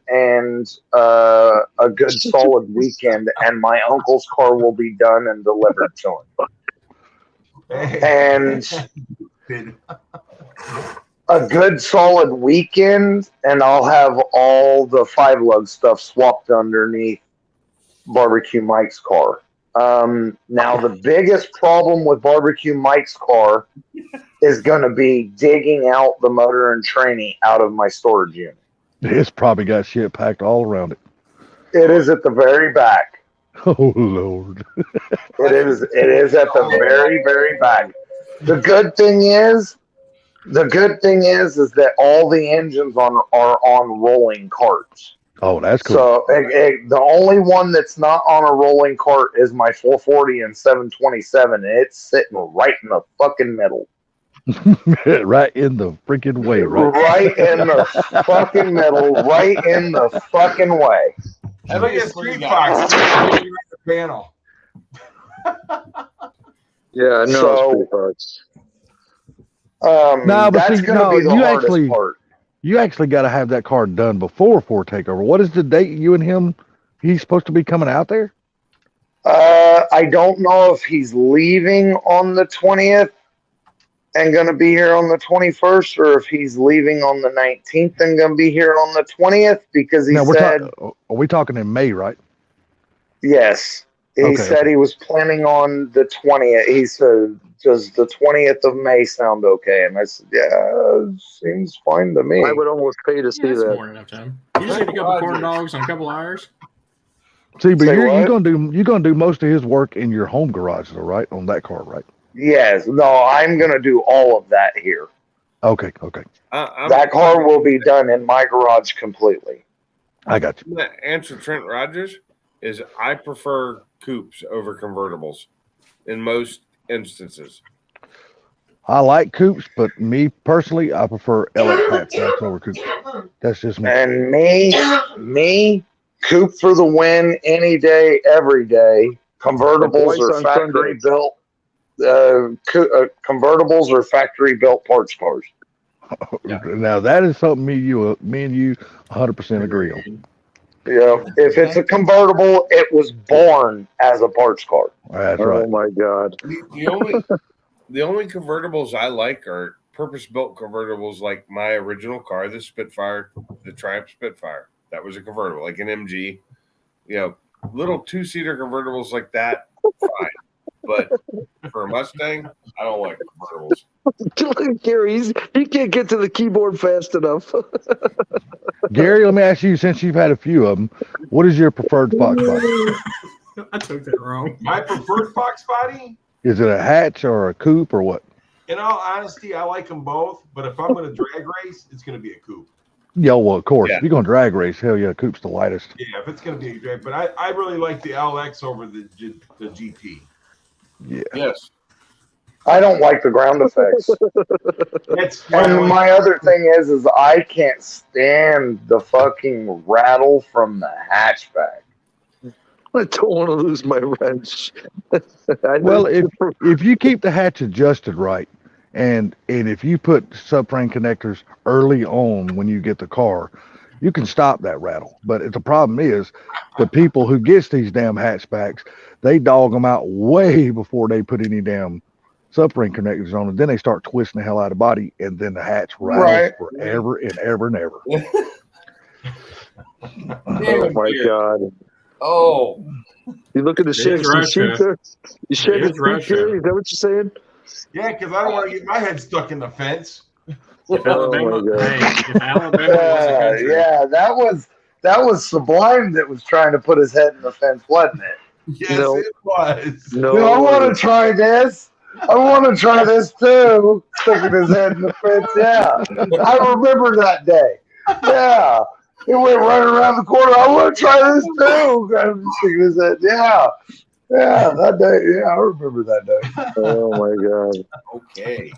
and a good solid weekend, and my uncle's car will be done and delivered to him. And a good solid weekend, and I'll have all the 5-lug stuff swapped underneath Barbecue Mike's car. Now, the biggest problem with Barbecue Mike's car is going to be digging out the motor and tranny out of my storage unit. It's probably got shit packed all around it. It is at the very back. Oh Lord. It is. It is at the very, very back. The good thing is that all the engines are on rolling carts. Oh, that's cool. So the only one that's not on a rolling cart is my 440 and 727. And it's sitting right in the fucking middle. Right in the freaking way, right? Right in the fucking middle. Right in the fucking way. And look at Street Fox. Right in the panel. Yeah, I know. So- Street Fox. No, but That's see, going to no, be the you hardest actually- part. You actually got to have that car done before takeover. What is the date you and him? He's supposed to be coming out there. I don't know if he's leaving on the 20th and going to be here on the 21st, or if he's leaving on the 19th and going to be here on the 20th, because he Now said, are we talking in May, right? yes, he Okay, said he was planning on the 20th. He said, does the 20th of May sound okay? And I said, yeah, seems fine to me. I would almost pay to see Yeah, that's that. more than enough time. You just need a couple corn dogs and a couple hours. See, but Say you're what? gonna do most of his work in your home garage, though, right? On that car, right? Yes, no, I'm going to do all of that here. Okay. That car will be done in my garage completely. I got you. The answer, Trent Rogers, is I prefer coupes over convertibles in most instances. I like coupes, but me personally, I prefer LX hatchbacks over coupes. That's just me. And me, coupe for the win any day, every day. Convertibles Twice are on factory Sunday. built. Convertibles are factory built parts cars. Now that is something me and you 100% agree on. Yeah, if it's a convertible, it was born as a parts car. That's Oh right. my God. The only convertibles I like are purpose-built convertibles, like my original car, the Spitfire, the Triumph Spitfire. That was a convertible, like an MG. You know, little two-seater convertibles like that, fine. But for a Mustang, I don't like convertibles. Look at Gary. He can't get to the keyboard fast enough. Gary, let me ask you, since you've had a few of them, what is your preferred Fox body? I took that wrong. My preferred Fox body? Is it a hatch or a coupe or what? In all honesty, I like them both. But if I'm going to drag race, it's going to be a coupe. Yeah, well, of course. Yeah. If you're going to drag race, hell yeah, coupe's the lightest. Yeah, if it's going to be a drag. But I really like the LX over the GT. Yeah. Yes. I don't like the ground effects. That's And my other thing is I can't stand the fucking rattle from the hatchback. I don't want to lose my wrench. Well, if you keep the hatch adjusted right, and if you put subframe connectors early on when you get the car, you can stop that rattle. But the problem is, the people who gets these damn hatchbacks, they dog them out way before they put any damn subframe connectors on, and then they start twisting the hell out of the body, and then the hatch rattles Right. forever and ever and ever. Oh my God. Oh, You look at the It's shit. You Russia. shoot there. You shed It's the seat, Russia. Gary? Is that what you're saying? Yeah, because I don't want to get my head stuck in the fence. If Oh Alabama, my God. hey, if Alabama was a country, Yeah, that was Sublime that was trying to put his head in the fence, wasn't it? Yes, No. it was. No. Dude, I want to try this. I want to try this too. Sticking his head in the fence. Yeah, I remember that day. Yeah, he went running around the corner. I want to try this too. I'm sticking his head. Yeah, that day. Yeah, I remember that day. Oh my God. okay.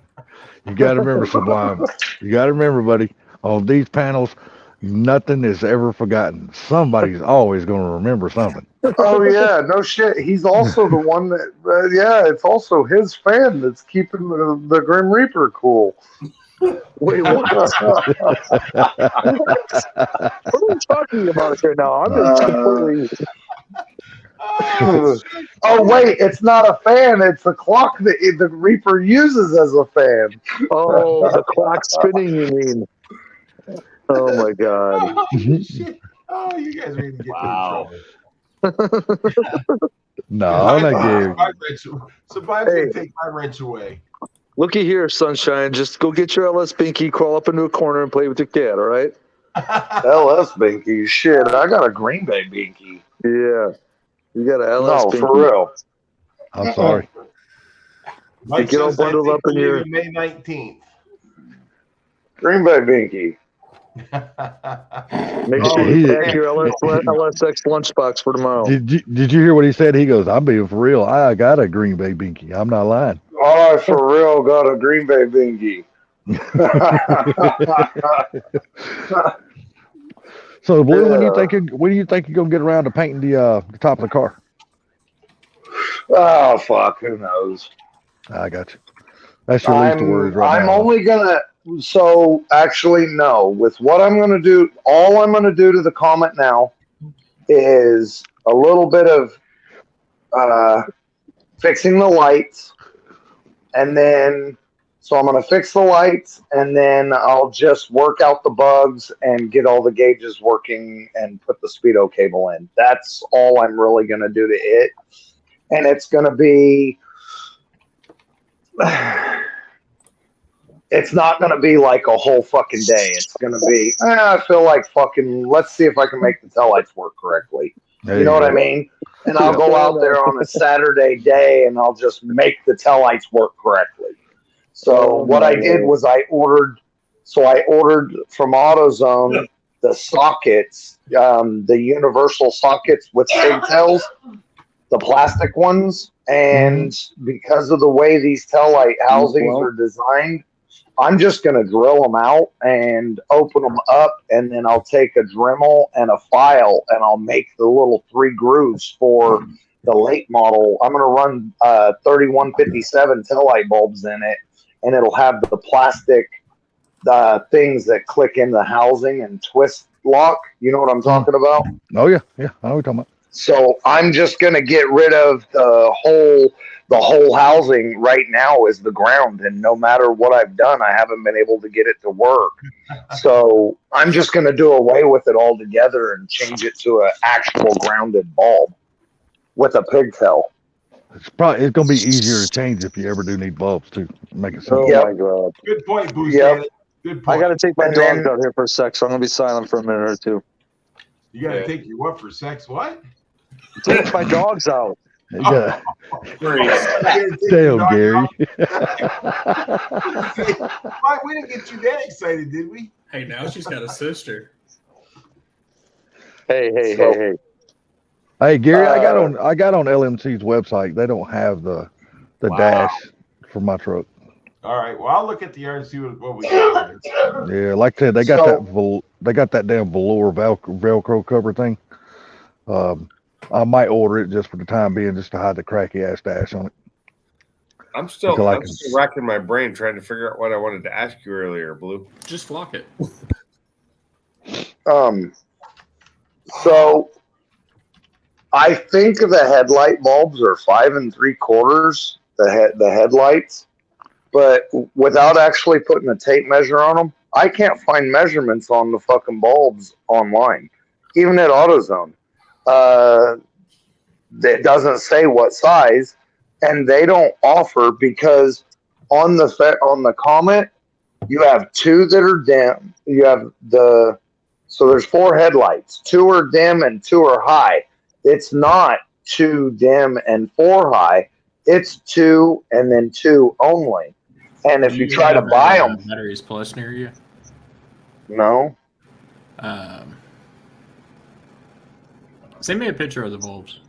You got to remember, Sublime. You got to remember, buddy, on these panels, nothing is ever forgotten. Somebody's always going to remember something. Oh yeah, no shit. He's also the one that. Yeah, it's also his fan that's keeping the Grim Reaper cool. Wait, what? What are we talking about here now? I'm just completely. Oh wait, it's not a fan. It's a clock that the Reaper uses as a fan. Oh, the clock spinning, you mean? Oh my God. Oh, shit. Oh, you guys are going to get Wow. in trouble. No, I'm not Gary. Sublime's going to take my wrench away. Looky here, Sunshine. Just go get your LS Binky, crawl up into a corner, and play with your cat, all right? LS Binky. Shit, I got a Green Bay Binky. Yeah. You got a LS No, Binky. for real. I'm sorry. Mike get all says, I bundled think up in we're your- leaving May 19th. Green Bay Binky. Make Oh, sure he- you pack your LSX lunchbox for tomorrow. Did you hear what he said? He goes, I'm being for real. I got a Green Bay Binky. I'm not lying. Oh, I for real got a Green Bay Binky. So, Blue, when Yeah. do you think you're gonna get around to painting the top of the car? Oh, fuck. Who knows? I got you. That's your least of worries right I'm now. only gonna. So actually, no. With what I'm gonna do, all I'm gonna do to the Comet now is a little bit of fixing the lights, and then so I'm gonna fix the lights, and then I'll just work out the bugs and get all the gauges working and put the speedo cable in. That's all I'm really gonna do to it, and it's gonna be. It's not going to be like a whole fucking day. It's going to be, I feel like fucking, let's see if I can make the tail lights work correctly. There You know what go. I mean? And I'll go out there on a Saturday day and I'll just make the tail lights work correctly. So what I did was I ordered from AutoZone the sockets, the universal sockets with pigtails, the plastic ones. And because of the way these tail light housings are designed, I'm just going to drill them out and open them up, and then I'll take a Dremel and a file, and I'll make the little 3 grooves for the late model. I'm going to run 3157 tail light bulbs in it, and it'll have the plastic things that click in the housing and twist lock. You know what I'm talking about? Oh yeah, I know what you're talking about. So I'm just going to get rid of the whole housing right now is the ground. And no matter what I've done, I haven't been able to get it to work. So I'm just going to do away with it altogether and change it to an actual grounded bulb with a pigtail. It's gonna be easier to change if you ever do need bulbs to make it Oh simple. my god! Good point, Boost. Yep. Good point. I got to take my And dogs then- out here for a sec, so I'm gonna be silent for a minute or two. You got to take your what for sex? What? Take my dogs out. Yeah. Damn, Damn, Gary. Why we didn't get you that excited, did we? Hey, now she's got a sister. Hey. Hey, Gary, I got on LMC's website. They don't have the Wow. dash for my truck. All right. Well, I'll look at the yard and see what we got. Yeah, like I said, they got So- they got that damn velour Velcro cover thing. I might order it just for the time being, just to hide the cracky ass dash on it. I'm still Because I can- racking my brain trying to figure out what I wanted to ask you earlier, Blue. Just flock it. So I think the headlight bulbs are 5 3/4. The headlights, but without actually putting a tape measure on them, I can't find measurements on the fucking bulbs online, even at AutoZone. It doesn't say what size, and they don't offer because on the Comet you have 2 that are dim. You have so there's 4 headlights. 2 are dim and 2 are high. It's not 2 dim and 4 high. It's 2 and then 2 only. And if Do you try to have buy a, them, Batteries Plus near you. no. Send me a picture of the bulbs.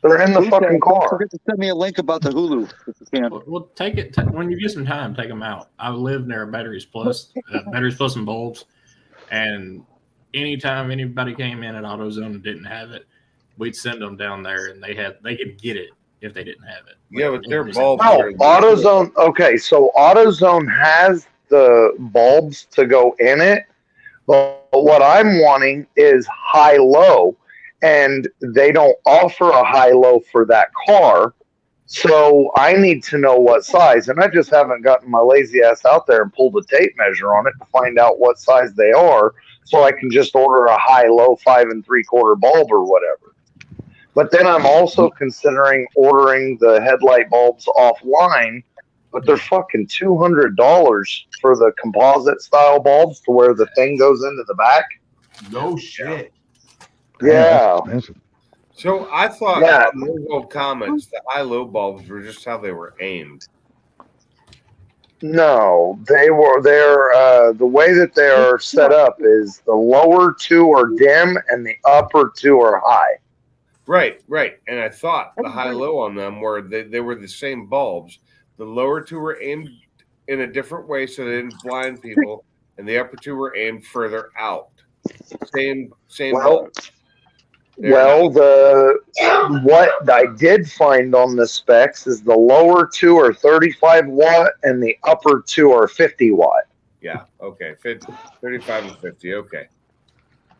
They're in the fucking Don't car. forget to send me a link about the Hulu if you can. Well, take it when you get some time. Take them out. I live near Batteries Plus, Batteries Plus and bulbs, and anytime anybody came in at AutoZone and didn't have it, we'd send them down there, and they could get it if they didn't have it. Yeah, but their bulbs No, are AutoZone. Okay, so AutoZone has the bulbs to go in it, but what I'm wanting is high-low, and they don't offer a high-low for that car. So I need to know what size, and I just haven't gotten my lazy ass out there and pulled a tape measure on it to find out what size they are, so I can just order a high-low 5 3/4 bulb or whatever. But then I'm also considering ordering the headlight bulbs offline, but they're fucking $200 for the composite style bulbs to where the thing goes into the back. No shit. Yeah. That's expensive. So I thought Yeah. on those old Comets, the high-low bulbs were just how they were aimed. No, they're the way that they are set up is the lower two are dim and the upper two are high. Right. And I thought the high-low on them were they were the same bulbs. The lower two were aimed in a different way so they didn't blind people, and the upper two were aimed further out. Same Well, bulb. What I did find on the specs is the lower two are 35 watt and the upper two are 50 watt. Yeah, okay. 35 and 50, okay.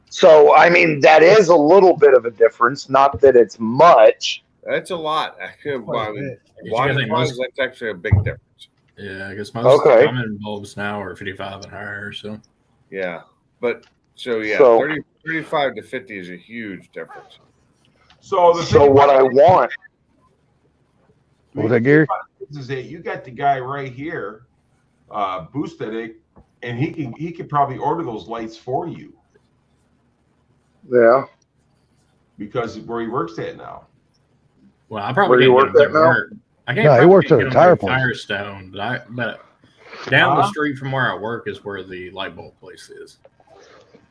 So, I mean, that is a little bit of a difference. Not that it's much. That's a lot. I Quite a mean, bit. You gotta think wattage-wise, most- that's actually a big difference. Yeah, I guess most Okay. common bulbs now are 55 and higher. So Yeah, but so 35 to 50 is a huge difference. So what I want What was that, Gary? is that you got the guy right here, boosted it, and he can probably order those lights for you Yeah. because where he works at now. well, I probably Where you can't work get at them to now? work. I can't. No, he probably works can't at a get tire them to place. Firestone, but down the Huh? street from where I work is where the light bulb place is.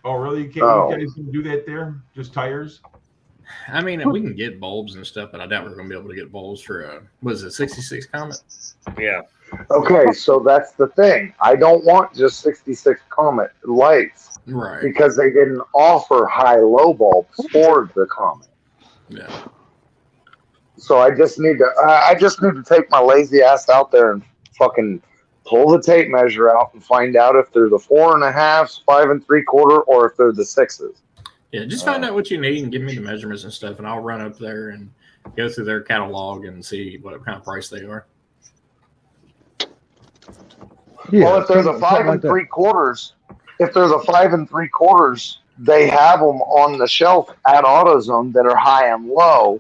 Oh, really? You Oh. guys can do that there? Just tires? I mean, we can get bulbs and stuff, but I doubt we're going to be able to get bulbs for a 66 Comet. Yeah. Okay, so that's the thing. I don't want just 66 Comet lights Right. because they didn't offer high-low bulbs for the Comet. Yeah. So I just need to take my lazy ass out there and fucking pull the tape measure out and find out if they're the 4.5s, 5 3/4, or if they're the 6s. Yeah, just find out what you need and give me the measurements and stuff, and I'll run up there and go through their catalog and see what kind of price they are. Yeah, Well, if they're the something 5 like that. 3/4, they have them on the shelf at AutoZone that are high and low,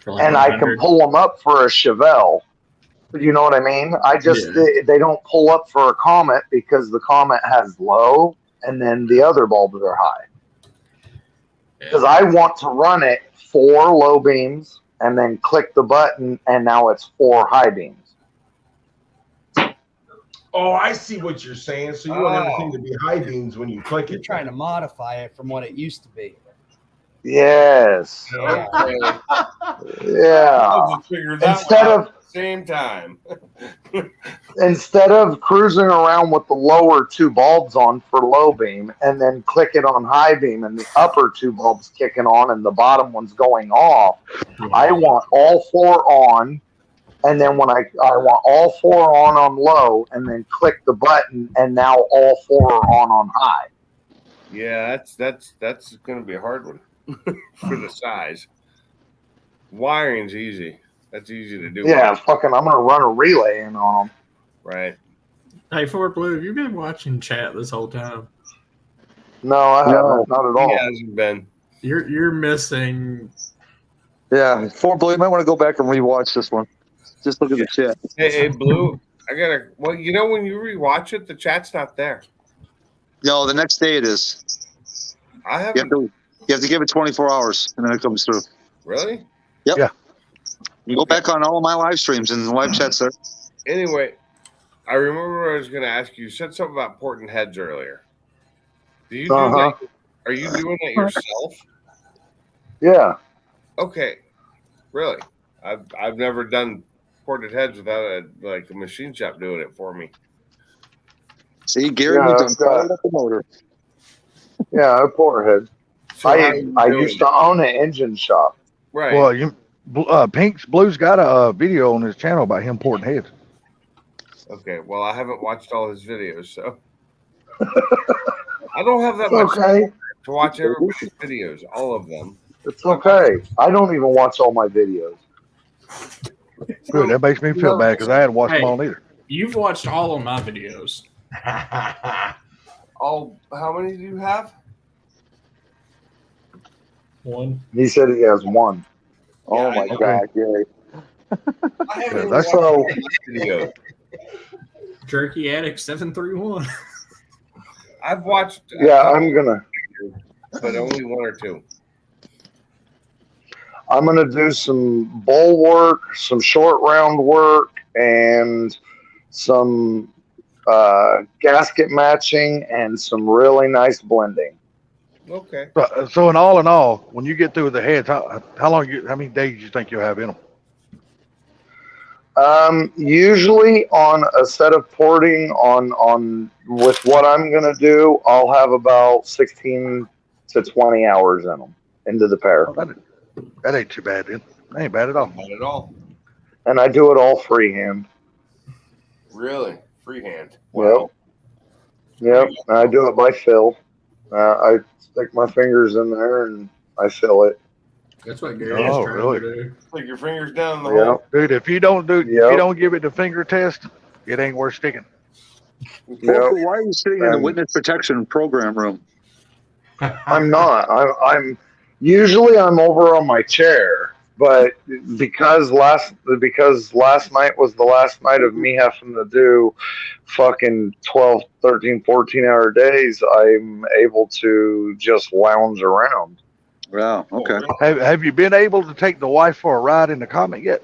For like and I can 100. pull them up for a Chevelle. You know what I mean? I just Yeah. they don't pull up for a Comet because the Comet has low, and then the other bulbs are high. Because I want to run it 4 low beams and then click the button, and now it's 4 high beams. Oh, I see what you're saying. So you want Oh. everything to be high beams when you click You're it. trying to modify it from what it used to be. Yes. Okay. Yeah. I'll just figure that Instead one out of- at the same time. Instead of cruising around with the lower 2 bulbs on for low beam and then click it on high beam and the upper 2 bulbs kicking on and the bottom one's going off, I want all 4 on, and then when I want all 4 on low and then click the button and now all 4 are on high. Yeah, that's going to be a hard one for the size. Wiring's easy. That's easy to do. Yeah, fucking, I'm gonna run a relay in on them. Right. Hey, Fort Blue, have you been watching chat this whole time? No, I haven't, not at all. He hasn't been. You're missing. Yeah, Fort Blue, you might want to go back and rewatch this one. Just look at the chat. Hey, Blue, I gotta. Well, you know, when you rewatch it, the chat's not there. No, the next day it is. I haven't You have to give it 24 hours, and then it comes through. really. Yep. Yeah. You go back on all of my live streams and the live chats there. Anyway, I remember what I was going to ask you. You said something about porting heads earlier. Do you do Uh-huh. that? Are you doing it yourself? Yeah. Okay, really. I've never done ported heads without a machine shop doing it for me. See, Gary Yeah, was I've got- up the motor. Yeah, a Porterhead. So how are you I doing used it? to own an engine shop. Right. Well, Blue's got a video on his channel about him porting heads. Okay. Well, I haven't watched all his videos, so I don't have that much Okay. to watch everybody's videos, all of them. It's okay. I don't even watch all my videos. Good, that makes me feel bad because I hadn't watched them all either. You've watched all of my videos. All how many do you have? One. He said he has 1. Oh Yeah, my I know. God, Gary. I haven't even that's watched so- all my videos. Jerky Addict 731. I've watched Yeah, I'm gonna. but only 1 or 2. I'm gonna do some bowl work, some short round work, and some gasket matching and some really nice blending. Okay. So in all, when you get through with the heads, how many days you think you'll have in them? Usually on a set of porting on with what I'm gonna do, I'll have about 16 to 20 hours in them into the pair. Oh, that ain't too bad, then. That ain't bad at all. Not at all. And I do it all freehand. Really? Freehand. Yep. And I do it by fill. I stick my fingers in there and I fill it. That's what Gary is trying to do. Stick your fingers down in the Yep. hole. Dude, if you don't give it the finger test, it ain't worth sticking. Well, why are you sitting in the witness protection program room? I'm not. I'm usually I'm over on my chair, but because last night was the last night of me having to do fucking 12, 13, 14-hour days, I'm able to just lounge around. Wow. Okay. Have you been able to take the wife for a ride in the Comet yet?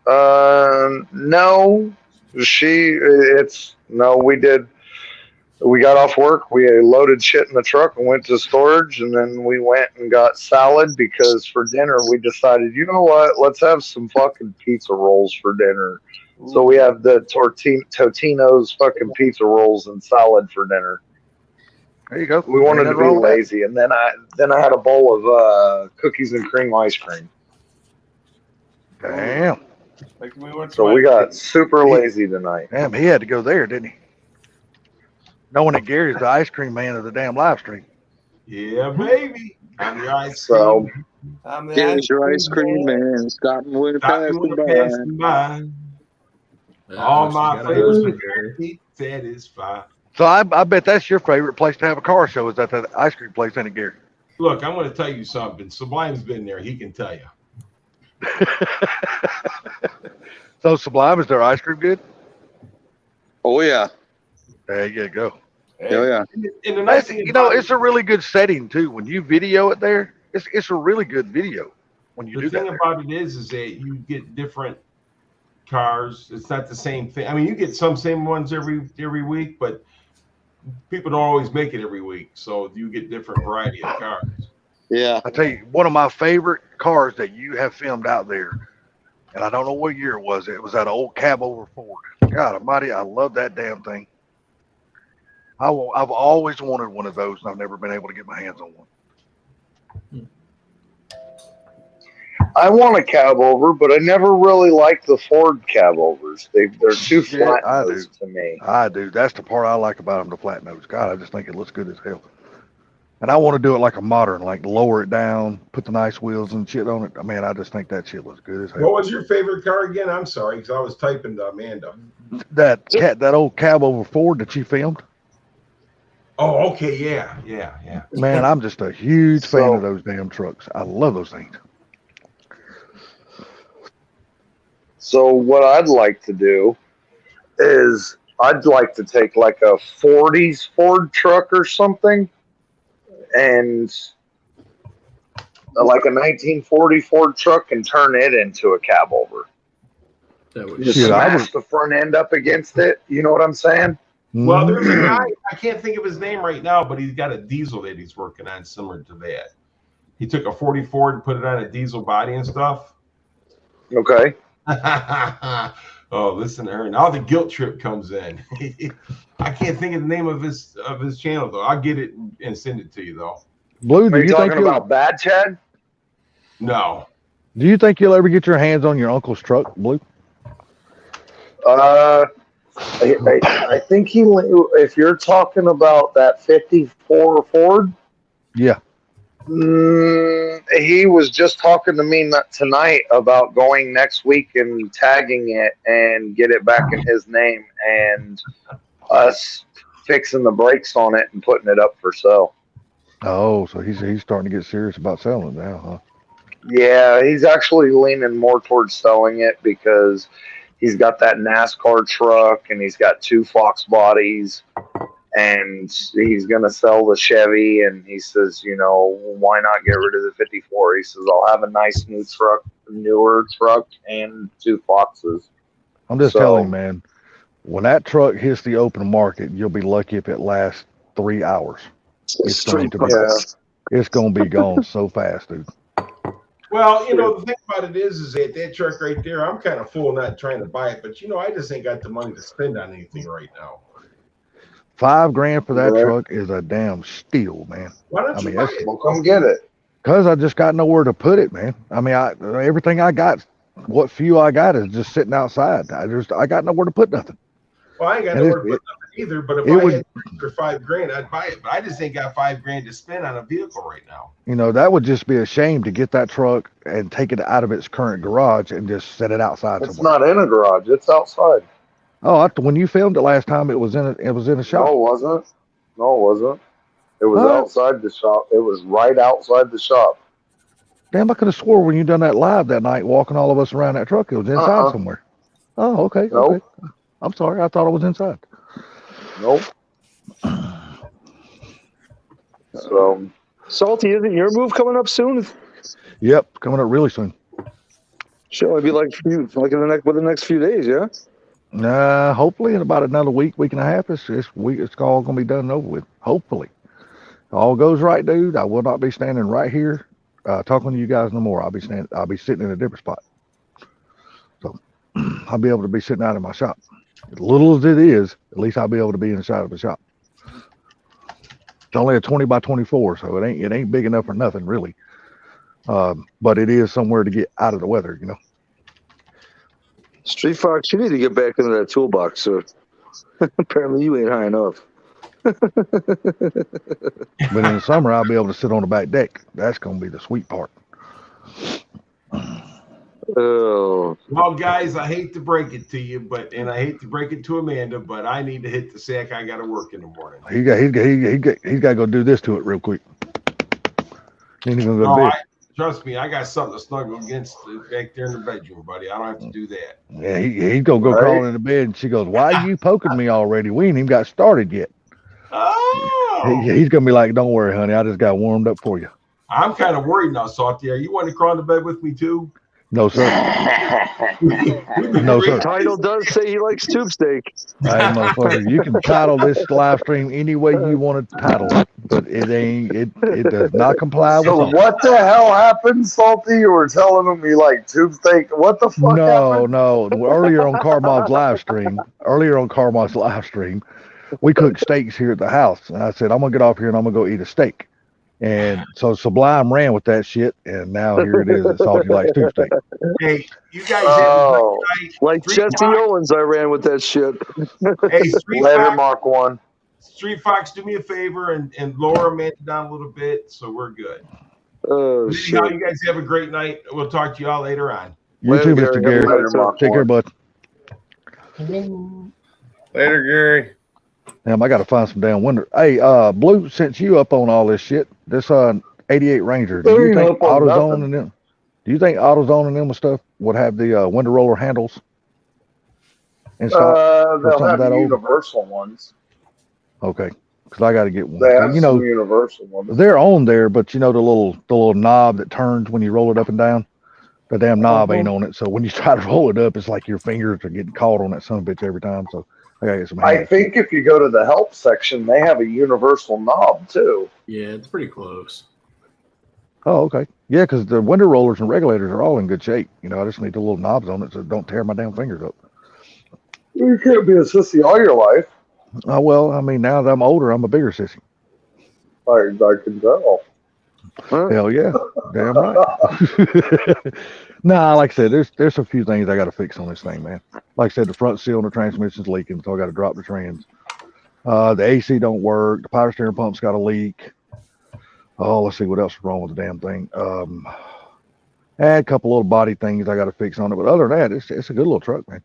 No. We did. We got off work, we loaded shit in the truck and went to storage, and then we went and got salad because for dinner we decided, you know what, let's have some fucking pizza rolls for dinner. So we have the Totino's fucking pizza rolls and salad for dinner. There you go. We wanted to Ain't be nothing wrong with lazy, and then I had a bowl of cookies and cream ice cream. that. Damn. So we got super lazy tonight. Damn, he had to go there, didn't he? Knowing that Gary's the ice cream man of the damn live stream. Yeah, baby. I'm your ice So, cream. Here's your ice cream man. Stop and win passing by. All my favorites be satisfied. So I bet that's your favorite place to have a car show is at that ice cream place, ain't it, Gary? Look, I'm going to tell you something. Sublime's been there. He can tell you. So Sublime, is their ice cream good? Oh yeah. There you go. Oh yeah. And the nice thing it's a really good setting too. When you video it there, it's a really good video when you do that. The thing about it is that you get different cars. It's not the same thing. I mean, you get some same ones every week, but people don't always make it every week. So you get different variety of cars. Yeah. I tell you, one of my favorite cars that you have filmed out there, and I don't know what year it was that old cab over Ford. God almighty, I love that damn thing. I've always wanted one of those, and I've never been able to get my hands on one. I want a cab over, but I never really liked the Ford cab overs. They're too flat to me. I do. That's the part I like about them, the flat nose. God, I just think it looks good as hell. And I want to do it like a modern, like lower it down, put the nice wheels and shit on it. I mean, I just think that shit looks good as hell. What was your favorite car again? I'm sorry, because I was typing to Amanda. That old cab over Ford that you filmed. Oh, okay, yeah. Man, I'm just a huge fan of those damn trucks. I love those things. So what I'd like to do is I'd like to take like a 40s Ford truck or something and like a 1940 Ford truck and turn it into a cab over. Just smash the front end up against it. You know what I'm saying? Well, there's a guy, I can't think of his name right now, but he's got a diesel that he's working on similar to that. He took a 40 Ford and put it on a diesel body and stuff. Okay. Oh, listen to her. Now the guilt trip comes in. I can't think of the name of his channel, though. I'll get it and send it to you, though. Blue, Are you talking about Bad Chad? No. Do you think you'll ever get your hands on your uncle's truck, Blue? I think if you're talking about that 54 Ford, yeah. He was just talking to me tonight about going next week and tagging it and get it back in his name and us fixing the brakes on it and putting it up for sale. Oh, so he's starting to get serious about selling it now, huh? Yeah, he's actually leaning more towards selling it because he's got that NASCAR truck and he's got 2 Fox bodies and he's going to sell the Chevy. And he says, you know, why not get rid of the 54? He says, I'll have a nice new truck, newer truck, and 2 Foxes. I'm just So- telling you, man, when that truck hits the open market, you'll be lucky if it lasts 3 hours. It's going to be, it's going to be gone so fast, dude. Well, you know, the thing about it is that truck right there, I'm kind of full not trying to buy it, but you know, I just ain't got the money to spend on anything right now. $5,000 for that Right. truck is a damn steal, man. Why don't I you mean, buy that's- it? Well, come get it. Cause I just got nowhere to put it, man. I mean, everything I got, what few I got is just sitting outside. I got nowhere to put nothing. Well, I ain't got And nowhere to put nothing either, but if it I would- had for $5,000, I'd buy it. But I just ain't got $5,000 to spend on a vehicle right now. You know, that would just be a shame to get that truck and take it out of its current garage and just set it outside It's somewhere. not in a garage. It's outside. Oh, when you filmed it last time, it was in a shop. No, it wasn't. No, it wasn't. It was What? outside the shop. It was right outside the shop. Damn, I could have swore when you done that live that night, walking all of us around that truck, it was inside Uh-uh. somewhere. Oh, okay, Nope. okay. I'm sorry, I thought it was inside. Nope. So, Salty, isn't your move coming up soon? Yep, coming up really soon. Should only be like in the next few days, yeah. Hopefully in about another week and a half, it's all gonna be done and over with. Hopefully, if all goes right, dude. I will not be standing right here talking to you guys no more. I'll be sitting in a different spot. So I'll be able to be sitting out in my shop. As little as it is, at least I'll be able to be inside of the shop. It's only a 20 by 24, so it ain't big enough for nothing really. But it is somewhere to get out of the weather, you know. Street Fox, you need to get back into that toolbox, sir. Apparently, you ain't high enough. But in the summer, I'll be able to sit on the back deck. That's gonna be the sweet part. Oh, Well, guys, I hate to break it to you, and I hate to break it to Amanda, but I need to hit the sack. I got to work in the morning. He's got to go do this to it real quick. He ain't even gonna go No, to bed. trust me, I got something to snuggle against back there in the bedroom, buddy. I don't have to do that. Yeah, he's gonna go Right. crawling into bed, and she goes, "Why are you poking me already? We ain't even got started yet." Oh, He's gonna be like, "Don't worry, honey. I just got warmed up for you." I'm kind of worried now, Salty. Are you wanting to crawl into bed with me too? No, sir. No, sir. Title does say he likes tube steak. Hey, motherfucker, you can title this live stream any way you want to title it, but it does not comply with so something. what the hell happened, Salty? You were telling him you like tube steak. What the fuck happened? No. Earlier on Carmob's live stream, we cooked steaks here at the house, and I said I'm gonna get off here and I'm gonna go eat a steak. And so Sublime ran with that shit, and now here it is. It's Salty Likes Tube Steak. Hey, you guys Oh, have a great night. Like Street Jesse Fox- Owens, I ran with that shit. Hey, Street later, Fox, Mark 1. Street Fox, do me a favor and lower Amanda down a little bit so we're good. Oh, Anyhow, shit. you guys have a great night. We'll talk to you all later on. You Later, too, Mr. Gary. Gary. Later, Mark Take care, 1. bud. Later, Gary. Damn, I got to find some damn window. Hey, Blue, since you up on all this shit, this 88 Ranger, do you Ain't think up on AutoZone nothing. and them? Do you think AutoZone and them and stuff would have the window roller handles in stock? They'll some of have that old- universal ones. Okay, because I got to get one. They have You some know, universal ones. they're on there, but you know the little knob that turns when you roll it up and down. The damn knob ain't on it, so when you try to roll it up, it's like your fingers are getting caught on that son of a bitch every time. So I gotta get some. I handles. think if you go to the help section, they have a universal knob too. Yeah, it's pretty close. Oh, okay. Yeah, because the window rollers and regulators are all in good shape. You know, I just need the little knobs on it so don't tear my damn fingers up. You can't be a sissy all your life. Oh, well, I mean, now that I'm older, I'm a bigger sissy. I can tell. Huh? Hell yeah. Damn right. Nah, like I said, there's a few things I got to fix on this thing, man. Like I said, the front seal on the transmission's leaking, so I got to drop the trans. The AC don't work. The power steering pump's got a leak. Oh, let's see what else is wrong with the damn thing. Add a couple little body things I got to fix on it, but other than that, it's a good little truck, man.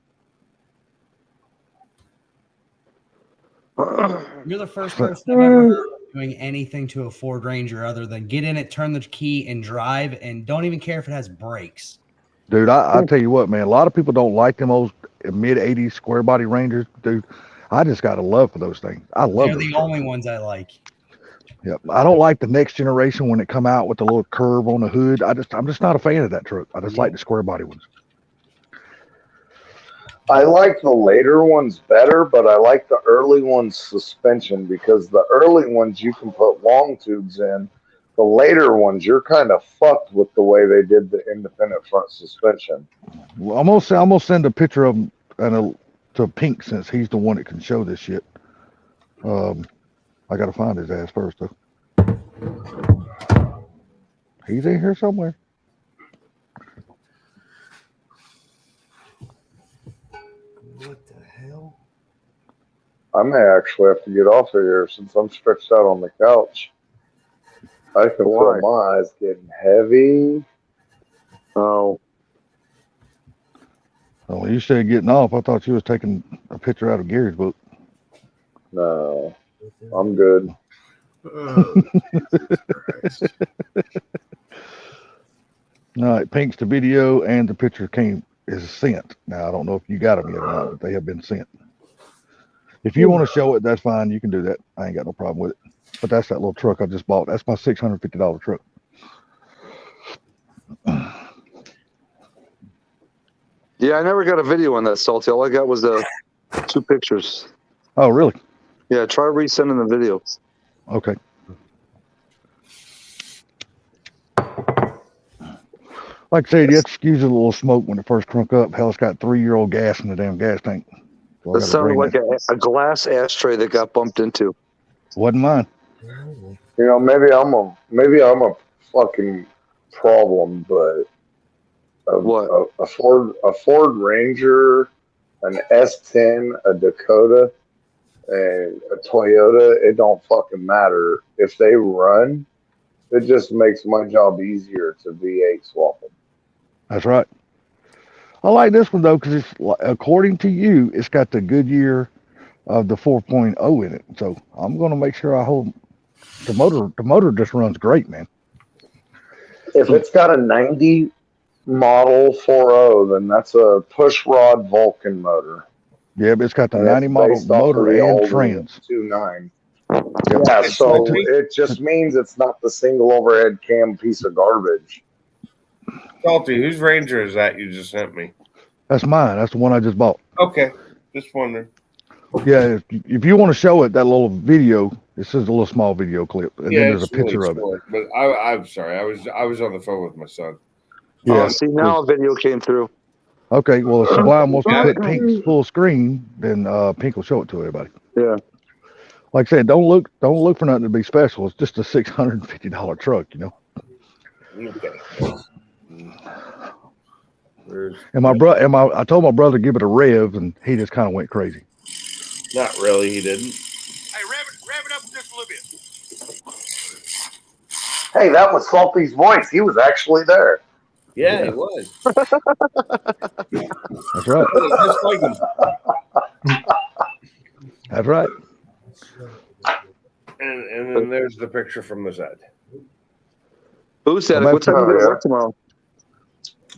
You're the first person I've ever heard doing anything to a Ford Ranger other than get in it, turn the key, and drive, and don't even care if it has brakes. Dude, I tell you what, man, a lot of people don't like them old mid 80s square body Rangers, dude. I just got a love for those things. I love They're those the trucks. only ones I like. Yep. I don't like the next generation when it come out with the little curve on the hood. I'm just not a fan of that truck. I just like the square body ones. I like the later ones better, but I like the early ones suspension because the early ones you can put long tubes in. The later ones, you're kind of fucked with the way they did the independent front suspension. Well, I'm gonna send a picture of him to Pink since he's the one that can show this shit. I gotta find his ass first though. He's in here somewhere. What the hell? I may actually have to get off of here since I'm stretched out on the couch. I can feel my eyes getting heavy. Oh. Oh, when you said getting off, I thought you was taking a picture out of Gary's book. No, I'm good. All right, Pink's the video and the picture is sent. Now I don't know if you got them yet or not, but they have been sent. If you want to show it, that's fine. You can do that. I ain't got no problem with it. But that's that little truck I just bought. That's my $650 truck. Yeah, I never got a video on that, Salty. All I got was the 2 pictures. Oh, really? Yeah, try resending the video. Okay. Like I said, you have to excuse a little smoke when it first crunk up. Hell, it's got 3-year-old gas in the damn gas tank. So That sounded like a glass ashtray that got bumped into. Wasn't mine. You know, maybe I'm a fucking problem, but a Ford Ranger, an S10, a Dakota, and a Toyota, it don't fucking matter. If they run, it just makes my job easier to V8 swap them. That's right. I like this one though because it's according to you, it's got the Goodyear of the 4.0 in it. So I'm gonna make sure I hold the motor. The motor just runs great, man. If it's got a 90 model 4.0, then that's a push rod Vulcan motor. Yeah, but it's got the And 90 it's model based off of motor the and old trans. 2.9. Yeah, so it just means it's not the single overhead cam piece of garbage. Salty, whose Ranger is that you just sent me? That's mine. That's the one I just bought. Okay, just wondering. Yeah, if you want to show it, that little video, this is a little small video clip, and then there's a it's really picture of it. short, but I'm sorry, I was on the phone with my son. Yeah. See, now a video came through. Okay, well, if Sublime wants to Got put it. Pink's full screen, then Pink will show it to everybody. Yeah. Like I said, don't look for nothing to be special. It's just a $650 truck, you know. Okay. And I told my brother to give it a rev, and he just kind of went crazy. Not really, he didn't. Hey, rev it up just a little bit. Hey, that was Salty's voice. He was actually there. Yeah, he was. That's right. Just like him. That's right. And then there's the picture from the side. Who said it? What time do you work tomorrow?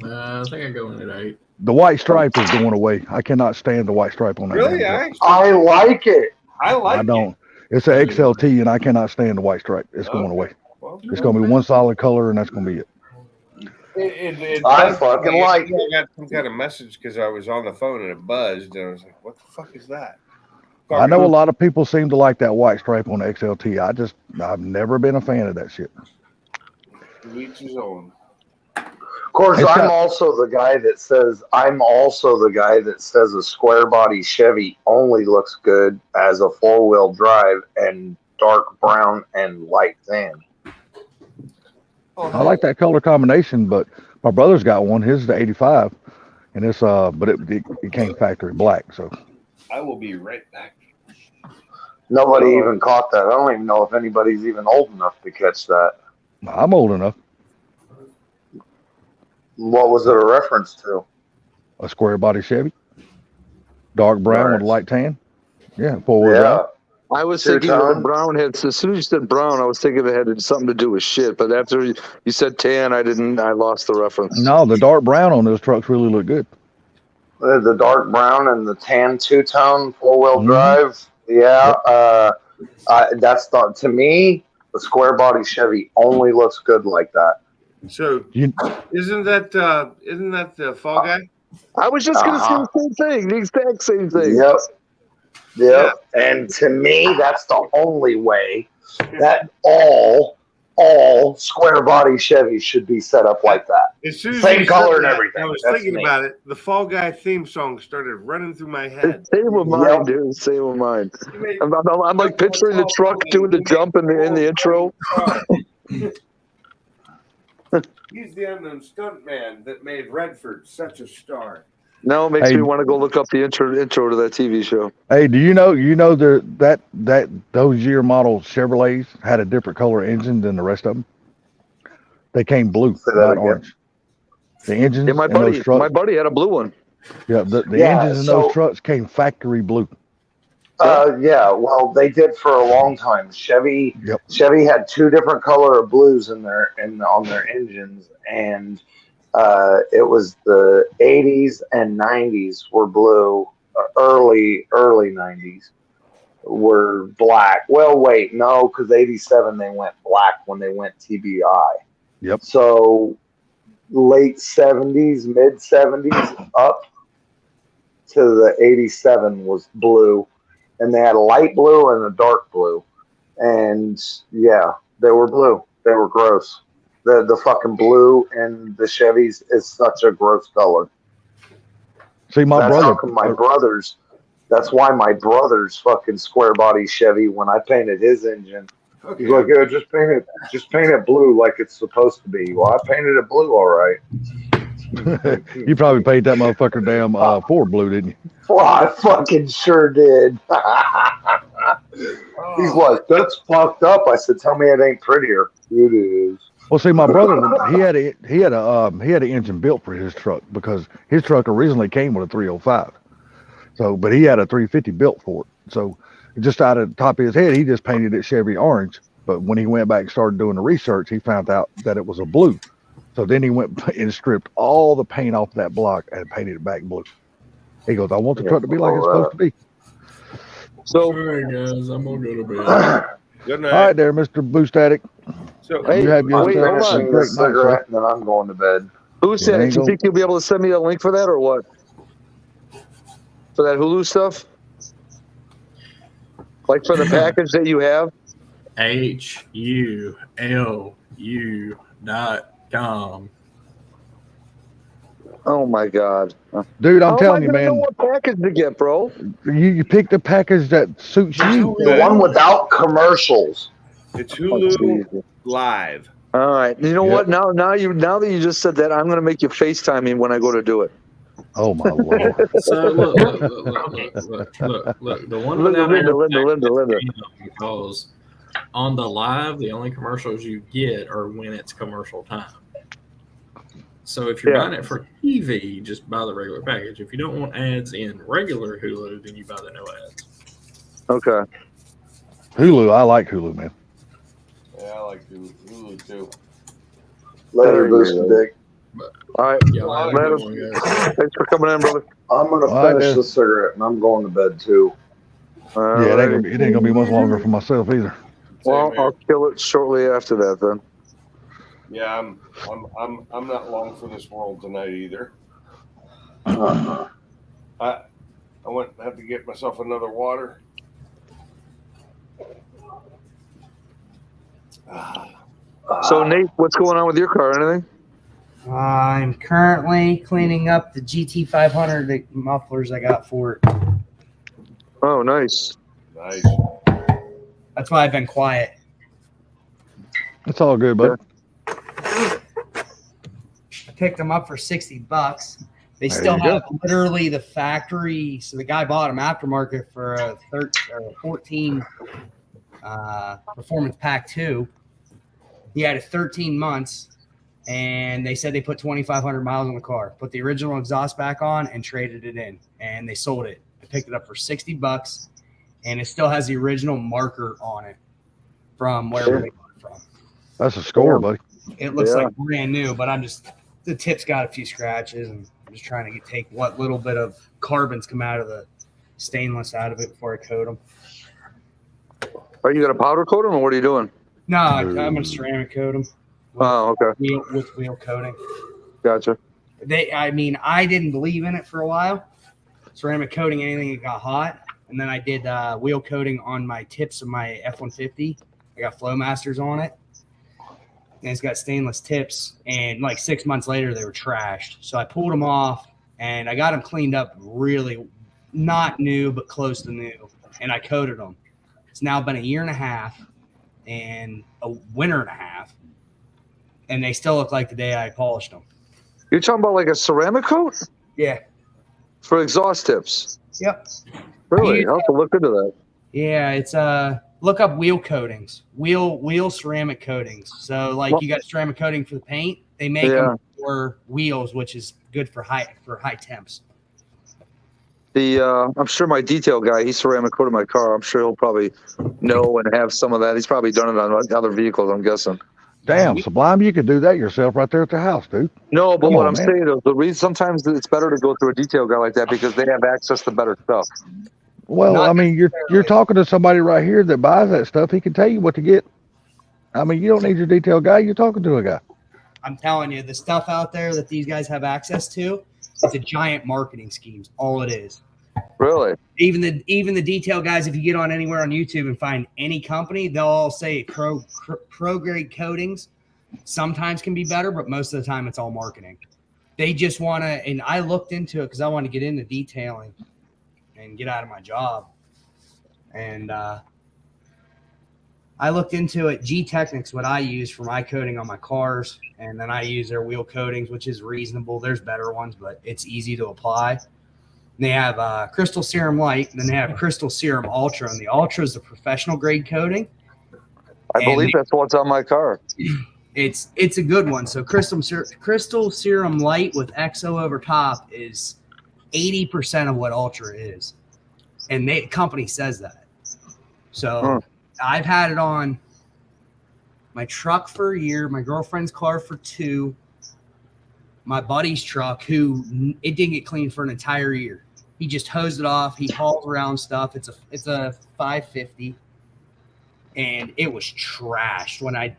I think I go in at 8. The white stripe is going away. I cannot stand the white stripe on that. Really? damn truck. I like it. I don't. It's an XLT, and I cannot stand the white stripe. It's going away. It's going to be one solid color, and that's going to be it. I fucking like it. I got some kind of message because I was on the phone and it buzzed, and I was like, "What the fuck is that?" I know a lot of people seem to like that white stripe on the XLT. I've never been a fan of that shit. Each his own. Of course, I'm also the guy that says a square body Chevy only looks good as a 4-wheel drive and dark brown and light tan. I like that color combination, but my brother's got one. His is the 85, and it's but it came factory black. So I will be right back. Nobody even caught that. I don't even know if anybody's even old enough to catch that. I'm old enough. What was it a reference to? A square body Chevy, dark brown with light tan. Yeah, 4-wheel Yeah. drive. I was thinking the brown had. As soon as you said brown, I was thinking it had something to do with shit. But after you said tan, I lost the reference. No, the dark brown on those trucks really look good. the dark brown and the tan two-tone four-wheel Mhm. drive. Yeah, that's to me, the square body Chevy only looks good like that. So You, isn't that the Fall Guy? I was just going to say Uh-huh. the same thing, the exact same thing. Yep. Yep. And to me, that's the only way that all square body Chevys should be set up like that. As soon as Same you color said and that, everything. I was That's thinking me. about it. The Fall Guy theme song started running through my head. Same with mine, dude. Same with mine. I'm like picturing the truck doing the jump in the intro. He's the unknown stuntman that made Redford such a star. Now it makes Hey. me want to go look up the intro to that TV show. hey, do you know that those year model Chevrolets had a different color engine than the rest of them? They came blue, Say that not again. orange. The engines Yeah, my in those trucks. buddy had a blue one. Yeah, the Yeah, engines in so- those trucks came factory blue. Yeah, well, they did for a long time. Chevy Yep. had two different color of blues on their engines, and it was the 80s and 90s were blue. Early 90s were black. Well, wait, no, because 87 they went black when they went TBI. Yep. So late 70s, mid 70s, up to the 87 was blue. And they had a light blue and a dark blue. And yeah, they were blue. They were gross. The fucking blue in the Chevys is such a gross color. See, my That's brother. how come my brother's. That's why my brother's fucking square body Chevy. When I painted his engine, he's like, "Yeah, just paint it blue like it's supposed to be." Well, I painted it blue, all right. You probably paid that motherfucker damn Ford blue, didn't you? Well, I fucking sure did. He's like, "That's fucked up." I said, "Tell me it ain't prettier." It is. Well, see, my brother, he had an engine built for his truck because his truck originally came with a 305. So, but he had a 350 built for it. So, just out of the top of his head, he just painted it Chevy orange. But when he went back and started doing the research, he found out that it was a blue. So then he went and stripped all the paint off that block and painted it back blue. He goes, "I want the truck to be like it's supposed to be." So, All right, guys, I'm gonna go to bed. Good All night. right, there, Mr. Blue Static. So, Hey, You have I'm wait, hold finishing on. this cigarette and then I'm going to bed. Who said ain't it? Do you gonna- think you'll be able to send me a link for that or what? For that Hulu stuff? Like for the package that you have? HULU.com. Oh my God. Dude, I'm How telling am I you, gonna know man, what package to get, bro? you pick the package that suits you. The one without commercials. it's Oh, Hulu Jesus. Live. All right. You know Yep. what? Now that you just said that, I'm gonna make you FaceTime me when I go to do it. Oh my Lord. So look. The one without Linda. because on the live, the only commercials you get are when it's commercial time. So if you're Yeah. buying it for TV, just buy the regular package. If you don't want ads in regular Hulu, then you buy the no ads. Okay. Hulu, I like Hulu, man. Yeah, I like Hulu too. Later, Booster Dick. All right. Yeah, have a Later. good one, guys. Thanks for coming in, brother. I'm gonna All right, finish then. the cigarette and I'm going to bed too. All Yeah, right. it ain't gonna be much longer for myself either. Well, Same here. I'll kill it shortly after that then. Yeah, I'm not long for this world tonight either. Uh-huh. I have to get myself another water. So Nate, what's going on with your car? Anything? I'm currently cleaning up the GT500 mufflers I got for it. Oh, nice. Nice. That's why I've been quiet. It's all good, bud. I picked them up for $60. They There still you go. have literally the factory. So the guy bought them aftermarket for a 14 Performance Pack 2. He had it 13 months, and they said they put 2,500 miles on the car, put the original exhaust back on, and traded it in, and they sold it. I picked it up for $60, and it still has the original marker on it from wherever they got it from. That's a score, buddy. It looks Yeah. like brand new, but the tip's got a few scratches, and I'm just trying to take what little bit of carbons come out of the stainless out of it before I coat them. Are you gonna powder coat them, or what are you doing? No, I'm gonna ceramic coat them. Oh, okay. With wheel coating. Gotcha. I didn't believe in it for a while. Ceramic coating anything that got hot, and then I did wheel coating on my tips of my F-150. I got Flowmasters on it, and it's got stainless tips. And like 6 months later, they were trashed. So I pulled them off, and I got them cleaned up really, not new but close to new, and I coated them. It's now been a year and a half and a winter and a half, and they still look like the day I polished them. You're talking about like a ceramic coat Yeah. for exhaust tips? Yep. Really? I'll have to look into that. Yeah, it's look up wheel coatings, wheel ceramic coatings. So like you got ceramic coating for the paint, they make them for wheels, which is good for high temps. I'm sure my detail guy, he's ceramic coated my car. I'm sure he'll probably know and have some of that. He's probably done it on other vehicles, I'm guessing. Damn, Sublime, you could do that yourself right there at the house, dude. No, but Come what on, I'm man. saying is the reason sometimes it's better to go through a detail guy like that because they have access to better stuff. Well, I mean, you're talking to somebody right here that buys that stuff. He can tell you what to get. I mean, you don't need your detail guy. You're talking to a guy. I'm telling you, the stuff out there that these guys have access to, it's a giant marketing scheme. All it is. Really? Even the detail guys, if you get on anywhere on YouTube and find any company, they'll all say pro grade coatings sometimes can be better, but most of the time it's all marketing. They just want to, and I looked into it because I want to get into detailing and get out of my job. And I looked into it. G-Technic's what I use for my coating on my cars, and then I use their wheel coatings, which is reasonable. There's better ones, but it's easy to apply. They have Crystal Serum Light, and then they have Crystal Serum Ultra, and the Ultra is the professional grade coating. I believe that's what's on my car. It's a good one. So Crystal Serum Light with XO over top is 80% of what Ultra is, and the company says that. So I've had it on my truck for a year, my girlfriend's car for 2, my buddy's truck, who it didn't get cleaned for an entire year. He just hosed it off. He hauls around stuff. It's a 550, and it was trashed when I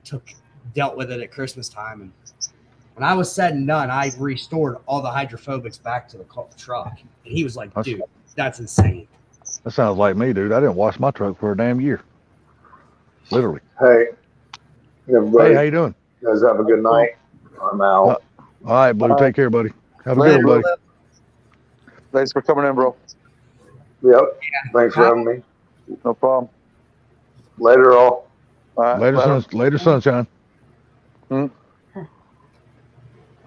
dealt with it at Christmas time. And when I was said and done, I restored all the hydrophobics back to the truck. And he was like, dude, that's insane. That sounds like me, dude. I didn't wash my truck for a damn year. Literally. Hey, everybody. Hey, how you doing? You guys have a good night. I'm out. All right, Blue. Take care, buddy. Have a good one, buddy. Thanks for coming in, bro. Yep. Thanks for having me. No problem. Later, all. Later, sunshine.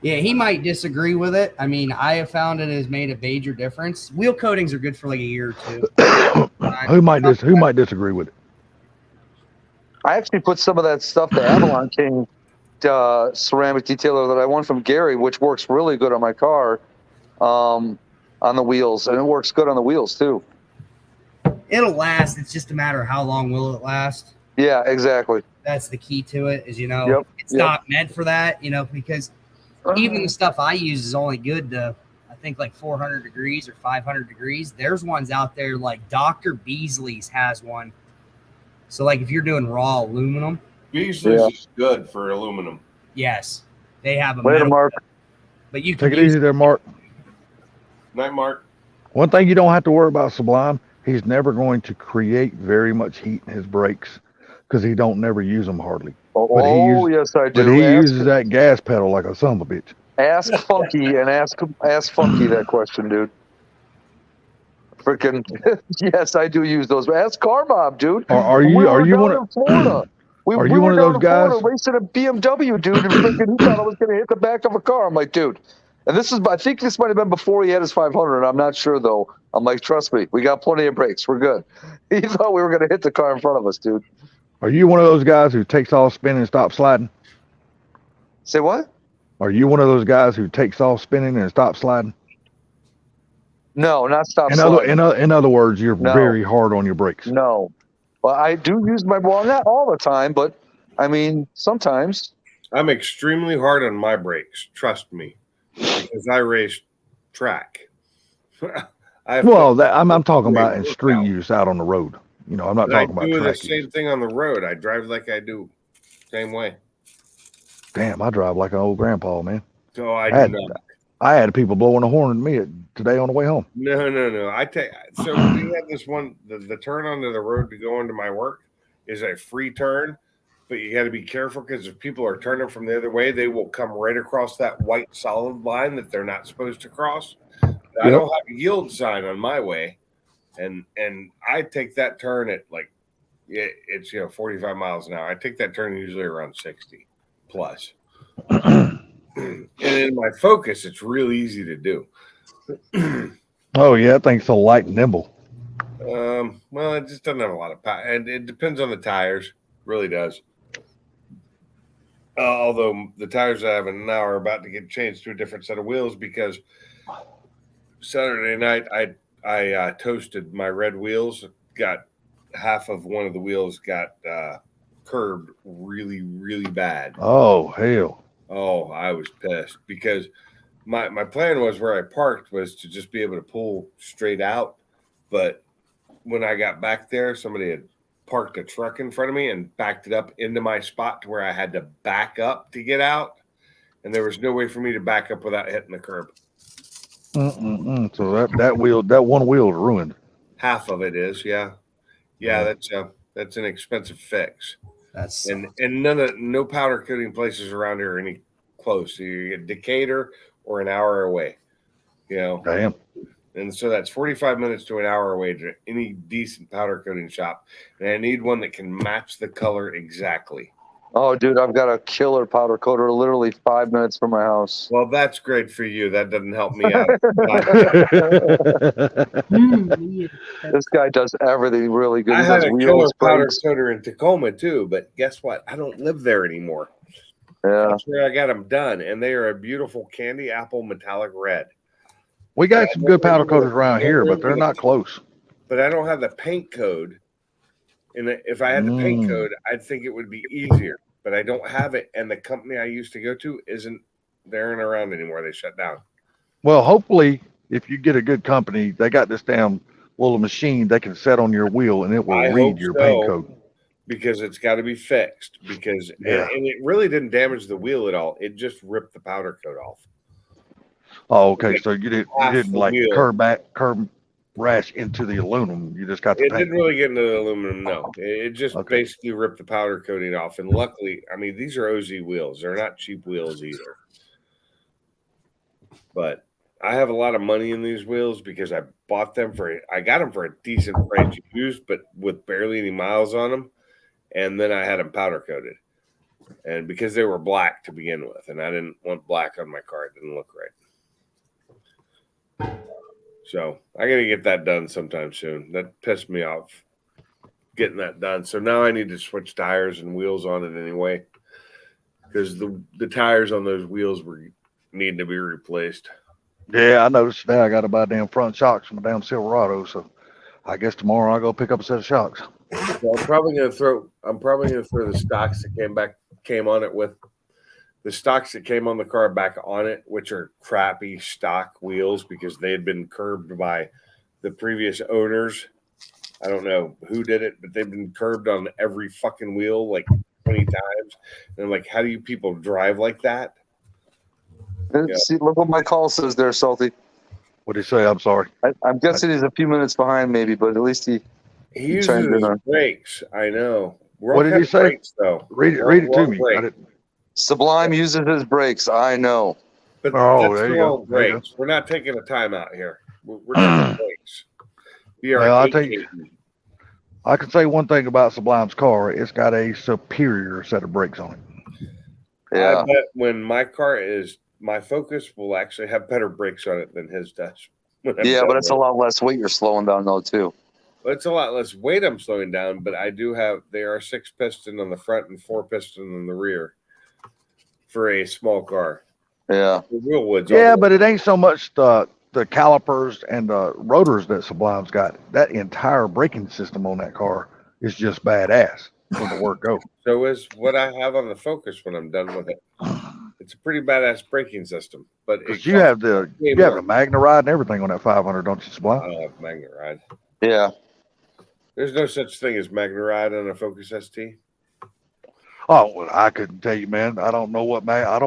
Yeah, he might disagree with it. I mean, I have found it has made a major difference. Wheel coatings are good for like a year or 2. Who might disagree with it? I actually put some of that stuff, the Avalon King ceramic detailer that I won from Gary, which works really good on my car, on the wheels, and it works good on the wheels too. It'll last. It's just a matter of how long will it last. Yeah, exactly. That's the key to it. Is it's not meant for that. Because even the stuff I use is only good to, I think, like 400 degrees or 500 degrees. There's ones out there like Dr. Beasley's has one. So like if you're doing raw aluminum, Beasley's is good for aluminum. yes, they have a Later, metal, Mark. but you can Take it easy there, Mark. Night, Mark. One thing you don't have to worry about Sublime, he's never going to create very much heat in his brakes because he don't never use them hardly. Yes, I do. But he uses that gas pedal like a son of a bitch. Ask Funky and ask Funky that question, dude. Freaking yes, I do use those. Ask Car Bob, dude. Are you one of Florida? Are you one of those guys racing a BMW, dude? And freaking he thought I was going to hit the back of a car. I'm like, dude. And I think this might have been before he had his 500. I'm not sure though. I'm like, trust me, we got plenty of brakes. We're good. He thought we were going to hit the car in front of us, dude. Are you one of those guys who takes off spinning and stops sliding? Say what? Are you one of those guys who takes off spinning and stops sliding? No, not stop In sliding. other words, you're No. very hard on your brakes. No. Well, I do use not all the time, but I mean, sometimes. I'm extremely hard on my brakes. Trust me, because I raced track. Well, I'm talking about in Great street workout. use out on the road. You know, I'm not But I talking about do the track same use. thing on the road. I drive like I do, same way. Damn, I drive like an old grandpa, man. So I had, do not. I had people blowing a horn at me today on the way home. No. I take so we have this one. The turn onto the road to go into my work is a free turn, but you got to be careful because if people are turning from the other way, they will come right across that white solid line that they're not supposed to cross. I don't have a yield sign on my way, and I take that turn at like it's 45 miles an hour. I take that turn usually around 60 plus. And in my Focus, it's really easy to do. Oh yeah, that thing's so light and nimble. Well, it just doesn't have a lot of power, and it depends on the tires. Really does. Although the tires I have now are about to get changed to a different set of wheels because Saturday night I toasted my red wheels. Got half of one of the wheels got curbed really, really bad. Oh hell. Oh, I was pissed because my plan was where I parked was to just be able to pull straight out. But when I got back there, somebody had parked a truck in front of me and backed it up into my spot to where I had to back up to get out. And there was no way for me to back up without hitting the curb. So that one wheel is ruined. Half of it is, yeah. That's an expensive fix. That's and no powder coating places around here are any close. So you get Decatur or an hour away, Damn. And so that's 45 minutes to an hour away to any decent powder coating shop. And I need one that can match the color exactly. Oh, dude, I've got a killer powder coater literally 5 minutes from my house. Well, that's great for you. That doesn't help me out. This guy does everything really good. I He had does a killer wheels, powder brakes. coater in Tacoma too, but guess what? I don't live there anymore. Yeah. That's where I got them done, and they are a beautiful candy apple metallic red. We got some good powder coaters around here, but they're not close. But I don't have the paint code. And if I had the paint code, I'd think it would be easier. But I don't have it, and the company I used to go to they aren't around anymore. They shut down. Well, hopefully, if you get a good company, they got this damn little machine they can set on your wheel and it will I read hope your so, paint code. because it's got to be fixed. Because and it really didn't damage the wheel at all. It just ripped the powder coat off. Oh, okay. So you didn't Half the like wheel. curb rash into the aluminum. You just got the It paint. didn't really get into the aluminum, no. It just basically ripped the powder coating off. And luckily, I mean, these are OZ wheels. They're not cheap wheels either. But I have a lot of money in these wheels because I got them for a decent price used, but with barely any miles on them. And then I had them powder coated. And because they were black to begin with, and I didn't want black on my car, it didn't look right. So I got to get that done sometime soon. That pissed me off getting that done. So now I need to switch tires and wheels on it anyway, because the tires on those wheels were needing to be replaced. Yeah, I noticed today I got to buy damn front shocks from a damn Silverado. So I guess tomorrow I'll go pick up a set of shocks. So I'm probably gonna throw the stocks that came on it with the stocks that came on the car back on it, which are crappy stock wheels because they had been curbed by the previous owners. I don't know who did it, but they've been curbed on every fucking wheel like 20 times. And I'm like, how do you people drive like that? See, look what my call says there, Salty. What did he say? I'm sorry. I'm guessing he's a few minutes behind, maybe, but at least he uses chimed in his on. brakes. I know. What did he say? Brakes, though. Read it to me. I didn't- Sublime uses his brakes. I know. But Oh, that's there the you go. wrong There you brakes. We're not taking a timeout here. We're taking brakes. Well, I can say one thing about Sublime's car. It's got a superior set of brakes on it. Yeah. I bet when my car is, my Focus will actually have better brakes on it than his does. Yeah, but it's a lot less weight you're slowing down, though, too. Well, it's a lot less weight I'm slowing down, but I do have, they are 6-piston on the front and 4-piston on the rear for a small car. Yeah. The real wood's Yeah, all- but it ain't so much the calipers and the rotors that Sublime's got. That entire braking system on that car is just badass when the work goes. So is what I have on the Focus when I'm done with it. It's a pretty badass braking system. But Because you have the Magna Ride and everything on that 500, don't you, Supply? I don't have Magna Ride. Yeah. There's no such thing as Magna Ride on a Focus ST. Oh, well, I couldn't tell you, man. I don't know what I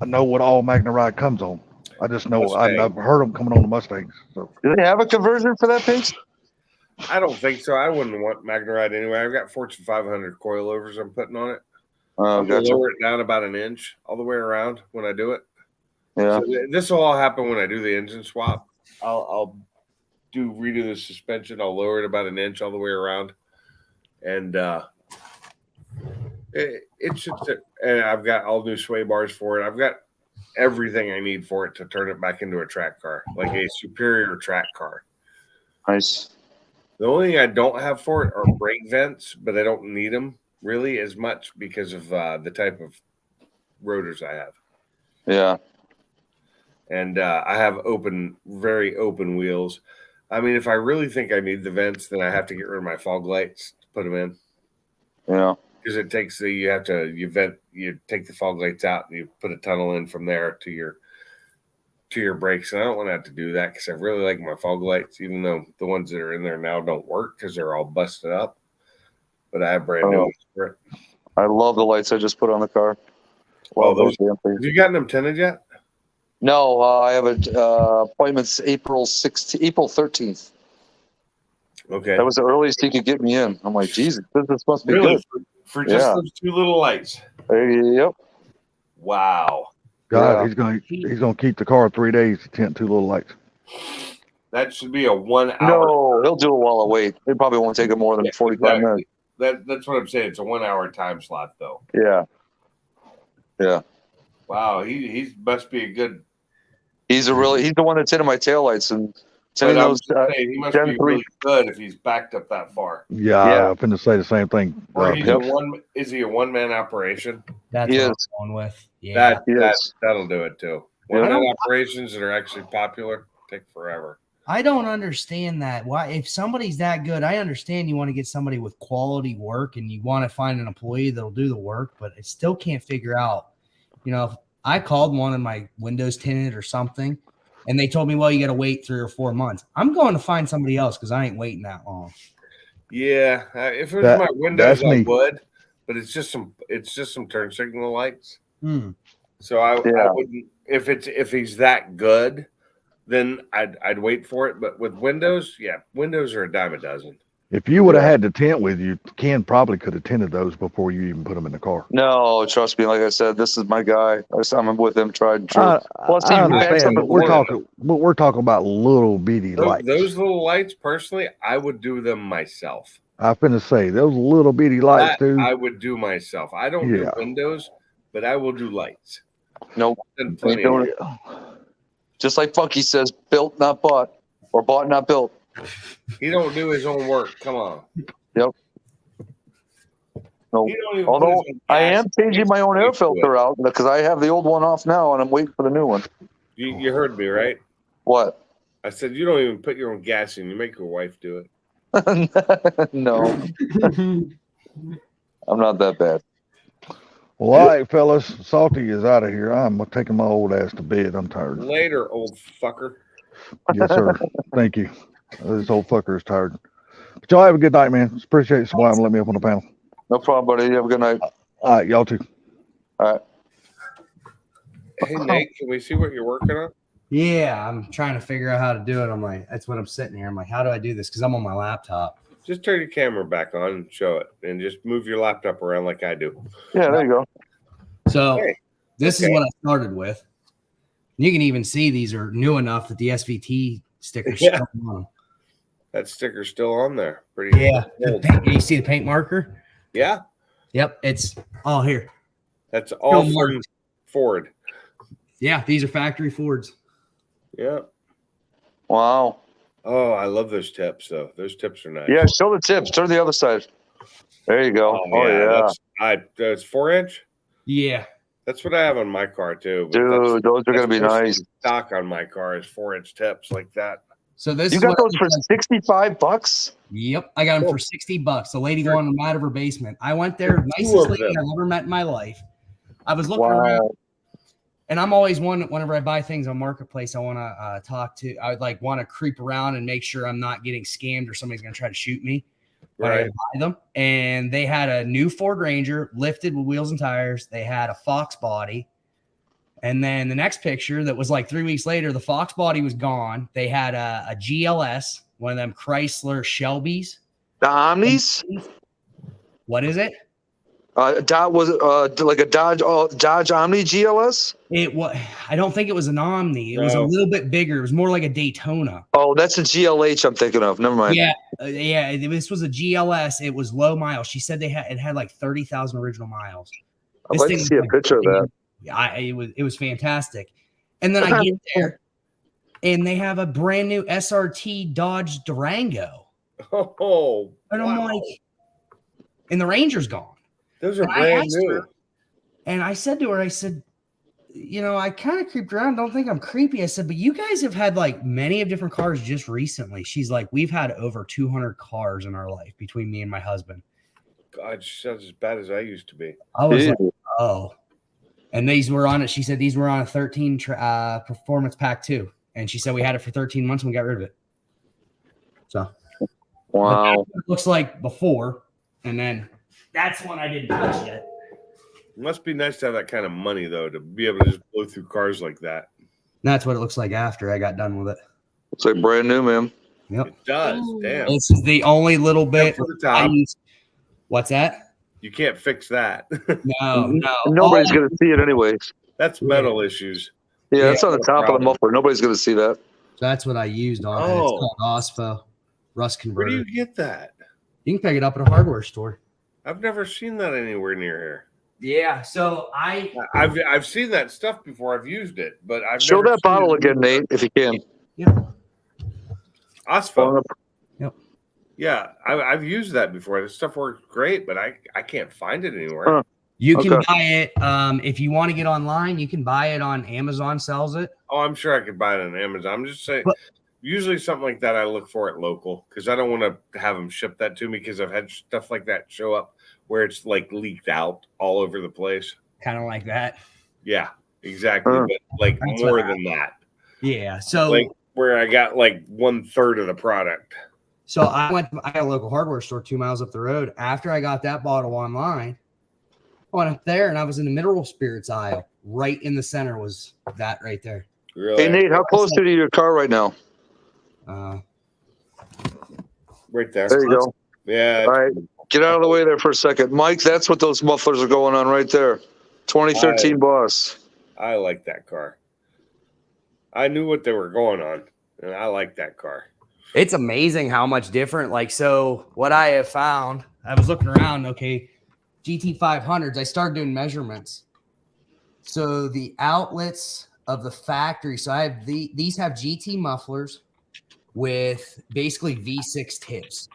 know what all Magna Ride comes on. I just know I've heard them coming on the Mustangs. So. Do they have a conversion for that piece? I don't think so. I wouldn't want Magna Ride anyway. I've got Fortune 500 coilovers I'm putting on it. I'm going to lower it down about an inch all the way around when I do it. Yeah. So this will all happen when I do the engine swap. I'll redo the suspension. I'll lower it about an inch all the way around. And it should sit. And I've got all new sway bars for it. I've got everything I need for it to turn it back into a track car, like a superior track car. Nice. The only thing I don't have for it are brake vents, but I don't need them really as much because of the type of rotors I have. Yeah. And I have very open wheels. I mean, if I really think I need the vents, then I have to get rid of my fog lights to put them in. Yeah. Because it takes you take the fog lights out and you put a tunnel in from there to your brakes. And I don't want to have to do that because I really like my fog lights, even though the ones that are in there now don't work because they're all busted up. But I have brand new ones for it. I love the lights I just put on the car. Well, those damn things. Have you gotten them tinted yet? No, I have appointments April 13th. Okay. That was the earliest he could get me in. I'm like, Jesus, this must be Really? good. For just those two little lights? Yep. Wow. God, he's gonna keep the car 3 days to tint 2 little lights. That should be a 1 hour. No, he'll do it while I wait. It probably won't take him more than 45 minutes. That's what I'm saying. It's a 1 hour time slot, though. Yeah. Yeah. Wow, he must be a good. He's the one that's hitting my taillights and tinting those. He must be really good if he's backed up that far. Yeah, I'm finna say the same thing. Or is he a one-man operation? That's what I'm going with. Yeah, that'll do it too. One-man operations that are actually popular take forever. I don't understand that. Why, if somebody's that good, I understand you want to get somebody with quality work and you want to find an employee that'll do the work, but I still can't figure out, if I called one of my windows tinted or something and they told me, well, you got to wait 3 or 4 months. I'm going to find somebody else because I ain't waiting that long. Yeah. If it was my windows, I would, but it's just some turn signal lights. So I wouldn't, if he's that good, then I'd wait for it. But with windows, windows are a dime a dozen. If you would have had the tint with you, Ken probably could have tinted those before you even put them in the car. No, trust me. Like I said, this is my guy. I'm with him, tried and true. Plus, I understand, but we're talking about little bitty lights. Those little lights, personally, I would do them myself. I'm finna say those little bitty lights, dude. I would do myself. I don't do windows, but I will do lights. Nope. Just like Funky says, built, not bought, or bought, not built. He don't do his own work. Come on. Yep. No. Although I am changing my own air filter out because I have the old one off now and I'm waiting for the new one. You heard me, right? What? I said you don't even put your own gas in. You make your wife do it. No. I'm not that bad. Well, all right, fellas. Salty is out of here. I'm taking my old ass to bed. I'm tired. Later, old fucker. Yes, sir. Thank you. This old fucker is tired. But y'all have a good night, man. Appreciate you supplying and let me up on the panel. No problem, buddy. You have a good night. All right, y'all too. All right. Hey, Nate, can we see what you're working on? Yeah, I'm trying to figure out how to do it. I'm like, that's what I'm sitting here. I'm like, how do I do this? Because I'm on my laptop. Just turn your camera back on and show it, and just move your laptop around like I do. Yeah, there you go. So this is what I started with. You can even see these are new enough that the SVT sticker's still on them. That sticker's still on there. Pretty old. You see the paint marker? Yeah. Yep. It's all here. That's all from Ford. Yeah, these are factory Fords. Yeah. Wow. Oh, I love those tips, though. Those tips are nice. Yeah, show the tips. Turn the other side. There you go. That's 4-inch? Yeah. That's what I have on my car, too. Dude, those are going to be nice. Stock on my car is 4-inch tips like that. So this you got those for $65? Yep, I got them for $60. The lady wanted them out of her basement. I went there, nicest lady I've ever met in my life. I was looking around. And I'm always one, whenever I buy things on Marketplace, I want to I would like want to creep around and make sure I'm not getting scammed or somebody's going to try to shoot me when I buy them. And they had a new Ford Ranger lifted with wheels and tires. They had a Fox body. And then the next picture that was like 3 weeks later, the Fox body was gone. They had a GLS, one of them Chrysler Shelbys. The Omnis? What is it? Was it like a Dodge Omni GLS? It was. I don't think it was an Omni. It was a little bit bigger. It was more like a Daytona. Oh, that's a GLH I'm thinking of. Never mind. Yeah, yeah. This was a GLS. It was low miles. She said it had like 30,000 original miles. I'd like to see a picture of that. Yeah, it was fantastic. And then I get there, and they have a brand new SRT Dodge Durango. Oh, and I'm like, and the Ranger's gone. Those are brand new. And I said to her, I said, you know, I kind of creeped around. Don't think I'm creepy. I said, but you guys have had like many of different cars just recently. She's like, we've had over 200 cars in our life between me and my husband. God, she sounds as bad as I used to be. I was like, oh. And these were on it. She said these were on a 13 performance pack too. And she said we had it for 13 months and we got rid of it. So, wow. It looks like before. And then that's one I didn't touch yet. It must be nice to have that kind of money, though, to be able to just blow through cars like that. That's what it looks like after I got done with it. Looks like brand new, man. Yep. It does. Damn. This is the only little bit. For the top. What's that? You can't fix that. No. Nobody's going to see it anyways. That's metal issues. Yeah, that's on the top of the muffler. Nobody's going to see that. So that's what I used on it. It's called OSFO, rust converter. Where do you get that? You can pick it up at a hardware store. I've never seen that anywhere near here. Yeah, so I've seen that stuff before. I've used it, but I've Show never that bottle again, Nate, if you can. OSFO. Yep. Yeah, I've used that before. This stuff works great, but I can't find it anywhere. You can buy it if you want to get online. You can buy it on Amazon. Sells it. Oh, I'm sure I could buy it on Amazon. I'm just saying. Usually something like that I look for at local because I don't want to have them ship that to me because I've had stuff like that show up where it's like leaked out all over the place. Kind of like that. Yeah, exactly. But like That's more what than that. Yeah. So like where I got like 1/3 of the product. So I got a local hardware store 2 miles up the road. After I got that bottle online, I went up there and I was in the mineral spirits aisle. Right in the center was that right there. Really? Hey, Nate, how close to your car right now? Right there. There you go. Yeah. All right. Get out of the way there for a second. Mike, that's what those mufflers are going on right there. 2013 Boss. I like that car. I knew what they were going on, and I like that car. It's amazing how much different. Like, so what I have found, I was looking around, okay, GT500s, I started doing measurements. So the outlets of the factory, so I have these have GT mufflers with basically V6 tips.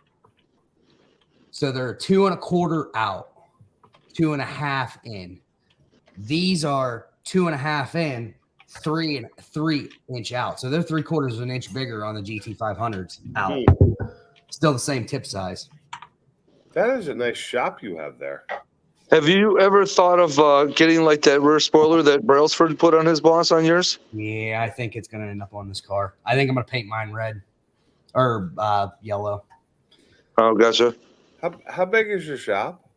So they're 2 1/4 out, 2 1/2 in. These are 2 1/2 in, 3 inch out. So they're 3/4 of an inch bigger on the GT500s out. Still the same tip size. That is a nice shop you have there. Have you ever thought of getting like that rear spoiler that Brailsford put on his Boss on yours? Yeah, I think it's going to end up on this car. I think I'm going to paint mine red or yellow. Oh, gotcha. How big is your shop?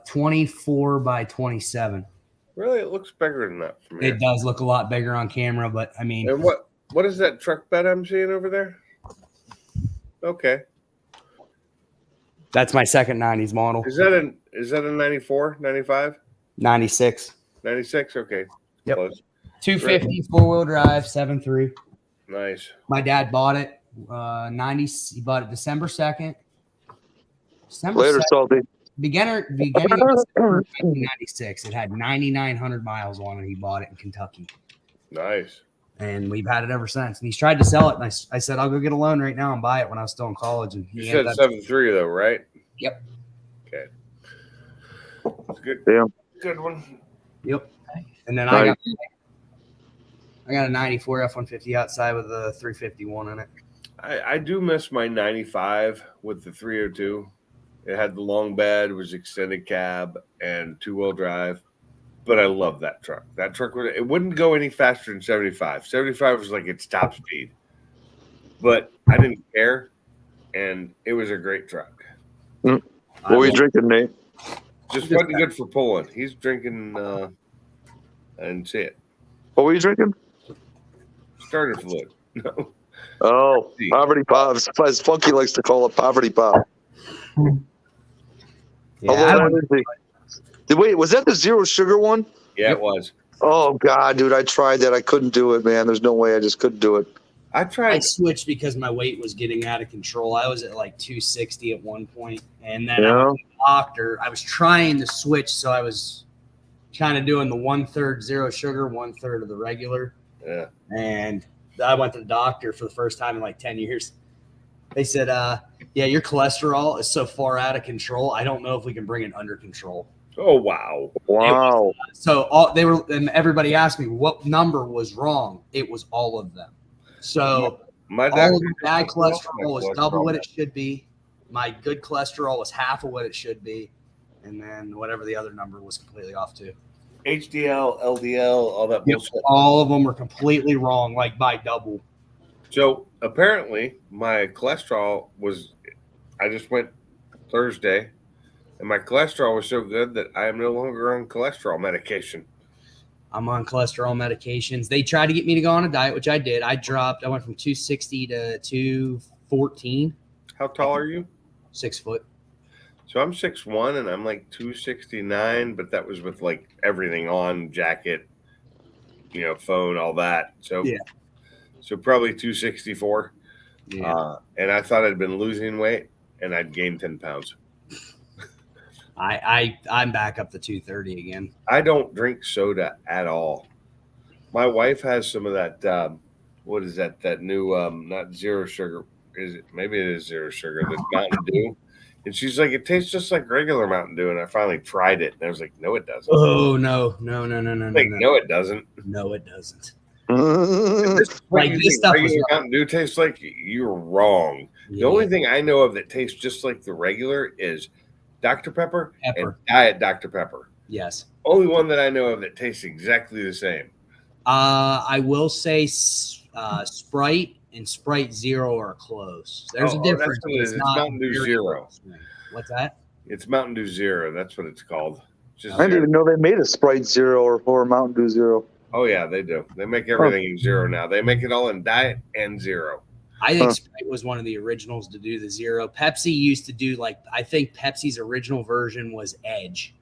24 by 27. Really? It looks bigger than that from here. It does look a lot bigger on camera, but I mean. And what is that truck bed I'm seeing over there? Okay. That's my second 90s model. Is that a 94, 95? 96. 96? Okay. Yep. Close. 250 4-wheel drive 7.3. Nice. My dad bought it. He bought it December 2nd. Later, Salty. Beginning of December 1996. It had 9,900 miles on it. He bought it in Kentucky. Nice. And we've had it ever since. And he's tried to sell it. And I said, I'll go get a loan right now and buy it when I was still in college. And You said 7.3 though, right? Yep. Okay. That's good. Damn. Good one. Yep. And then I got a 94 F-150 outside with a 351 in it. I do miss my 95 with the 302. It had the long bed, was extended cab, and 2-wheel drive. but I love that truck. That truck it wouldn't go any faster than 75. 75 was like its top speed, but I didn't care, and it was a great truck. What were you drinking, Nate? Just wasn't good for pulling. He's drinking. I didn't see it. What were you drinking? Starter fluid. No. Oh, poverty pop. As Funky likes to call it, poverty pop. Wait, was that the zero sugar one? Yeah, it was. Oh God, dude, I tried that. I couldn't do it, man. There's no way. I just couldn't do it. I switched because my weight was getting out of control. I was at like 260 at one point, and then I went to the doctor. I was trying to switch, so I was kind of doing the 1/3 zero sugar, 1/3 of the regular. Yeah. And I went to the doctor for the first time in like 10 years. They said, yeah, your cholesterol is so far out of control. I don't know if we can bring it under control. Oh, wow. Wow. So and everybody asked me what number was wrong. It was all of them. So my all of the bad cholesterol was double what it should be. My good cholesterol was half of what it should be. And then whatever the other number was completely off too. HDL, LDL, all that bullshit. All of them were completely wrong, like by double. So apparently my cholesterol I just went Thursday, and my cholesterol was so good that I am no longer on cholesterol medication. I'm on cholesterol medications. They tried to get me to go on a diet, which I did. I went from 260 to 214. How tall are you? 6 foot. So I'm 6'1", and I'm like 269, but that was with like everything on, jacket, phone, all that. So yeah. So probably 264. Yeah. And I thought I'd been losing weight, and I'd gained 10 pounds. I'm back up to 230 again. I don't drink soda at all. My wife has some of that. What is that? That new not zero sugar. Is it? Maybe it is zero sugar. That's Mountain Dew. And she's like, it tastes just like regular Mountain Dew. And I finally tried it, and I was like, no, it doesn't. Oh no, no, it doesn't. No, it doesn't. This stuff Mountain Dew tastes like. You're wrong. Yeah. The only thing I know of that tastes just like the regular is Dr. Pepper and Diet Dr. Pepper. Yes. Only one that I know of that tastes exactly the same. I will say Sprite and Sprite Zero are close. There's a difference. That's what it is. It's Mountain Dew Zero. What's that? It's Mountain Dew Zero. That's what it's called. I didn't even know they made a Sprite Zero or Mountain Dew Zero. Oh, yeah, they do. They make everything in zero now. They make it all in diet and zero. I think Sprite was one of the originals to do the zero. Pepsi used to do I think Pepsi's original version was Edge.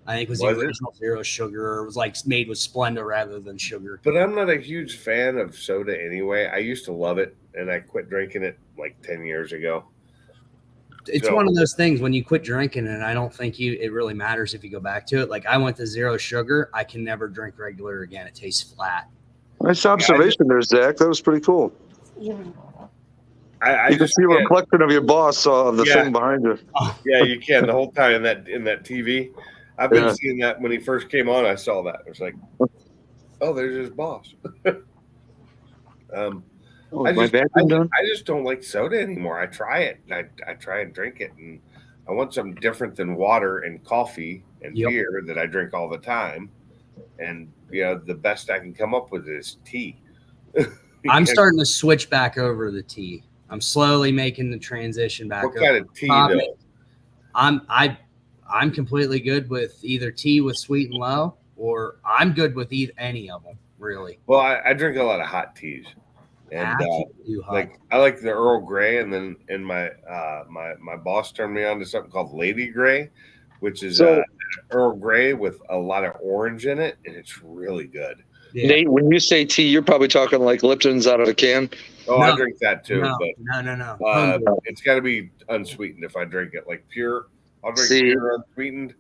I think was the original zero sugar. It was made with Splenda rather than sugar. But I'm not a huge fan of soda anyway. I used to love it, and I quit drinking it like 10 years ago. It's one of those things when you quit drinking, and I don't think it really matters if you go back to it. Like I went to zero sugar. I can never drink regular again. It tastes flat. Nice observation there, Zach. That was pretty cool. I you can see a reflection of your boss of the thing behind you. Yeah, you can. The whole time in that TV. I've been seeing that when he first came on. I saw that. It was like, oh, there's his boss. I just don't like soda anymore. I try it. I try and drink it, and I want something different than water and coffee and beer that I drink all the time. And the best I can come up with is tea. I'm starting to switch back over to the tea. I'm slowly making the transition back. What kind of tea though? I'm completely good with either tea with sweet and low, or I'm good with any of them, really. Well, I drink a lot of hot teas, and I like the Earl Grey, and then my boss turned me on to something called Lady Grey, which is Earl Grey with a lot of orange in it, and it's really good. Yeah. Nate, when you say tea, you're probably talking like Lipton's out of a can. Oh, I drink that too. No. It's got to be unsweetened if I drink it. Like pure, I'll drink pure unsweetened.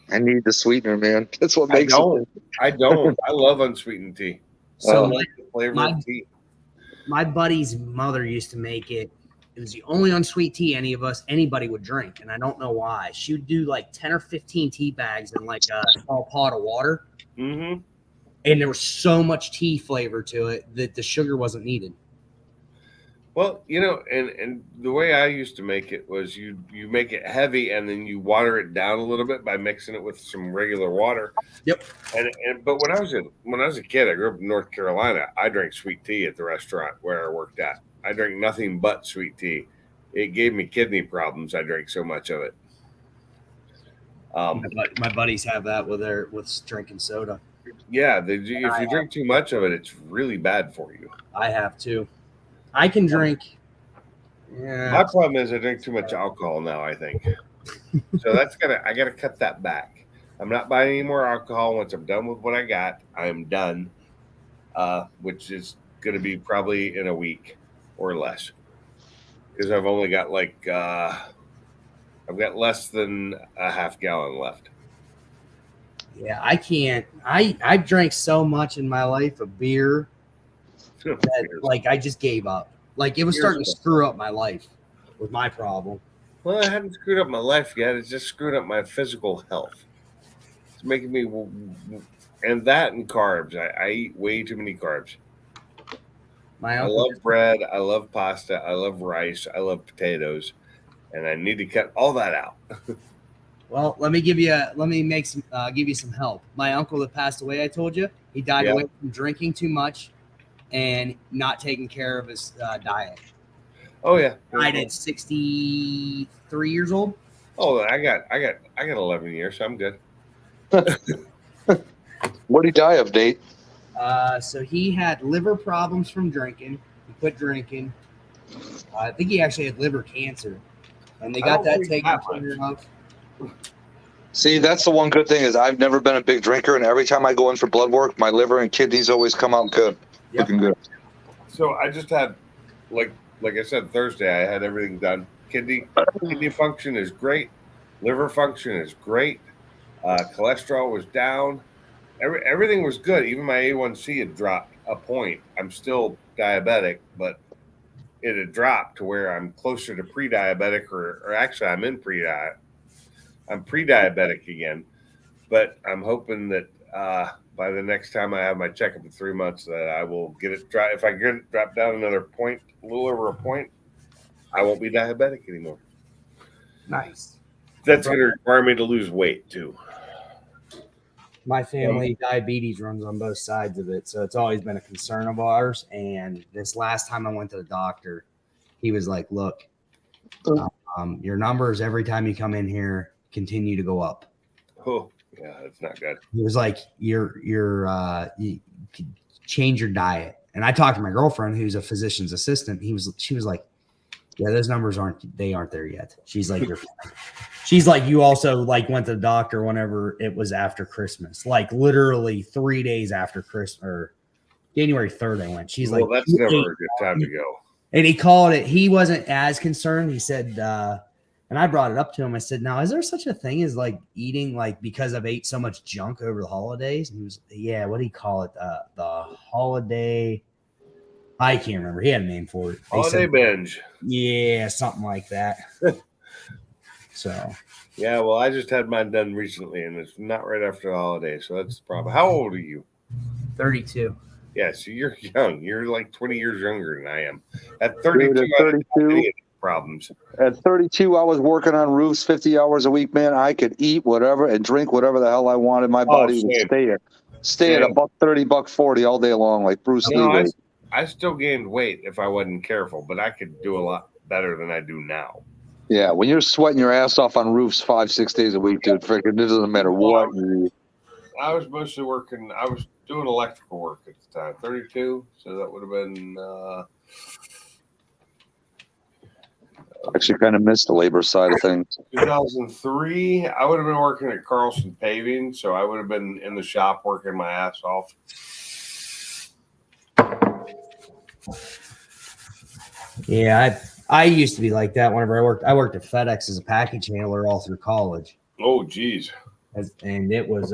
I need the sweetener, man. That's what makes it. I don't. I love unsweetened tea. So I like the flavor of tea. My buddy's mother used to make it. It was the only unsweet tea anybody would drink, and I don't know why. She would do like 10 or 15 tea bags in like a small pot of water. Mm-hmm. And there was so much tea flavor to it that the sugar wasn't needed. Well, and the way I used to make it was you make it heavy and then you water it down a little bit by mixing it with some regular water. Yep. But when I was a kid, I grew up in North Carolina. I drank sweet tea at the restaurant where I worked at. I drank nothing but sweet tea. It gave me kidney problems. I drank so much of it. My buddies have that with drinking soda. Yeah, if you drink too much of it, it's really bad for you. I have too. I can drink. Yeah. My problem is I drink too much alcohol now, I think. So I gotta cut that back. I'm not buying any more alcohol. Once I'm done with what I got, I am done. Which is gonna be probably in a week or less. Because I've only got I've got less than a half gallon left. Yeah, I can't. I've drank so much in my life of beer that I just gave up. It was starting to screw up my life with my problem. Well, I haven't screwed up my life yet. It's just screwed up my physical health. It's making me, and that and carbs. I eat way too many carbs. I love bread. I love pasta. I love rice. I love potatoes, and I need to cut all that out. Well, let me give you some help. My uncle that passed away, I told you, he died away from drinking too much and not taking care of his diet. Oh yeah, died at 63 years old. Oh, I got 11 years, so I'm good. What did he die of, Nate? So he had liver problems from drinking. He quit drinking. I think he actually had liver cancer, and they got that taken care of. See, that's the one good thing is I've never been a big drinker, and every time I go in for blood work, my liver and kidneys always come out good, looking good. So I just had, like I said, Thursday, I had everything done. Kidney function is great. Liver function is great. Cholesterol was down. Everything was good. Even my A1C had dropped a point. I'm still diabetic, but it had dropped to where I'm closer to pre-diabetic, or actually I'm in pre-diet. I'm pre-diabetic again, but I'm hoping that by the next time I have my checkup in 3 months, that I will get it dropped. If I get it dropped down another point, a little over a point, I won't be diabetic anymore. Nice. That's going to require me to lose weight too. My family diabetes runs on both sides of it, so it's always been a concern of ours. And this last time I went to the doctor, he was like, "Look, your numbers every time you come in here continue to go up." Oh, yeah, that's not good. He was like, you change your diet. And I talked to my girlfriend, who's a physician's assistant. She was like, yeah, those numbers aren't there yet. She's like, you're fine. She's like, you also went to the doctor whenever it was after Christmas, literally 3 days after Christmas, or January 3rd. I went. She's like, that's never a good time to go. And he called it. He wasn't as concerned. He said, and I brought it up to him. I said, now, is there such a thing as eating because I've ate so much junk over the holidays? And he was, yeah, what do you call it? The holiday. I can't remember. He had a name for it. Holiday binge. Yeah, something like that. So. Yeah, well, I just had mine done recently, and it's not right after the holiday, so that's the problem. How old are you? 32. Yeah, so you're young. You're like 20 years younger than I am. At 32, problems. At 32, I was working on roofs 50 hours a week, man. I could eat whatever and drink whatever the hell I wanted. My body would stay at $1.30, $1.40 all day long, like Bruce Lee. I still gained weight if I wasn't careful, but I could do a lot better than I do now. Yeah, when you're sweating your ass off on roofs 5-6 days a week, dude, freaking it doesn't matter what you eat. I was mostly working. I was doing electrical work at the time. 32, so that would have been. Actually, kind of missed the labor side of things. 2003, I would have been working at Carlson Paving, so I would have been in the shop working my ass off. Yeah, I used to be like that whenever I worked at FedEx as a package handler all through college. Oh, geez. And it was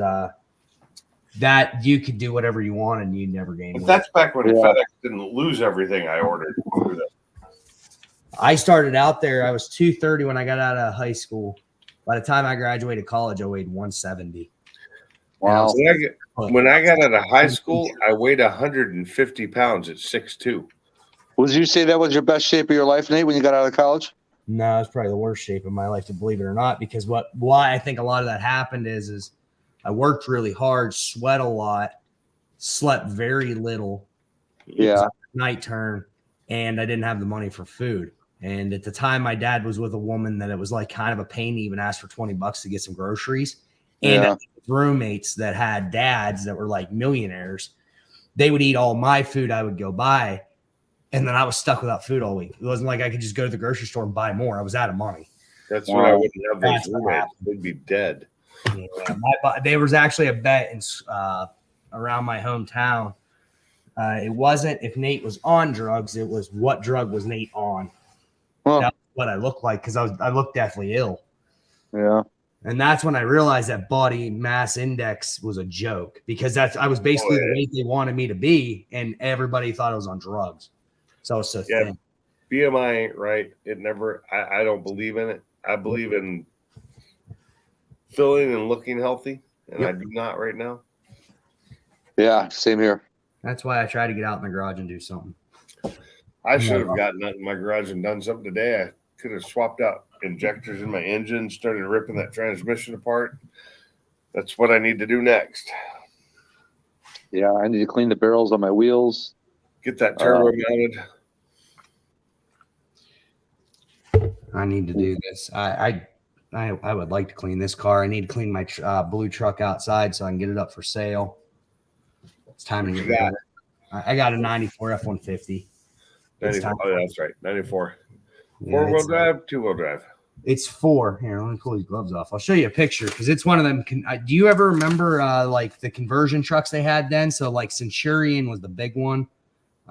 that you could do whatever you wanted and you never gained weight. That's back when FedEx didn't lose everything I ordered. I started out there. I was 230 when I got out of high school. By the time I graduated college, I weighed 170. Wow. When I got out of high school, I weighed 150 pounds at 6'2". Would you say that was your best shape of your life, Nate, when you got out of college? No, it's probably the worst shape of my life, to believe it or not, because why I think a lot of that happened is I worked really hard, sweat a lot, slept very little. Yeah. Night turn, and I didn't have the money for food. And at the time, my dad was with a woman that it was like kind of a pain to even ask for $20 to get some groceries. And Yeah. roommates that had dads that were like millionaires, they would eat all my food I would go buy. And then I was stuck without food all week. It wasn't like I could just go to the grocery store and buy more. I was out of money. That's when I wouldn't have That's those what roommates. happened. They'd be dead. Yeah, there was actually a bet in, around my hometown. It wasn't if Nate was on drugs. It was what drug was Nate on. Huh. That's what I looked like, because I looked deathly ill. Yeah. And that's when I realized that body mass index was a joke, because I was basically the weight they wanted me to be, and everybody thought I was on drugs. So I was so thin. BMI ain't right. It never. I don't believe in it. I believe in feeling and looking healthy, and I do not right now. Yeah, same here. That's why I try to get out in the garage and do something. I should have gotten out in my garage and done something today. I could have swapped out injectors in my engine, started ripping that transmission apart. That's what I need to do next. Yeah, I need to clean the barrels on my wheels. Get that turbo mounted. I need to do this. I would like to clean this car. I need to clean my blue truck outside so I can get it up for sale. It's time to get rid of it. I got a 94 F-150. 94. Oh, that's right. 94. Yeah, Four-wheel drive, two-wheel drive. It's 4. Here, let me pull these gloves off. I'll show you a picture, because it's one of them. Do you ever remember like the conversion trucks they had then? So like Centurion was the big one.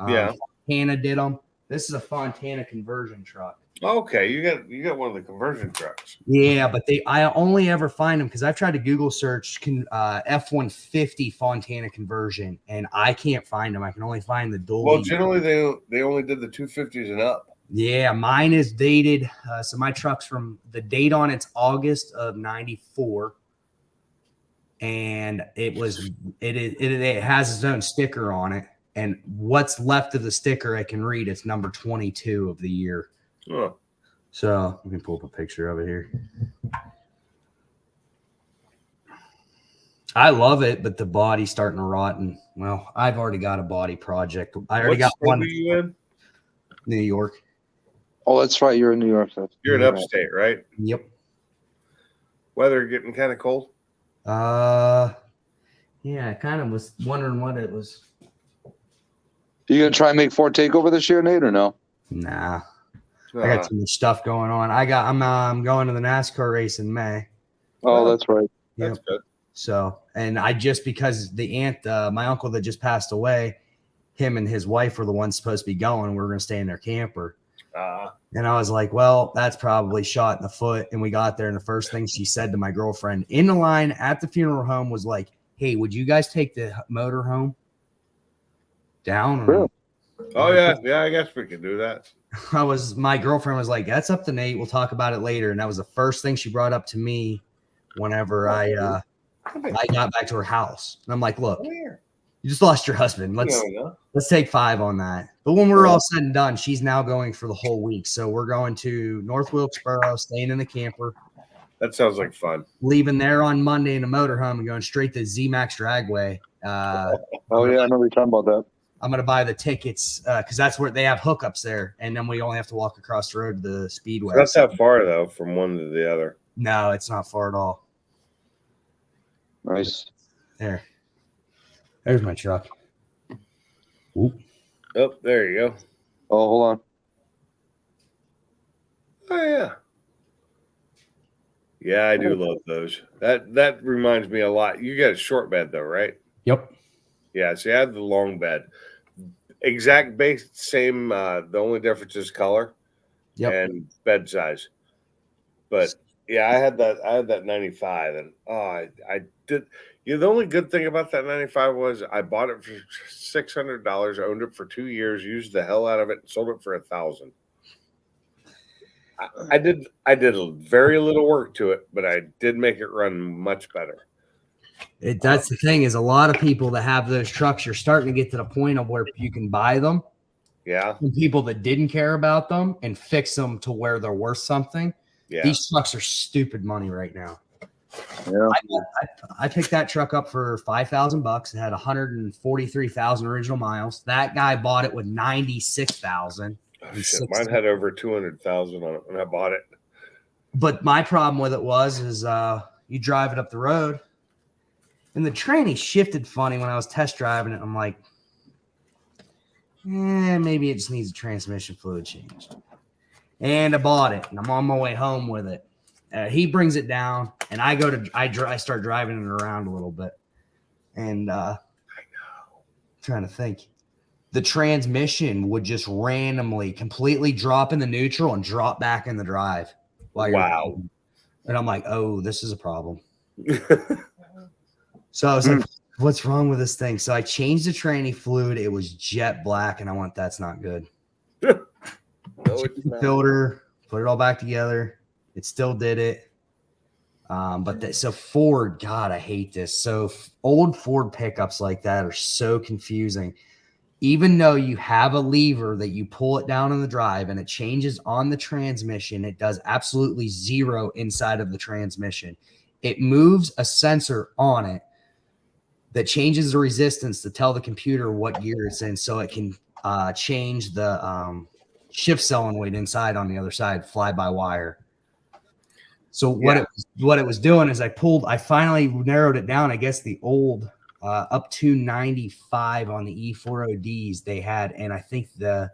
Yeah. Fontana did them. This is a Fontana conversion truck. Okay, you got one of the conversion trucks. Yeah, but I only ever find them because I've tried to Google search F-150 Fontana conversion, and I can't find them. I can only find the dual. Well, generally they only did the 250s and up. Yeah, mine is dated. So my truck's from the date on it's August of '94, and it has its own sticker on it. And what's left of the sticker, I can read. It's number 22 of the year. Huh. So let me pull up a picture of it here. I love it, but the body's starting to rot. And well, I've already got a body project. I already got one. What state are you in? New York. Oh, that's right. You're in New York. You're in upstate, right? Yep. Weather getting kind of cold. Yeah, I kind of was wondering what it was. You gonna try and make Ford Takeover this year, Nate, or no? Nah. I got too much stuff going on. I'm going to the NASCAR race in May. Oh, that's right. That's good. So, and because my uncle that just passed away, him and his wife were the ones supposed to be going. We were going to stay in their camper. And I was like, well, that's probably shot in the foot. And we got there, and the first thing she said to my girlfriend in the line at the funeral home was like, hey, would you guys take the motor home down? Really? Oh, yeah. Yeah, I guess we could do that. My girlfriend was like, that's up to Nate. We'll talk about it later. And that was the first thing she brought up to me whenever I got back to her house. And I'm like, look, you just lost your husband. Let's take 5 on that. But when we're all said and done, she's now going for the whole week. So we're going to North Wilkesboro, staying in the camper. That sounds like fun. Leaving there on Monday in a motorhome and going straight to Z-Max Dragway. Oh, yeah, I know you're talking about that. I'm going to buy the tickets because that's where they have hookups there. And then we only have to walk across the road to the Speedway. That's not far, though, from one to the other. No, it's not far at all. Nice. There's my truck. Oop. Oh, there you go. Oh, hold on. Oh, yeah. Yeah, I do love those. That reminds me a lot. You got a short bed, though, right? Yep. Yeah, see, I have the long bed. Exact base, same. The only difference is color and bed size. But yeah, I had that 95, and I did. Yeah, the only good thing about that 95 was I bought it for $600, owned it for 2 years, used the hell out of it, and sold it for $1,000. I did very little work to it, but I did make it run much better. That's the thing is a lot of people that have those trucks, you're starting to get to the point of where you can buy them. Yeah. from people that didn't care about them and fix them to where they're worth something. Yeah. These trucks are stupid money right now. Yeah. I picked that truck up for $5,000. It had 143,000 original miles. That guy bought it with 96,000. Oh, shit. Mine had over 200,000 on it when I bought it. But my problem with it is you drive it up the road, and the tranny shifted funny when I was test driving it. I'm like, maybe it just needs a transmission fluid changed. And I bought it, and I'm on my way home with it. He brings it down, and I start driving it around a little bit, and trying to think. The transmission would just randomly, completely drop in the neutral and drop back in the drive. Wow. And I'm like, oh, this is a problem. So I was like, what's wrong with this thing? So I changed the tranny fluid. It was jet black, and I went, that's not good. No, it's not. Filter, put it all back together. It still did it. So Ford, God, I hate this. So old Ford pickups like that are so confusing. Even though you have a lever that you pull it down in the drive and it changes on the transmission, it does absolutely zero inside of the transmission. It moves a sensor on it that changes the resistance to tell the computer what gear it's in, so it can change the shift solenoid inside on the other side, fly by wire. So what it was doing is I finally narrowed it down. I guess the old up to 95 on the E4ODs they had, and I think the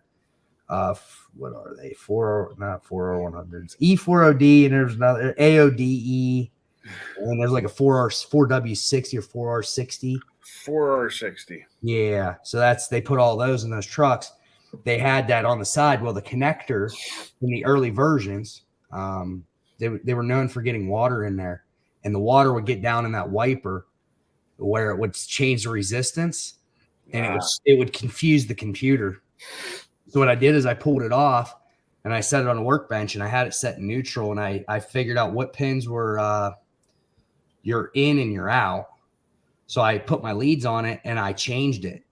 what are they? 40100s, E4OD, and there's another AODE, and there's like a 4W60 or 4R60. 4R60. Yeah, so they put all those in those trucks. They had that on the side. Well, the connector in the early versions, they were known for getting water in there, and the water would get down in that wiper where it would change the resistance, and it would confuse the computer. So what I did is I pulled it off and I set it on a workbench, and I had it set in neutral, and I figured out what pins were you're in and you're out. So I put my leads on it and I changed it,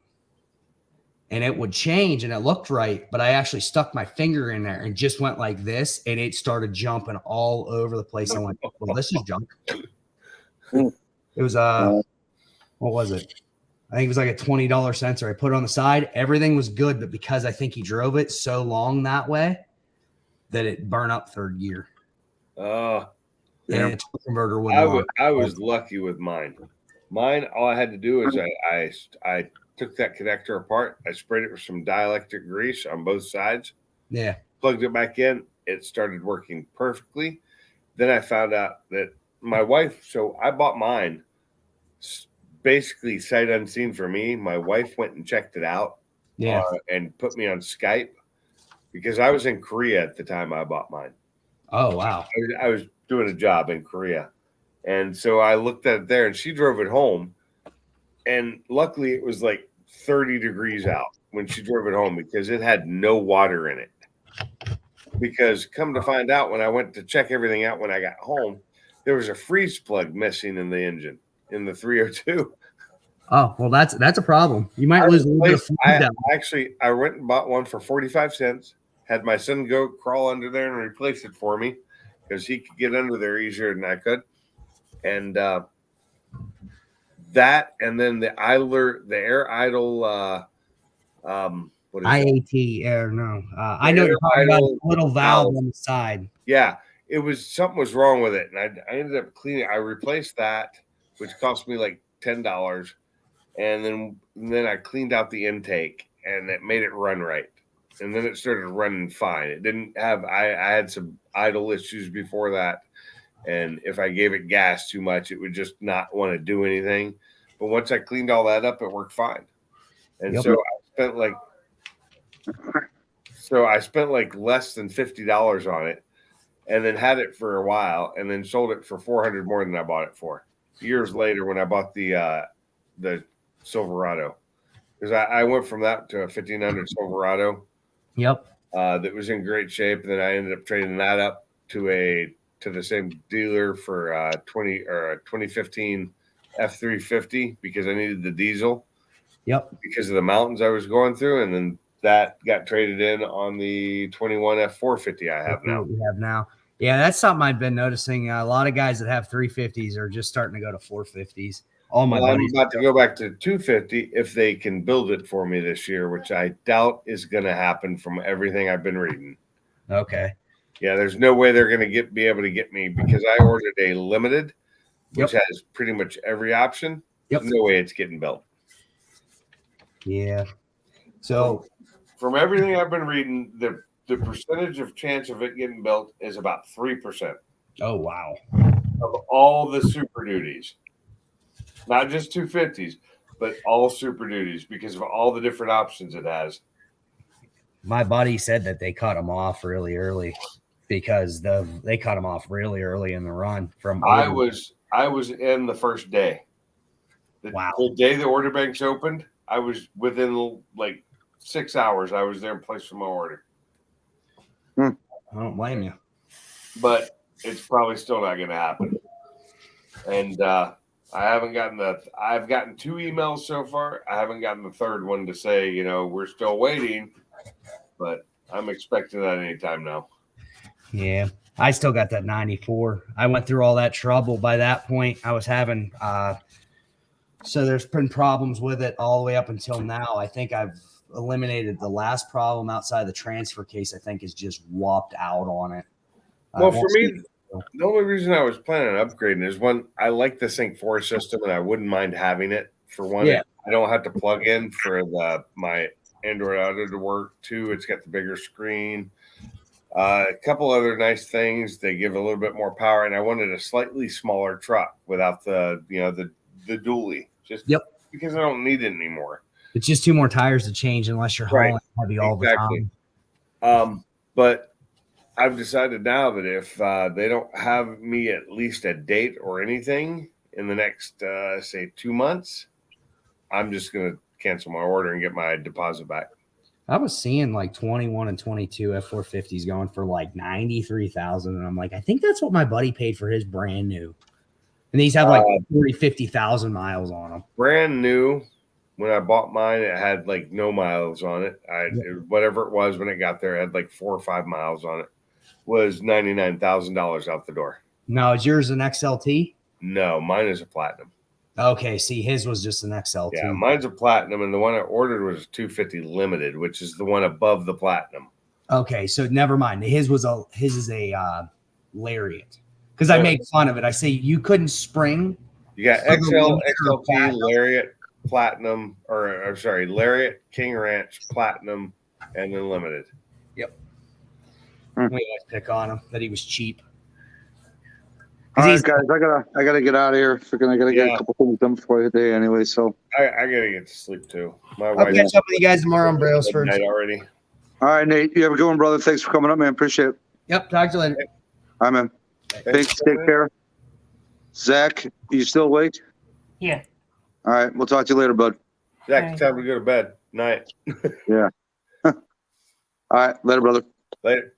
and it would change and it looked right, but I actually stuck my finger in there and just went like this, and it started jumping all over the place. I went, well, this is junk. It was what was it? I think it was like a $20 sensor. I put it on the side. Everything was good, but because I think he drove it so long that way that it burned up third gear. Oh, yeah. And the converter I was lucky with mine. Mine, all I had to do is I took that connector apart. I sprayed it with some dielectric grease on both sides. Yeah. Plugged it back in. It started working perfectly. Then I found out that my wife, so I bought mine basically sight unseen for me. My wife went and checked it out, and put me on Skype, because I was in Korea at the time I bought mine. Oh, wow. I was doing a job in Korea, and so I looked at it there, and she drove it home, and luckily it was like 30 degrees out when she drove it home, because it had no water in it. Because come to find out, when I went to check everything out when I got home, there was a freeze plug missing in the engine, in the 302. Oh, well, that's a problem. You might lose a little bit of fluid. I went and bought one for 45 cents. Had my son go crawl under there and replace it for me, because he could get under there easier than I could. And that, and then the air idle, what is IAT air? No, I know you're talking about a little valve on the side. Yeah, it was something was wrong with it, and I ended up cleaning. I replaced that, which cost me like $10, and then I cleaned out the intake, and it made it run right. And then it started running fine. It didn't have. I had some idle issues before that, and if I gave it gas too much, it would just not want to do anything. But once I cleaned all that up, it worked fine. And so I spent like less than $50 on it, and then had it for a while, and then sold it for $400 more than I bought it for. Years later, when I bought the Silverado, because I went from that to a 1500 Silverado. Yep. That was in great shape, and then I ended up trading that up to the same dealer for a 2015 F350, because I needed the diesel. Yep. Because of the mountains I was going through, and then that got traded in on the 21 F450 I have now. We have now. Yeah, that's something I've been noticing. A lot of guys that have 350s are just starting to go to 450s. All my Well, I'm buddies. about to go back to 250 if they can build it for me this year, which I doubt is going to happen from everything I've been reading. Okay. Yeah, there's no way they're going to be able to get me because I ordered a limited, which has pretty much every option. There's no way it's getting built. Yeah. So from everything I've been reading, the percentage of chance of it getting built is about 3%. Oh, wow. Of all the Super Duties. Not just 250s, but all Super Duties because of all the different options it has. My buddy said that they cut him off really early because they cut him off really early in the run. I was in the first day. The day the order banks opened, I was within like 6 hours. I was there and placed for my order. I don't blame you. But it's probably still not going to happen. And I've gotten 2 emails so far. I haven't gotten the third one to say, you know, we're still waiting, but I'm expecting that anytime now. Yeah. I still got that 94. I went through all that trouble. By that point, I was having, so there's been problems with it all the way up until now. I think I've eliminated the last problem outside the transfer case. I think is just whopped out on it. Well, for me, the only reason I was planning on upgrading is one, I like the Sync 4 system and I wouldn't mind having it. For one, Yeah. I don't have to plug in for my Android Auto to work. 2, it's got the bigger screen. A couple other nice things. They give a little bit more power, and I wanted a slightly smaller truck without the dually, just because I don't need it anymore. It's just 2 more tires to change unless you're hauling heavy all the time. But I've decided now that if they don't have me at least a date or anything in the next, say, 2 months, I'm just going to cancel my order and get my deposit back. I was seeing like 21 and 22 F450s going for like 93,000. And I'm like, I think that's what my buddy paid for his brand new. And these have like 40, 50,000 miles on them. Brand new. When I bought mine, it had like no miles on it. Whatever it was when it got there, it had like 4 or 5 miles on it. Was $99,000 out the door. No, is yours an XLT? No, mine is a platinum. Okay, see, his was just an XLT. Yeah, mine's a platinum, and the one I ordered was a 250 limited, which is the one above the platinum. Okay, so never mind. His is a Lariat. Because I made fun of it. I say you couldn't spring. You got XL, XLT, Lariat, Platinum, Lariat, King Ranch, Platinum, and then limited. Yep. We always pick on him that he was cheap. All right, guys, I gotta get out of here. I gotta get a couple things done before the day anyway. So I gotta get to sleep too. I'll catch up with you guys tomorrow on Brailsford. Already. All right, Nate, you have a good one, brother. Thanks for coming up, man. Appreciate it. Yep. Talk to you later. All right, man. Thanks. Take care. Zach, you still awake? Yeah. All right, we'll talk to you later, bud. Zach, it's time to go to bed. Night. Yeah. All right, later, brother. Later.